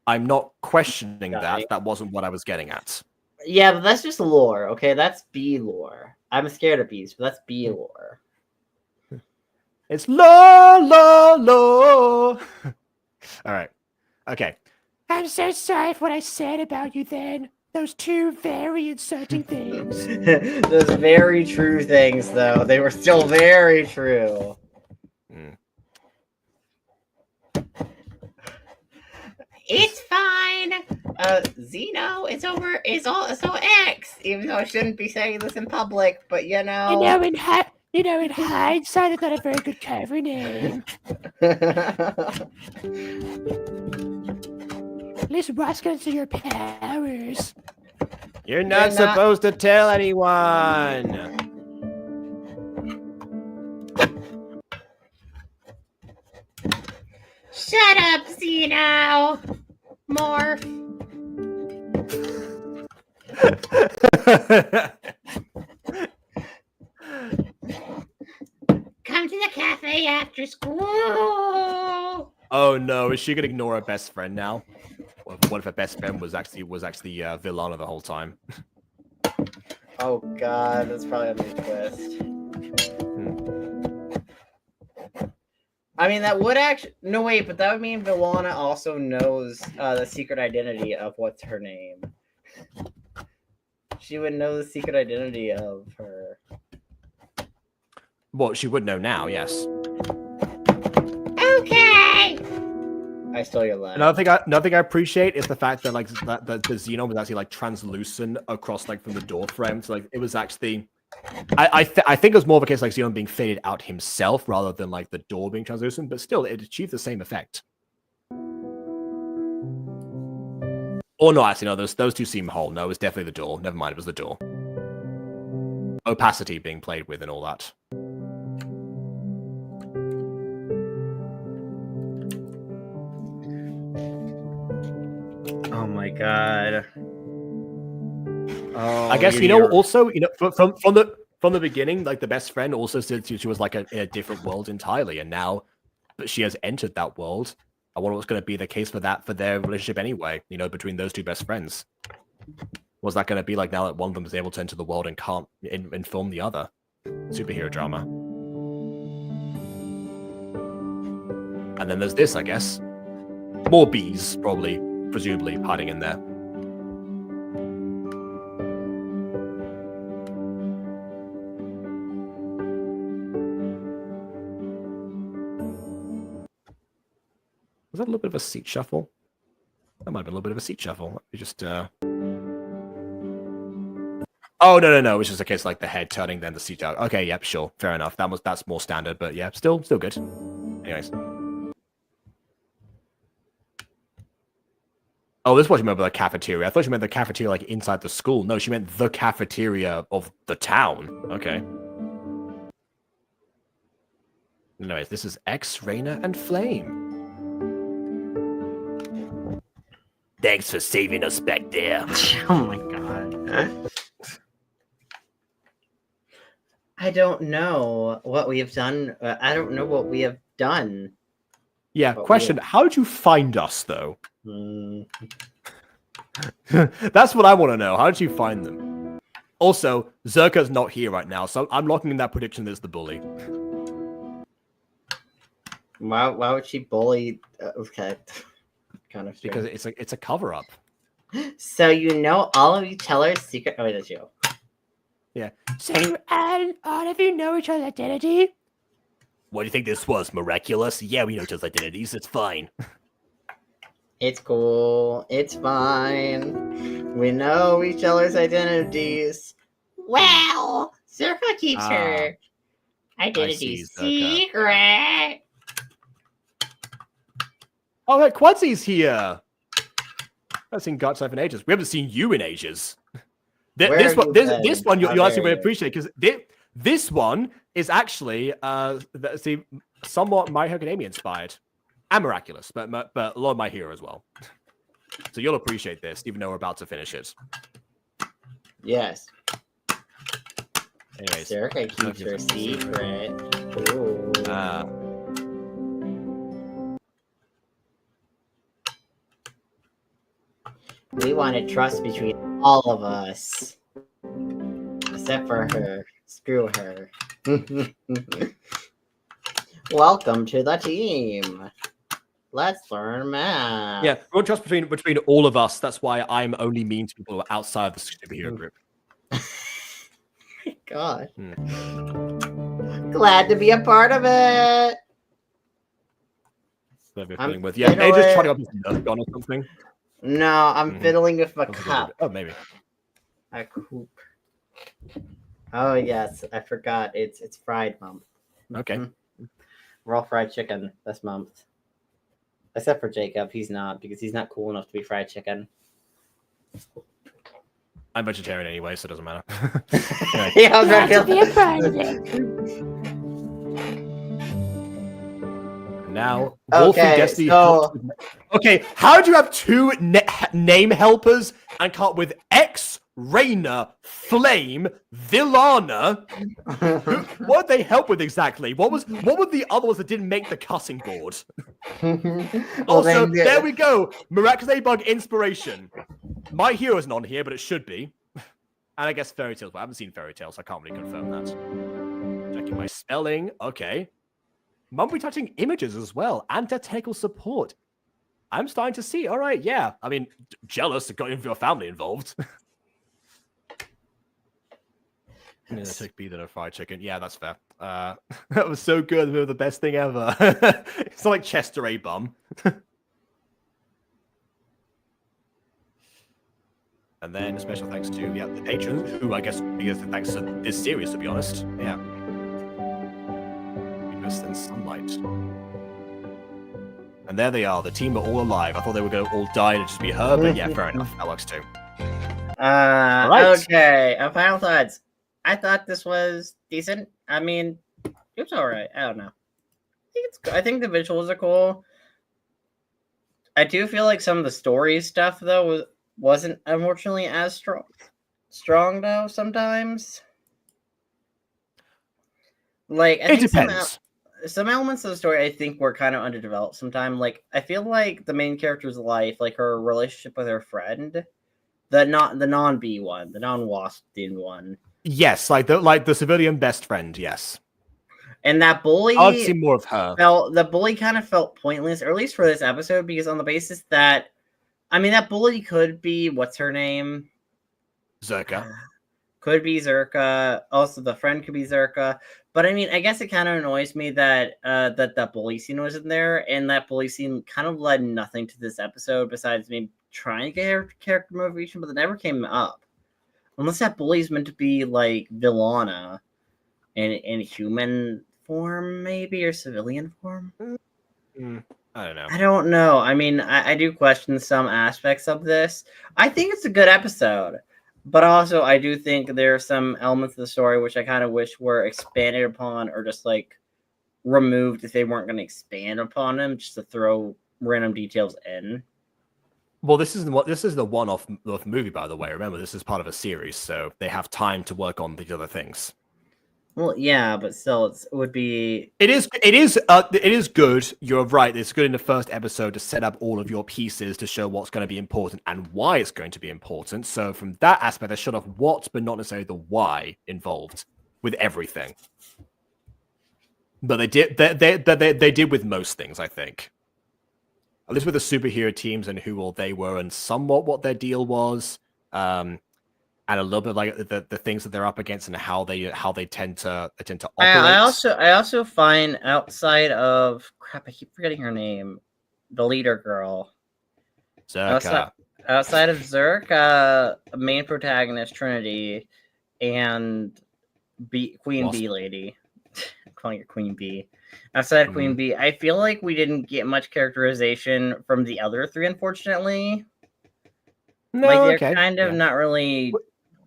I'm not questioning that. That wasn't what I was getting at. Yeah, but that's just lore, okay? That's bee lore. I'm scared of bees, but that's bee lore. It's la. All right. Okay. I'm so sorry for what I said about you then. Those two very insulting things. Those very true things, though. They were still very true. It's fine. Xeno is over. Is also X. Even though I shouldn't be saying this in public, but in hindsight, it's not a very good cover name. At least Ross can see your powers. You're not supposed to tell anyone. Shut up, Xeno. Morph. Come to the cafe after school. Oh no, is she gonna ignore her best friend now? What if her best friend was actually Villana the whole time? Oh god, that's probably a big twist. I mean, that would actually... No, wait, but that would mean Villana also knows the secret identity of what's her name. She would know the secret identity of her. Well, she would know now, yes. Okay! I stole your line. Another thing I appreciate is the fact that, like, that the Xenon was actually, like, translucent across, like, from the door frame. So, like, it was actually... I think it was more of a case like Xenon being faded out himself rather than like the door being translucent, but still it achieved the same effect. Or no, actually no, those two seem whole. No, it was definitely the door. Never mind, it was the door. Opacity being played with and all that. Oh my god. Oh, I guess also from the beginning, like the best friend also said she was like in a different world entirely, and now that she has entered that world, I wonder what's going to be the case for their relationship anyway. Between those two best friends, what's that going to be like now that one of them is able to enter the world and can't inform the other? Superhero drama. And then there's this, I guess, more bees presumably hiding in there. Was that a little bit of a seat shuffle? That might have been a little bit of a seat shuffle. Let me just, Oh, no. It was just a case like the head turning, then the seat out. Okay, yep, sure. Fair enough. That's more standard, but yeah, still good. Anyways. Oh, this is what you meant by the cafeteria. I thought you meant the cafeteria like inside the school. No, she meant the cafeteria of the town. Okay. Anyways, this is X, Raina, and Flame. Thanks for saving us back there. Oh my god. I don't know what we have done. I don't know what we have done. Yeah, question. How did you find us, though? That's what I want to know. How did you find them? Also, Zerka's not here right now, so I'm locking in that prediction that it's the bully. Why would she bully? Okay. Kind of because it's a cover-up. So all of each other's secret. Oh, wait, that's you. Yeah. So, all of you know each other's identity? What do you think this was? Miraculous? Yeah, we know each other's identities. It's fine. It's cool. It's fine. We know each other's identities. Well, Zerka keeps her identity secret. Oh, hey, Quadsy's here. I've seen Gacha in ages. We haven't seen you in ages. This one you'll actually really appreciate because this one is actually somewhat My Hero Academia inspired and Miraculous, but a lot of My Hero as well. So you'll appreciate this, even though we're about to finish it. Yes. Anyways, Zerka keeps her secret. Ooh. We wanted trust between all of us. Except for her. Screw her. Welcome to the team. Let's learn math. Yeah, we want trust between all of us. That's why I'm only mean to people outside the superhero group. God. Glad to be a part of it. Everything with they just trying to go Nerf gun or something. No, I'm fiddling with a cup. Oh, maybe. A coop. Oh yes, I forgot. It's Fried month. Okay. Raw fried chicken this month. Except for Jacob, he's not because he's not cool enough to be fried chicken. I'm vegetarian anyway, so it doesn't matter. Yeah, I'm to be a part of it. Now, Wolfie Destiny. So... Okay, how do you have two name helpers and come up with X, Raina, Flame, Villana? What did they help with exactly? What were the other ones that didn't make the cutting board? Also, there we go. Miraculous Bug inspiration. My Hero isn't on here, but it should be. And I guess Fairy Tales, but I haven't seen Fairy Tales, so I can't really confirm that. Checking my spelling. Okay. Mumble touching images as well, and technical support. I'm starting to see. All right, yeah. I mean, jealous of got your family involved. It took me than a fried chicken. Yeah, that's fair. That was so good. It was the best thing ever. It's not like Chester A. Bum. And then special thanks to the patrons, who I guess because thanks to this series, to be honest. Yeah. Invest in sunlight. And there they are. The team are all alive. I thought they were going to all die and just be her, but yeah, fair enough. That works too. Right. Okay. Final thoughts. I thought this was decent. I mean, it was all right. I don't know. I think the visuals are cool. I do feel like some of the story stuff though wasn't unfortunately as strong though. Sometimes, like it depends. Some elements of the story I think were kind of underdeveloped sometimes. Like I feel like the main character's life, like her relationship with her friend, the non-B one, the non-Waspin one. Yes, like the civilian best friend, yes. And that bully I'd see more of her. The bully kind of felt pointless, or at least for this episode, because on the basis that I mean that bully could be what's her name? Zerka. Could be Zerka. Also the friend could be Zerka. But I mean, I guess it kind of annoys me that that bully scene was in there, and that bully scene kind of led nothing to this episode besides me trying to get her character motivation, but it never came up. Unless that bully's meant to be like Villana in human form, maybe, or civilian form. I don't know. I don't know. I mean, I do question some aspects of this. I think it's a good episode. But also, I do think there are some elements of the story which I kind of wish were expanded upon or just like removed if they weren't going to expand upon them, just to throw random details in. Well, this is the one-off movie, by the way. Remember, this is part of a series, so they have time to work on these other things. Well, yeah, but still, it would be. It is good. You're right. It's good in the first episode to set up all of your pieces to show what's going to be important and why it's going to be important. So from that aspect, they showed off what, but not necessarily the why involved with everything. But they did with most things, I think. At least with the superhero teams and who all they were, and somewhat what their deal was. And a little bit like the things that they're up against and how they tend to operate. I also find outside of crap, I keep forgetting her name, the leader girl. Zerka. Outside of Zerka, main protagonist Trinity and Queen Bee lady. I'm calling her Queen Bee. Outside of Queen Bee, I feel like we didn't get much characterization from the other three, unfortunately. No, like they're kind of not really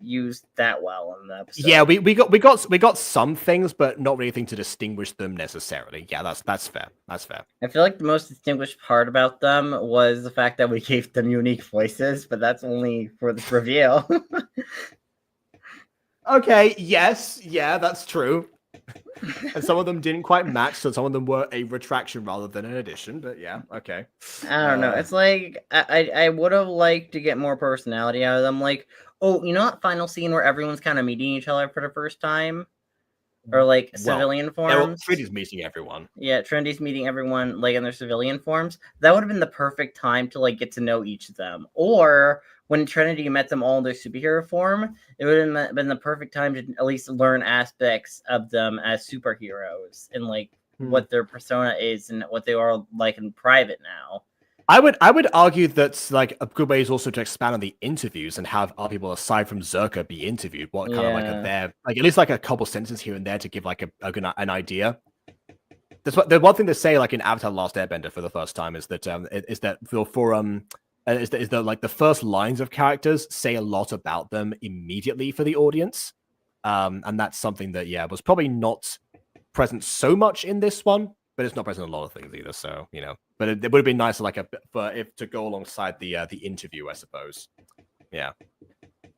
used that well in the episode. Yeah, we got some things, but not really anything to distinguish them necessarily. Yeah, that's fair. That's fair. I feel like the most distinguished part about them was the fact that we gave them unique voices, but that's only for this reveal. Okay, yes, yeah, that's true. And some of them didn't quite match, so some of them were a retraction rather than an addition, but yeah, okay. I don't know. It's like I would have liked to get more personality out of them. Like, oh, you know that final scene where everyone's kind of meeting each other for the first time? Or like civilian forms? Trinity's meeting everyone. Yeah, Trinity's meeting everyone like in their civilian forms. That would have been the perfect time to like get to know each of them. Or when Trinity met them all in their superhero form, it would have been the perfect time to at least learn aspects of them as superheroes and like what their persona is and what they are like in private now. I would argue that like a good way is also to expand on the interviews and have other people aside from Zerka be interviewed. What kind of like are there, like at least like a couple sentences here and there to give like an idea. The one thing to say like in Avatar: The Last Airbender for the first time is that like the first lines of characters say a lot about them immediately for the audience, and that's something that was probably not present so much in this one. But it's not present in a lot of things either, so But it would have been nicer, like to go alongside the interview, I suppose. Yeah,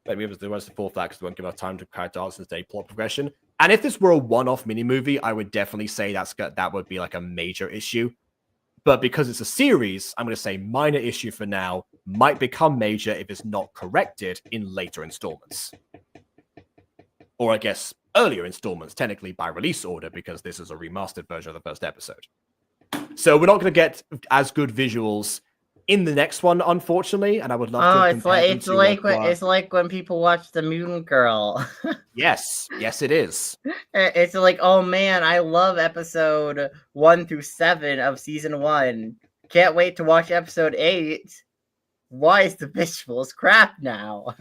maybe it was the rest of the fourth act because they won't give us time to character arcs and plot progression. And if this were a one-off mini movie, I would definitely say that would be like a major issue. But because it's a series, I'm going to say minor issue for now. Might become major if it's not corrected in later installments, or I guess earlier installments, technically by release order, because this is a remastered version of the first episode. So we're not going to get as good visuals in the next one, unfortunately. And I would love to. It's like when people watch The Mutant Girl. yes, it is. It's like, oh man, I love episode 1 through 7 of season 1. Can't wait to watch episode 8. Why is the visuals crap now?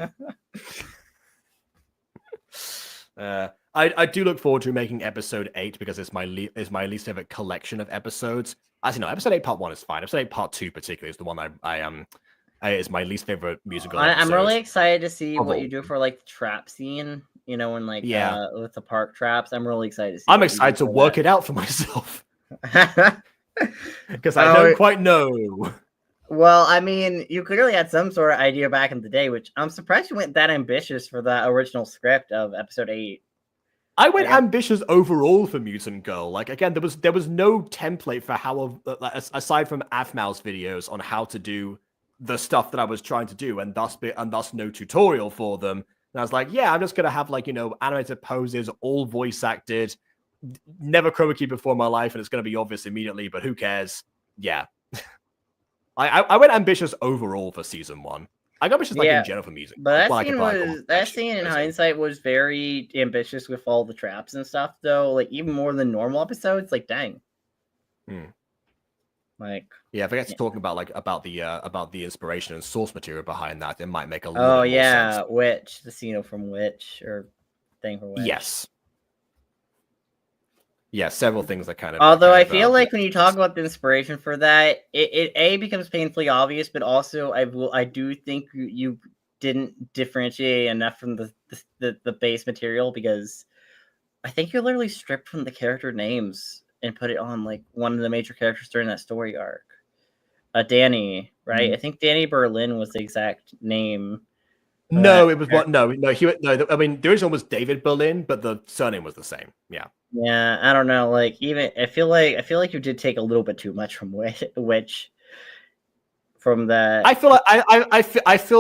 I do look forward to making episode 8 because it's my least favorite collection of episodes. Actually, no, episode 8 part 1 is fine. Episode 8 part 2 particularly is the one is my least favorite musical. I'm really excited to see what you do for like the trap scene. When like with the park traps. I'm really excited to see. I'm excited to work it out for myself because I don't quite know. Well, I mean, you clearly had some sort of idea back in the day, which I'm surprised you went that ambitious for the original script of episode 8. I went ambitious overall for Mutant Girl. Like again, there was no template for how, aside from Aphmau's videos on how to do the stuff that I was trying to do, and thus no tutorial for them. And I was like, I'm just gonna have like animated poses, all voice acted, never chroma key before in my life, and it's gonna be obvious immediately. But who cares? Yeah, I went ambitious overall for season 1. I got ambitious like in general for music. But that scene in hindsight was very ambitious with all the traps and stuff, though. Like even more than normal episodes. Like dang. Like I forget to talk about the inspiration and source material behind that. It might make a little more sense. Witch, the scene from Witch or thing for Witch. Yes. Yeah, several things that kind of. Although I feel like when you talk about the inspiration for that, it becomes painfully obvious, but also I do think you didn't differentiate enough from the base material, because I think you literally stripped from the character names and put it on like one of the major characters during that story arc. Danny, right? I think Danny Berlin was the exact name. No, it was what? No. I mean, the original was David Berlin, but the surname was the same. Yeah. Yeah, I don't know. Like, even I feel like you did take a little bit too much from Witch. From that, I feel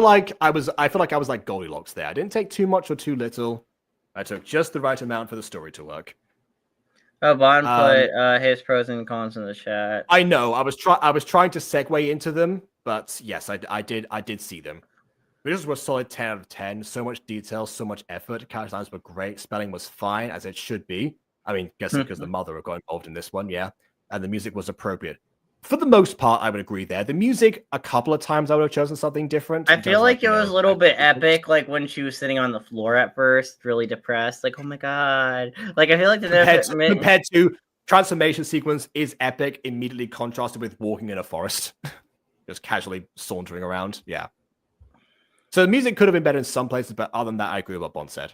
like I was like Goldilocks there. I didn't take too much or too little. I took just the right amount for the story to work. Oh, Bond put his pros and cons in the chat. I know. I was trying to segue into them, but yes, I did see them. Videos were a solid 10 out of 10. So much detail, so much effort. Character designs were great. Spelling was fine, as it should be. I mean, guessing because the mother got involved in this one, and the music was appropriate. For the most part, I would agree there. The music, a couple of times I would have chosen something different. I feel like it was a little bit epic, like when she was sitting on the floor at first, really depressed, like, oh my god. Like, I feel like compared to transformation sequence is epic, immediately contrasted with walking in a forest. Just casually sauntering around. Yeah. So the music could have been better in some places, but other than that, I agree with what Bond said.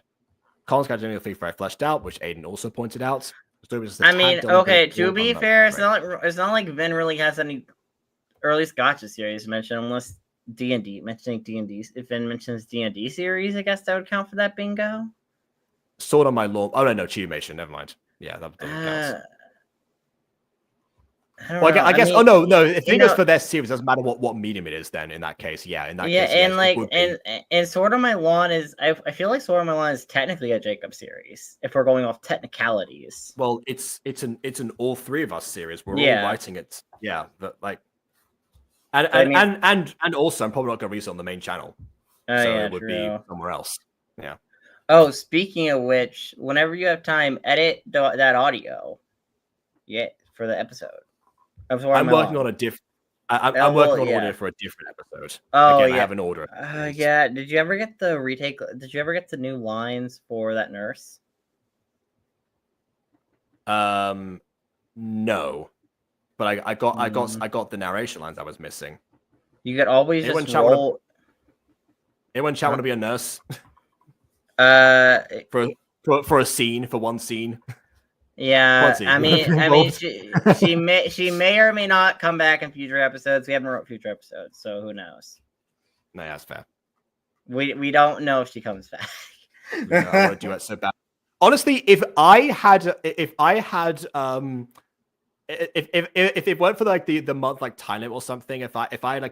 Colin's got generally feel very fleshed out, which Aiden also pointed out. I mean, okay, to be fair, it's not like Vin really has any, or at least Gacha series mentioned, unless D&D, mentioning D&D. If Vin mentions D&D series, I guess that would count for that bingo. Sword on My Lawn. Oh, no, Chimation. Never mind. Yeah, that doesn't count. I guess. Oh no! If it goes for their series, it doesn't matter what medium it is. Then in that case, and Sword on My Lawn is. I feel like Sword on My Lawn is technically a Jacob series if we're going off technicalities. Well, it's an all three of us series. We're all writing it. Yeah, but like, and also, I'm probably not going to release it on the main channel, so it would be somewhere else. Yeah. Oh, speaking of which, whenever you have time, edit that audio. yet for the episode. I'm working on a different. I'm working on order for a different episode. Oh, Again, I have an order. Yeah. Did you ever get the retake? Did you ever get the new lines for that nurse? No, but I got the narration lines I was missing. You could always just roll. Anyone chat want to be a nurse? For a scene, for one scene. Yeah, I mean, she may or may not come back in future episodes. We haven't wrote future episodes, so who knows? No, that's fair. We don't know if she comes back. I want to do it so bad. Honestly, if it weren't for like the month like time limit or something, if I had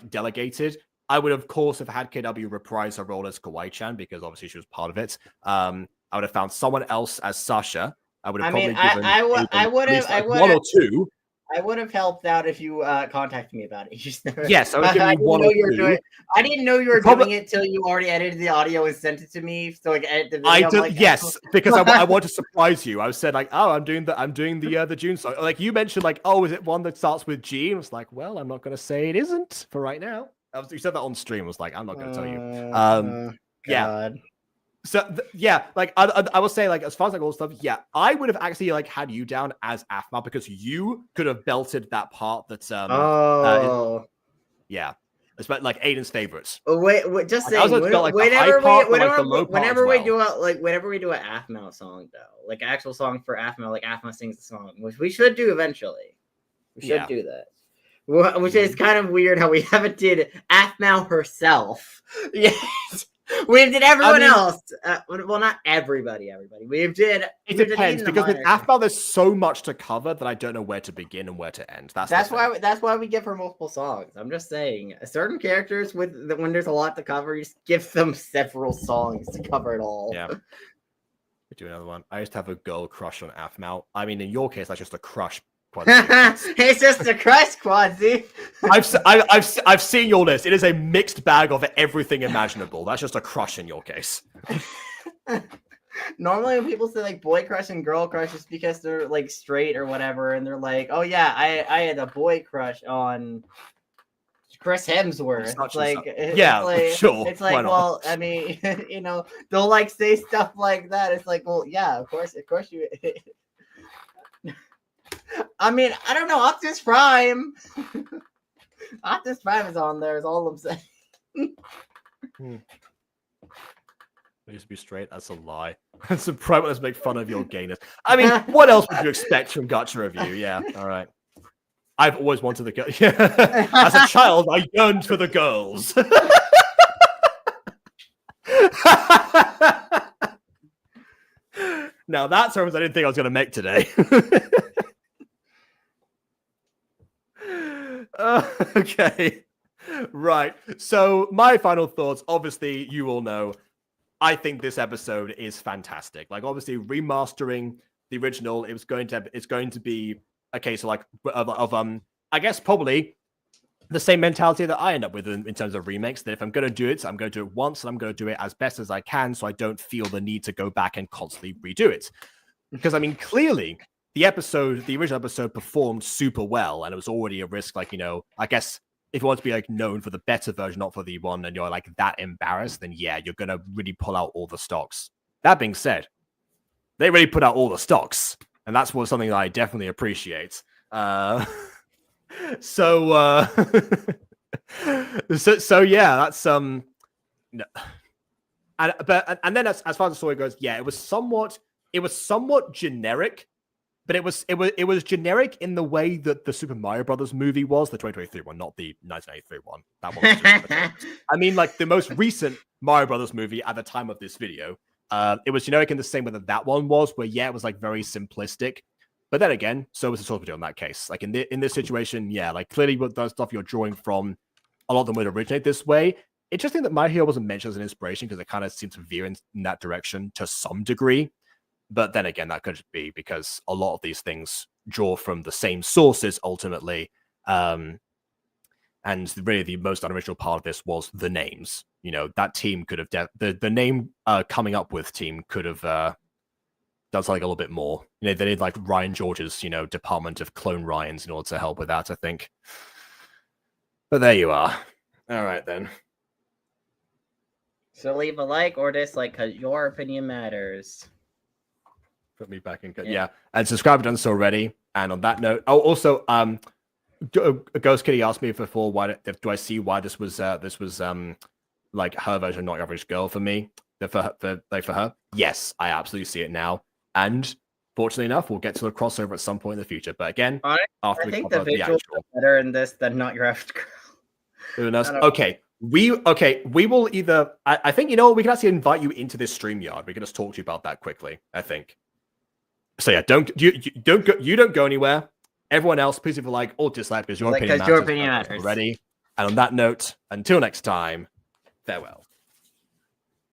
delegated, I would of course have had KW reprise her role as Kawaii-chan because obviously she was part of it. I would have found someone else as Sasha. I would have probably given one or two. I would have helped out if you contacted me about it. You just never... Yes, I would give you one or two. I didn't know you were doing it till you already edited the audio and sent it to me. So like edit the video. Yes, because I want to surprise you. I said like, oh, I'm doing the June song. Like you mentioned, like, oh, is it one that starts with G? And I was like, well, I'm not going to say it isn't for right now. You said that on stream. I was like, I'm not going to tell you. Yeah. So like I will say, like, as far as like all stuff, I would have actually like had you down as Aphmau because you could have belted that part that's it's like Aiden's favorites. Wait, just saying. Whenever we do an Aphmau song though, like an actual song for Aphmau, like Aphmau sings the song, which we should do eventually. We should do that. Which is kind of weird how we haven't did Aphmau herself. Yes. We did everyone else. Well, not everybody. We did. It depends because with Aphmau, there's so much to cover that I don't know where to begin and where to end. That's why we give her multiple songs. I'm just saying, certain characters when there's a lot to cover, you just give them several songs to cover it all. Yeah. We do another one. I used to have a girl crush on Aphmau. I mean, in your case, that's just a crush. It's just a crush, Quadzy. I've seen your list. It is a mixed bag of everything imaginable. That's just a crush in your case. Normally, when people say like boy crush and girl crush, it's because they're like straight or whatever, and they're like, "Oh yeah, I had a boy crush on Chris Hemsworth." Sure. It's like, well, I mean, they'll like say stuff like that. It's like, well, yeah, of course you. I mean, I don't know. Optimus Prime. Optimus Prime is on there, is all I'm saying. I used to be straight. That's a lie. That's a prime. Let's make fun of your gayness. I mean, what else would you expect from Gacha Review? Yeah, all right. I've always wanted the girl. Yeah. As a child, I yearned for the girls. Now that's something I didn't think I was going to make today. Okay, right. So my final thoughts. Obviously, you all know. I think this episode is fantastic. Like, obviously, remastering the original, it's going to be a case of like I guess probably the same mentality that I end up with in terms of remakes. That if I'm going to do it, I'm going to do it once, and I'm going to do it as best as I can, so I don't feel the need to go back and constantly redo it. Because I mean, clearly. The original episode performed super well, and it was already a risk, like, I guess if you want to be like known for the better version, not for the one, and you're like that embarrassed, then yeah, you're going to really pull out all the stocks. That being said, they really put out all the stocks, and that's something that I definitely appreciate. So yeah, that's no. And then as far as the story goes, yeah, it was somewhat generic. But it was generic in the way that the Super Mario Brothers movie was, the 2023 one, not the 1983 one. That one was just I mean, like the most recent Mario Brothers movie at the time of this video. It was generic in the same way that one was, where yeah, it was like very simplistic. But then again, so was the source video in that case. Like in this situation, yeah, like clearly what the stuff you're drawing from, a lot of them would originate this way. Interesting that My Hero wasn't mentioned as an inspiration because it kind of seemed to veer in that direction to some degree. But then again, that could be because a lot of these things draw from the same sources ultimately. And really the most unoriginal part of this was the names. That team could have... the name coming up with team could have does like a little bit more. You know, they need like Ryan George's, you know, department of clone Ryans in order to help with that, I think. But there you are. All right then. So leave a like or dislike because your opinion matters. Put me back in. Yeah, and subscribe if you've done so already. And on that note, also, Ghost Kitty asked me before, do I see why this was like her version of Not Your Average Girl for me? For her? Yes, I absolutely see it now. And fortunately enough, we'll get to a crossover at some point in the future. But again, I think the visuals are better in this than Not Your Average Girl. Okay. We will either. I think, you know, we can actually invite you into this StreamYard. We can just talk to you about that quickly, I think. So yeah, you don't go anywhere. Everyone else, please leave a like or dislike because your opinion matters. Your opinion matters already. And on that note, until next time, farewell.